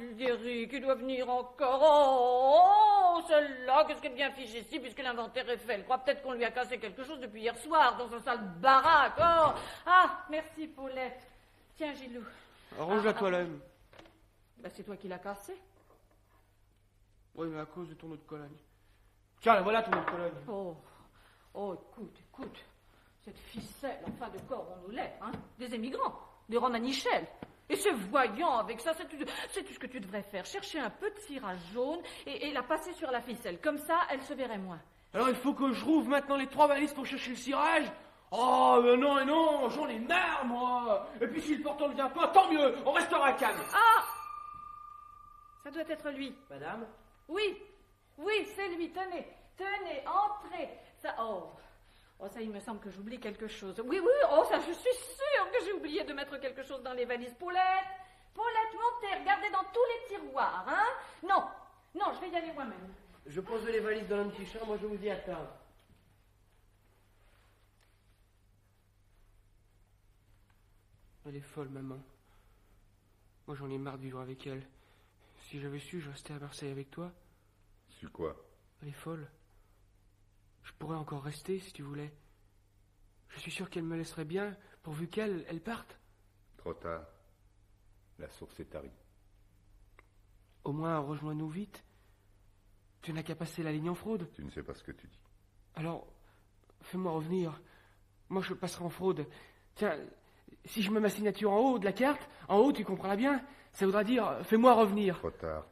qui doit venir encore. Oh, celle-là, qu'est-ce qu'elle vient ficher ici, puisque l'inventaire est fait. Elle croit peut-être qu'on lui a cassé quelque chose depuis hier soir, dans sa sale baraque. Oh, ah, merci, Paulette. Tiens, Gilou. Arrange-la toi-même. Bah, c'est toi qui l'as cassé. Oui, mais à cause de ton autre Cologne. Tiens, là, voilà ton autre Cologne. Oh, écoute. Cette ficelle, en fin de corps, on nous l'est, hein. Des émigrants, des romanichels. Et ce voyant avec ça, c'est tout ce que tu devrais faire. Chercher un peu de cirage jaune et la passer sur la ficelle. Comme ça, elle se verrait moins. Alors il faut que je rouvre maintenant les 3 valises pour chercher le cirage? Oh, mais non, j'en ai marre, moi. Et puis si le porteur ne vient pas, tant mieux, on restera à Cannes. Ah! Ça doit être lui. Madame? Oui, c'est lui, tenez, entrez. Ça, ça, il me semble que j'oublie quelque chose. Oui, ça, je suis sûre que j'ai oublié de mettre quelque chose dans les valises. Paulette, montez, regardez dans tous les tiroirs, hein? Non, je vais y aller moi-même. Je pose les valises dans l'antichambre, moi je vous y attends. Elle est folle, maman. Moi j'en ai marre de vivre avec elle. Si j'avais su, je restais à Marseille avec toi. Su quoi? Elle est folle. Je pourrais encore rester si tu voulais. Je suis sûr qu'elle me laisserait bien, pourvu qu'elle parte. Trop tard. La source est tarie. Au moins, rejoins-nous vite. Tu n'as qu'à passer la ligne en fraude. Tu ne sais pas ce que tu dis. Alors, fais-moi revenir. Moi, je passerai en fraude. Tiens, si je mets ma signature en haut de la carte, en haut, tu comprendras bien. Ça voudra dire, fais-moi revenir. Trop tard.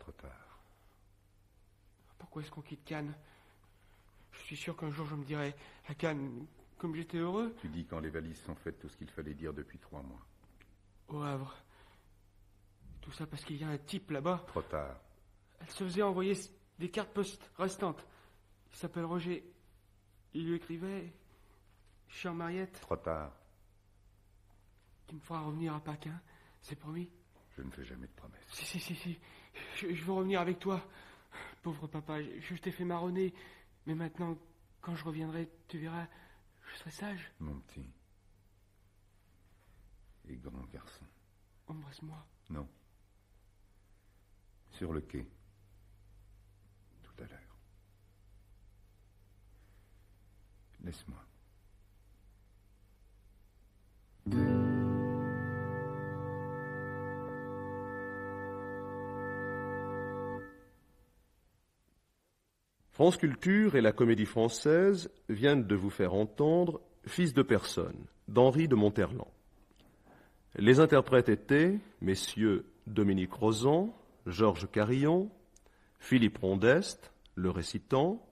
Pourquoi est-ce qu'on quitte Cannes? Je suis sûr qu'un jour, je me dirai, à Cannes, comme j'étais heureux. Tu dis quand les valises sont faites tout ce qu'il fallait dire depuis 3 mois. Au Havre. Tout ça parce qu'il y a un type là-bas. Trop tard. Elle se faisait envoyer des cartes postes restantes. Il s'appelle Roger. Il lui écrivait, chère Mariette. Trop tard. Tu me feras revenir à Paquin. C'est promis? Je ne fais jamais de promesses. Si. Je veux revenir avec toi. Pauvre papa, je t'ai fait marronner. Mais maintenant, quand je reviendrai, tu verras, je serai sage. Mon petit et grand garçon. Embrasse-moi. Non. Sur le quai. Tout à l'heure. Laisse-moi. France Culture et la Comédie Française viennent de vous faire entendre Fils de personne d'Henri de Monterland. Les interprètes étaient messieurs Dominique Rozan, Georges Carillon, Philippe Rondest, le récitant,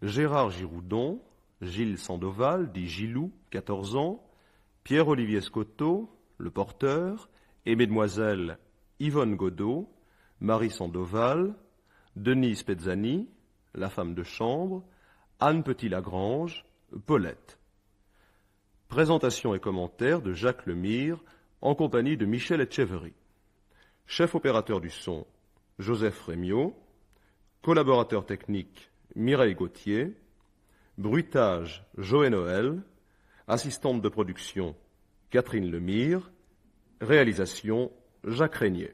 Gérard Giroudon, Gilles Sandoval, dit Gilou, 14 ans, Pierre-Olivier Scotto, le porteur, et mesdemoiselles Yvonne Godot, Marie Sandoval, Denise Pezzani, la femme de chambre, Anne Petit-Lagrange, Paulette. Présentation et commentaires de Jacques Lemire en compagnie de Michel Etcheverry. Chef opérateur du son, Joseph Rémiot. Collaborateur technique, Mireille Gauthier. Bruitage, Joël Noël. Assistante de production, Catherine Lemire. Réalisation, Jacques Régnier.